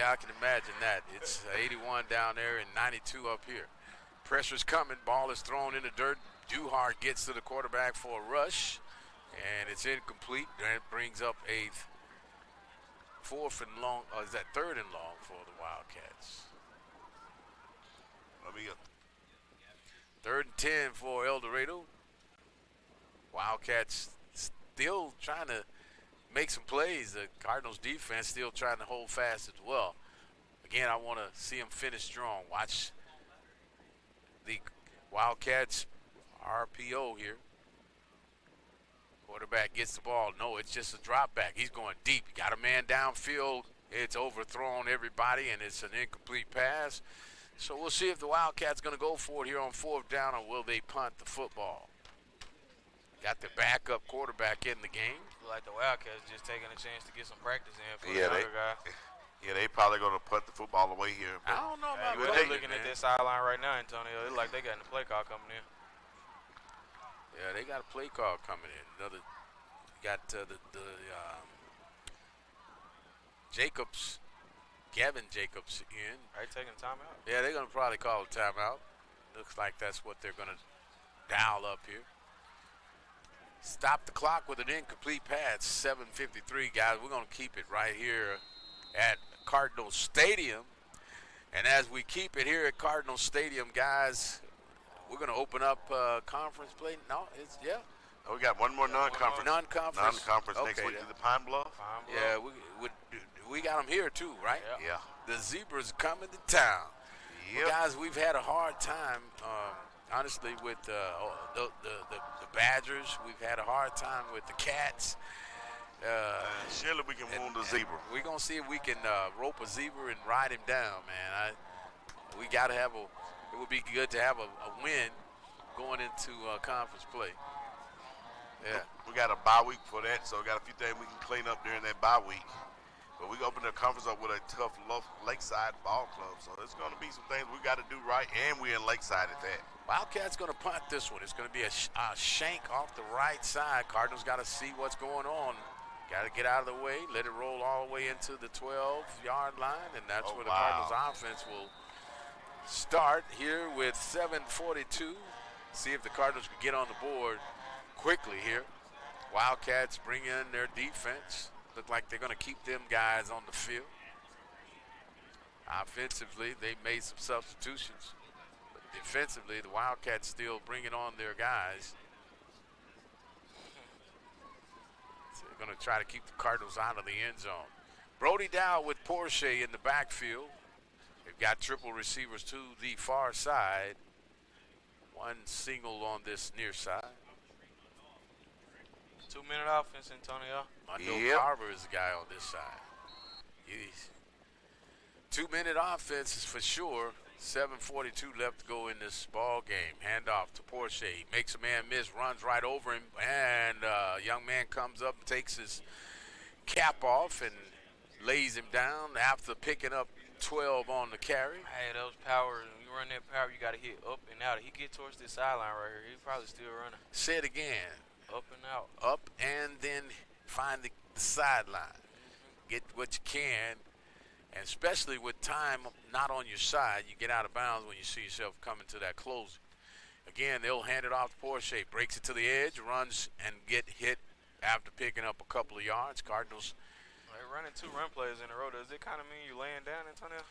Yeah, I can imagine that. It's 81 down there and 92 up here. Pressure's coming. Ball is thrown in the dirt. Duhart gets to the quarterback for a rush, and it's incomplete. That brings up a third and long for the Wildcats. Let me get 3rd and 10 for El Dorado. Wildcats still trying to make some plays. The Cardinals defense still trying to hold fast as well. Again, I want to see them finish strong. Watch the Wildcats RPO here. Quarterback gets the ball. No, it's just a drop back. He's going deep. You got a man downfield. It's overthrown everybody, and it's an incomplete pass. So we'll see if the Wildcats going to go for it here on 4th down, or will they punt the football? Got the backup quarterback in the game. Like the Wildcats just taking a chance to get some practice in for the they, younger guy. Yeah, they probably going to put the football away here. I don't know about They're looking at this sideline right now, Antonio. It's like they got the play call coming in. Yeah, they got a play call coming in. Jacobs, Gavin Jacobs in. Are they taking timeout? Yeah, they're going to probably call a timeout. Looks like that's what they're going to dial up here. Stop the clock with an incomplete pass. 7:53, guys. We're going to keep it right here at Cardinals Stadium. And as we keep it here at Cardinals Stadium, guys, we're going to open up conference play. No, Oh, we got one more non-conference. Non-conference. Non-conference Okay, next week then. to the Pine Bluff. Yeah, we got them here too, right? Yeah. The Zebras coming to town. Yep. Well, guys, we've had a hard time, honestly, with the Badgers. We've had a hard time with the Cats. Surely we can wound the zebra. We're going to see if we can rope a zebra and ride him down, man. We got to have it would be good to have a win going into conference play. Yeah. We got a bye week for that, so we got a few things we can clean up during that bye week. But we open the conference up with a tough Lakeside ball club, so there's going to be some things we got to do right, and we're in Lakeside at that. Wildcats going to punt this one. It's going to be a shank off the right side. Cardinals got to see what's going on. Got to get out of the way, let it roll all the way into the 12-yard line, and that's where the Cardinals offense will start here with 7:42. See if the Cardinals can get on the board quickly here. Wildcats bring in their defense. Look like they're going to keep them guys on the field. Offensively, they made some substitutions. But defensively, the Wildcats still bringing on their guys. So they're going to try to keep the Cardinals out of the end zone. Brody Dow with Porsche in the backfield. They've got triple receivers to the far side. One single on this near side. 2-minute offense, Antonio. Mondo Carver is the guy on this side. 2-minute offense is for sure. 7:42 left to go in this ball game. Handoff to Porsche. He makes a man miss, runs right over him, and a young man comes up and takes his cap off and lays him down after picking up 12 on the carry. Hey, those power, you run that power, you got to hit up and out. He get towards this sideline right here. He's probably still running. Say it again. Up and out. Up and then find the sideline. Get what you can, and especially with time not on your side, you get out of bounds when you see yourself coming to that closing. Again, they'll hand it off to Porsche. Breaks it to the edge, runs, and get hit after picking up a couple of yards. Cardinals. They're running 2 run plays in a row. Does it kind of mean you laying down, Antonio?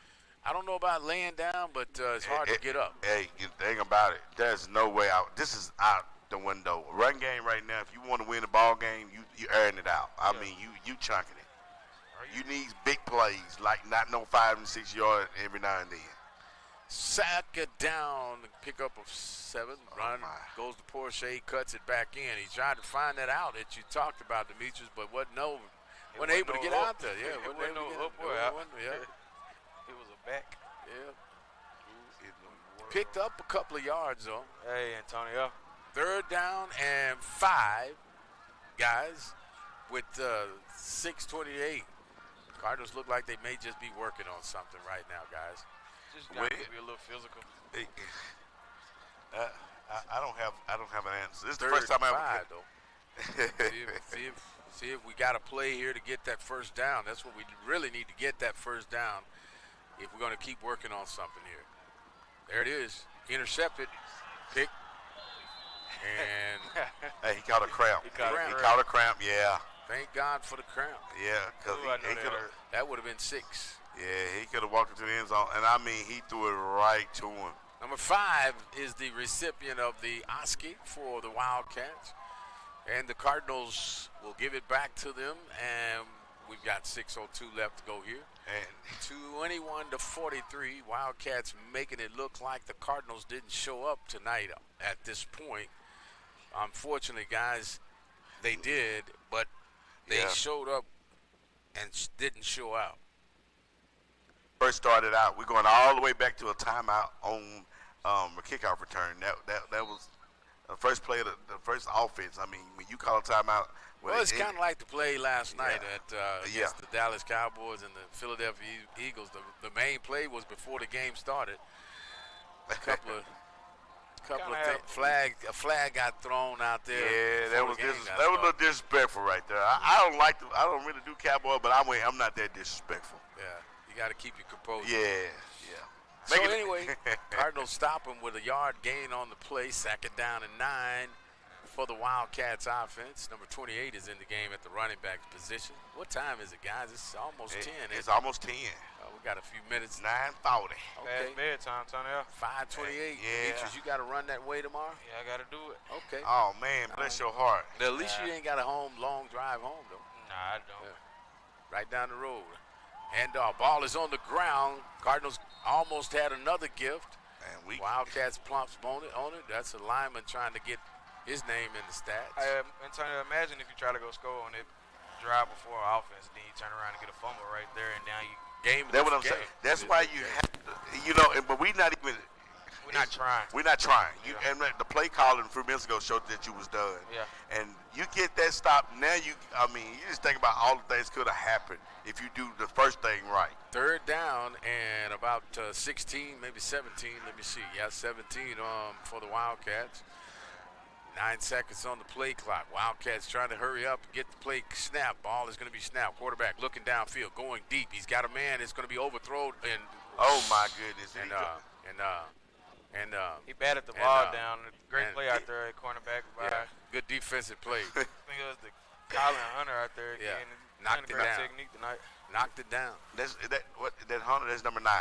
I don't know about laying down, but it's hard to get up. Hey, you think about it. There's no way out. This is out the window. Run game right now, if you want to win the ball game, you earn it out. I mean, you chunking it. You need big plays, like not no 5 and 6 yard every now and then. Sack it down, pick up of 7, run, goes to Porsche, cuts it back in. He tried to find that out that you talked about, Demetrius, but wasn't able to get out there. Yeah, it wasn't no up or out. Yeah. It was a back. Yeah. Picked up a couple of yards, though. Hey, Antonio. 3rd down and 5, guys, with 6:28. Cardinals look like they may just be working on something right now, guys. Just got to be a little physical. I don't have an answer. This is the 3rd first time I and 5, ever. though. See if we got a play here to get that first down. That's what we really need to get, that first down, if we're going to keep working on something here. There it is. Intercepted. Pick. And Hey, he caught a cramp. He caught a cramp, yeah. thank God for the cramp. Yeah, because that would have been 6. Yeah, he could have walked into the end zone. And, I mean, he threw it right to him. Number 5 is the recipient of the Oski for the Wildcats. And the Cardinals will give it back to them. And we've got 6:02 left to go here. And 21-43, Wildcats making it look like the Cardinals didn't show up tonight at this point. Unfortunately, guys, they did, but they showed up and didn't show out. First started out, we're going all the way back to a timeout on a kickoff return. That was the first play of the first offense. I mean, when you call a timeout. Well, it's kind of like the play last night against the Dallas Cowboys and the Philadelphia Eagles. The main play was before the game started. A couple of a flag got thrown out there. Yeah, that was a little disrespectful right there. I don't really do Cowboy, but I'm not that disrespectful. Yeah, you got to keep your composure. Yeah. So anyway, Cardinals stop him with a yard gain on the play, sack it down and 9 for the Wildcats offense. Number 28 is in the game at the running back position. What time is it, guys? It's almost 10. It's almost 10. We got a few minutes. 9:40. Okay. Bedtime, Tony. 5:28. Demetrius, you got to run that way tomorrow? Yeah, I got to do it. Okay. Oh, man, bless your heart. At least you ain't got a long drive home, though. Nah, I don't. Yeah. Right down the road. And ball is on the ground. Cardinals almost had another gift. And Wildcats plumps on it. That's a lineman trying to get his name in the stats. Antonio, imagine if you try to go score on it, drive before offense, then you turn around and get a fumble right there, and now you game. That's what I'm saying. That's why you have to, but we're not even. We're not trying. We're not trying. And the play calling a few minutes ago showed that you was done. Yeah. And you get that stop. Now you just think about all the things could have happened if you do the first thing right. Third down and about 16, maybe 17. Let me see. Yeah, 17 for the Wildcats. 9 seconds on the play clock. Wildcats trying to hurry up and get the play snap. Ball is going to be snapped. Quarterback looking downfield, going deep. He's got a man that's going to be overthrown. And oh my goodness! He batted the ball down. Great play out there at cornerback. Good defensive play. I think it was the Colin Hunter out there again. Knocked it down. Technique tonight. Knocked it down. That Hunter? That's number 9.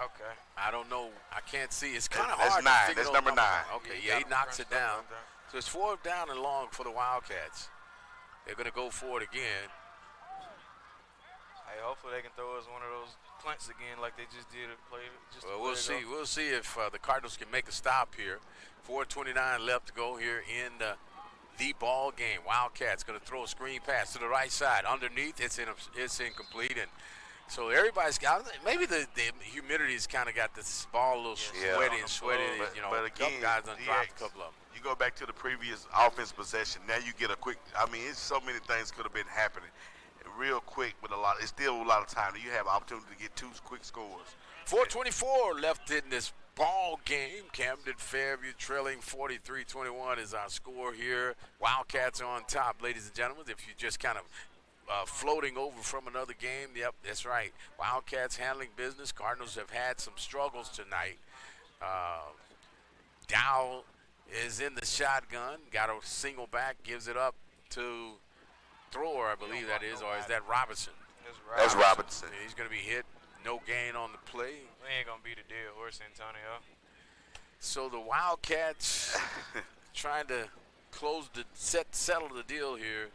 Okay. I don't know. I can't see. It's kind of hard. That's 9. to figure That's number 9. Okay. Yeah, he knocks it down. So it's 4th down and long for the Wildcats. They're going to go for it again. Hey, hopefully they can throw us one of those punts again like they just did. We'll see. We'll see if the Cardinals can make a stop here. 4:29 left to go here in the ball game. Wildcats going to throw a screen pass to the right side. Underneath, it's incomplete. And so everybody's got, maybe the humidity's kind of got this ball a little sweaty. But again, guys done dropped a couple of them. You go back to the previous offense possession. Now you get a quick. It's so many things could have been happening real quick with a lot. It's still a lot of time. You have opportunity to get 2 quick scores. 4:24 left in this ball game. Camden Fairview trailing 43-21 is our score here. Wildcats are on top, ladies and gentlemen. If you just kind of floating over from another game, yep, that's right. Wildcats handling business. Cardinals have had some struggles tonight. Dow is in the shotgun, got a single back, gives it up to thrower, I believe that is, or is that Robinson? That's Robinson. He's going to be hit. No gain on the play. We ain't going to beat a dead horse, Antonio. So the Wildcats trying to settle the deal here.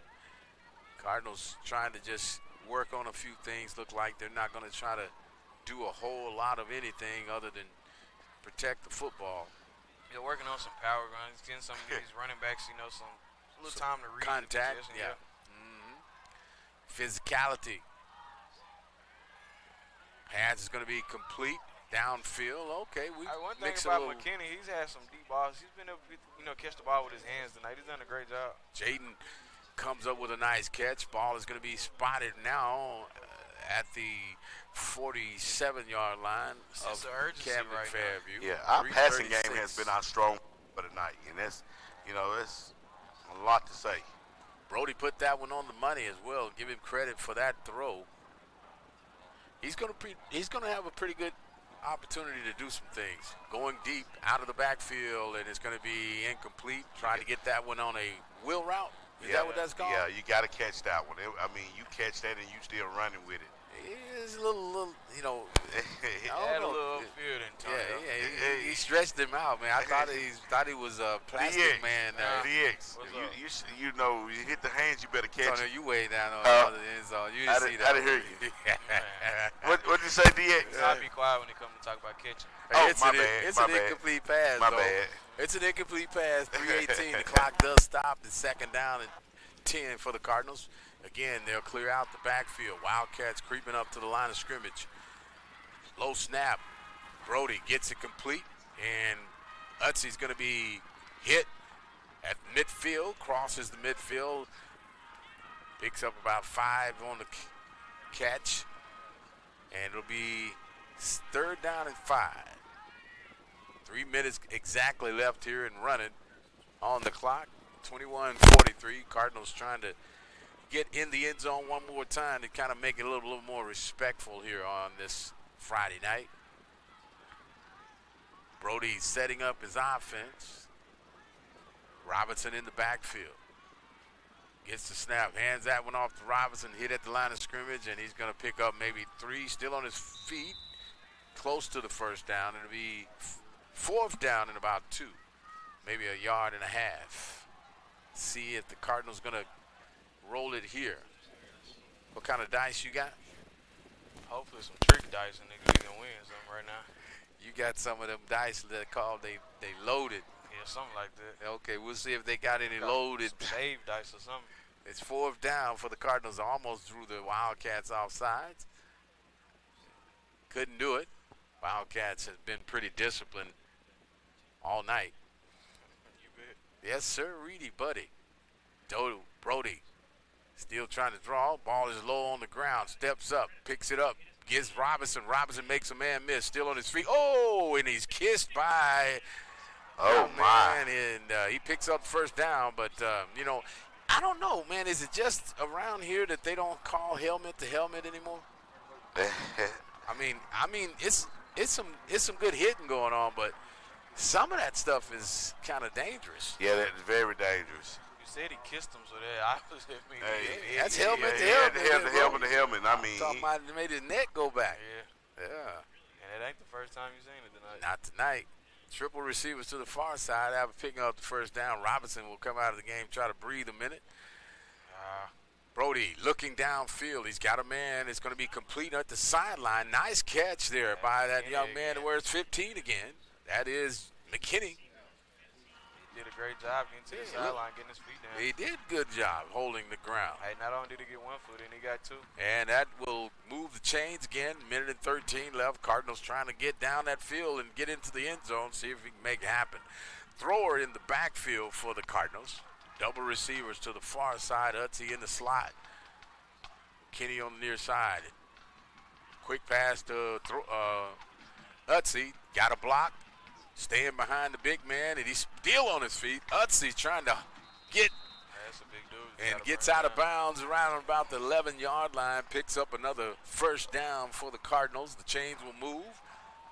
Cardinals trying to just work on a few things. Look like they're not going to try to do a whole lot of anything other than protect the football. They're working on some power runs, getting some of these running backs, some little time to read contact, the position. Physicality. Pass is going to be complete downfield. Okay, one thing about McKinney, he's had some deep balls. He's been able to catch the ball with his hands tonight. He's done a great job. Jaden comes up with a nice catch. Ball is going to be spotted now at the 47-yard line of Camden Fairview. Yeah, our passing game has been our strong for tonight, and that's a lot to say. Brody put that one on the money as well. Give him credit for that throw. He's gonna have a pretty good opportunity to do some things. Going deep out of the backfield, and it's gonna be incomplete. Trying to get that one on a wheel route. Is that what that's called? Yeah, you got to catch that one. I mean, you catch that and you still running with it. It's a little, you know. Had a little upfield in Antonio. Yeah, he stretched him out, man. I thought he was a plastic man. DX, you know, you hit the hands, you better catch Antonio, it. you way down on the end zone. You didn't see that. I didn't hear you. What did you say, DX? I'll be quiet when they come to talk about catching. It's an incomplete pass. My bad. It's an incomplete pass. 3:18. The clock does stop. It's second down and 10 for the Cardinals. Again, they'll clear out the backfield. Wildcats creeping up to the line of scrimmage. Low snap. Brody gets it complete, and Utsy's going to be hit at midfield, crosses the midfield, picks up about 5 on the catch, and it'll be third down and 5. 3 minutes exactly left here and running on the clock. 21-43. Cardinals trying to get in the end zone one more time to kind of make it a little more respectful here on this Friday night. Brody setting up his offense. Robinson in the backfield. Gets the snap, hands that one off to Robinson, hit at the line of scrimmage, and he's going to pick up maybe 3, still on his feet, close to the first down. It'll be fourth down and about 2, maybe a yard and a half. See if the Cardinals going to roll it here. What kind of dice you got? Hopefully some trick dice and niggas can win something right now. You got some of them dice that called they loaded. Yeah, something like that. Okay, we'll see if they got any loaded. Save dice or something. It's fourth down for the Cardinals. Almost drew the Wildcats off sides. Couldn't do it. Wildcats have been pretty disciplined all night. You bet. Yes, sir, Reedy, buddy. Brody still trying to draw. Ball is low on the ground. Steps up, picks it up, gives Robinson. Robinson makes a man miss. Still on his feet. Oh, and he's kissed by man. And he picks up first down. But, you know, I don't know, man. Is it just around here that they don't call helmet to helmet anymore? I mean, it's some good hitting going on, but some of that stuff is kind of dangerous. Yeah, that's very dangerous. You said he kissed him, so that obviously means that's helmet to helmet to helmet. I mean, talking about it made his neck go back. Yeah. Yeah. And it ain't the first time you've seen it tonight. Not tonight. Triple receivers to the far side after picking up the first down. Robinson will come out of the game, try to breathe a minute. Brody looking downfield. He's got a man. It's going to be complete at the sideline. Nice catch there by that young man who wears 15 again. That is McKinney. He did a great job getting to the sideline, getting his feet down. He did a good job holding the ground. Hey, not only did he get 1 foot in, he got 2. And that will move the chains again. Minute and 13 left. Cardinals trying to get down that field and get into the end zone, see if he can make it happen. Thrower in the backfield for the Cardinals. Double receivers to the far side. Utsy in the slot. Kenny on the near side. Quick pass to Utsy. Got a block. Staying behind the big man, and he's still on his feet. Utsy trying to get That's a big dude. and gets out of bounds around about the 11-yard line. Picks up another first down for the Cardinals. The chains will move.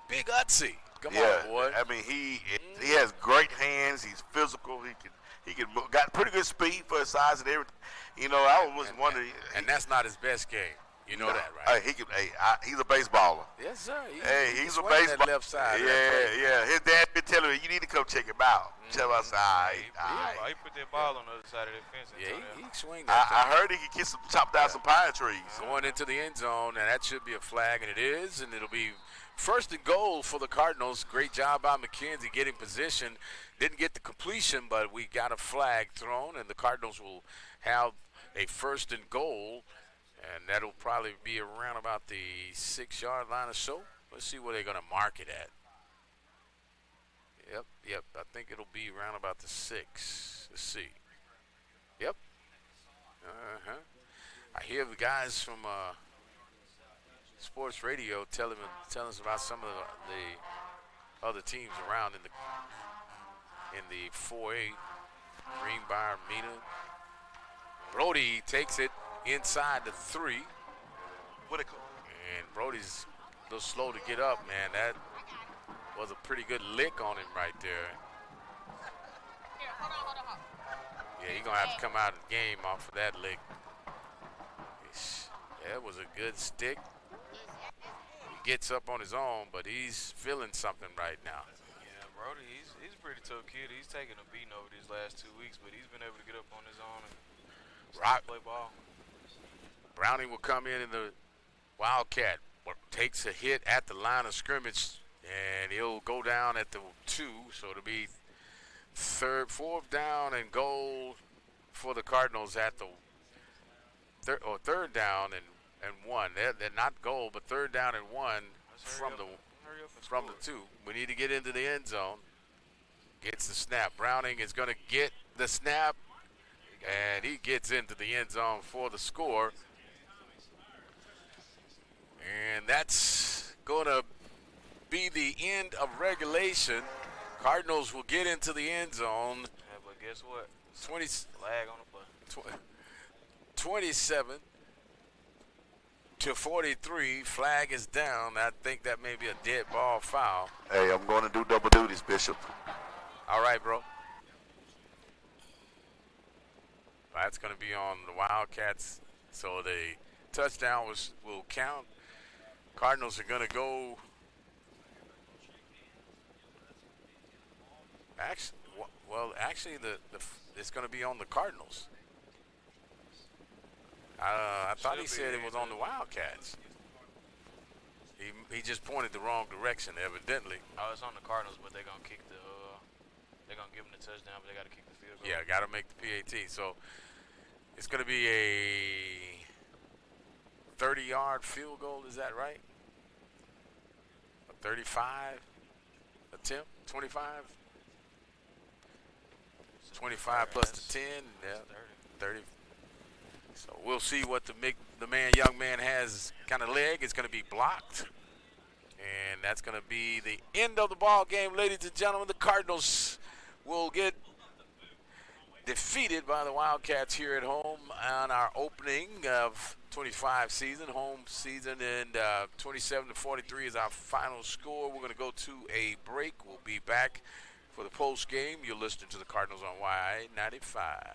Big Utsy. Come on, boy. I mean, he has great hands. He's physical. He can got pretty good speed for his size and everything. You know, I was wondering. And that's not his best game. You know that, right? He's a baseballer. Yes, sir. He's a baseballer. Left side. Yeah. His dad been telling me, you need to come check him out. Check him outside. He put that ball on the other side of the fence. Yeah, he swing I heard he could chop down some pine trees. Going into the end zone, and that should be a flag, and it is, and it'll be first and goal for the Cardinals. Great job by McKenzie getting position. Didn't get the completion, but we got a flag thrown, and the Cardinals will have a first and goal, and that'll probably be around about the 6-yard line or so. Let's see where they're going to mark it at. Yep. I think it'll be around about the 6. Let's see. Yep. I hear the guys from sports radio telling us about some of the other teams around in the 4A. Greenbrier, Mina, Brody takes it inside the 3. Whitaker. And Brody's a little slow to get up, man. That was a pretty good lick on him right there. Yeah, he's going to have to come out of the game off of that lick. That was a good stick. He gets up on his own, but he's feeling something right now. Yeah, Brody, he's a pretty tough kid. He's taken a beating over these last 2 weeks, but he's been able to get up on his own and play ball. Browning will come in the Wildcat. Takes a hit at the line of scrimmage, and he'll go down at the 2, so it'll be 4th down and goal for the Cardinals at the third down and 1. They're not goal, but 3rd down and 1 from the 2. We need to get into the end zone. Gets the snap. Browning is going to get the snap, and he gets into the end zone for the score. And that's going to be the end of regulation. Cardinals will get into the end zone. Yeah, but guess what? 20 flag on the play. 27 to 43. Flag is down. I think that may be a dead ball foul. Hey, I'm going to do double duties, Bishop. All right, bro. That's going to be on the Wildcats. So the touchdown will count. Cardinals are going to go. Actually, it's going to be on the Cardinals. I thought he said it was on the Wildcats. He just pointed the wrong direction, evidently. Oh, it's on the Cardinals, but they're gonna kick the. They're gonna give them the touchdown, but they got to kick the field goal. Yeah, got to make the PAT. So it's going to be a 30-yard field goal. Is that right? A 35 attempt, 25. 25 plus the 10, yeah, 30. So we'll see what the young man has kind of leg. It's going to be blocked. And that's going to be the end of the ball game, ladies and gentlemen. The Cardinals will get defeated by the Wildcats here at home on our opening of 25 season, home season, and 27 to 43 is our final score. We're going to go to a break. We'll be back for the post game. You're listening to the Cardinals on Y95.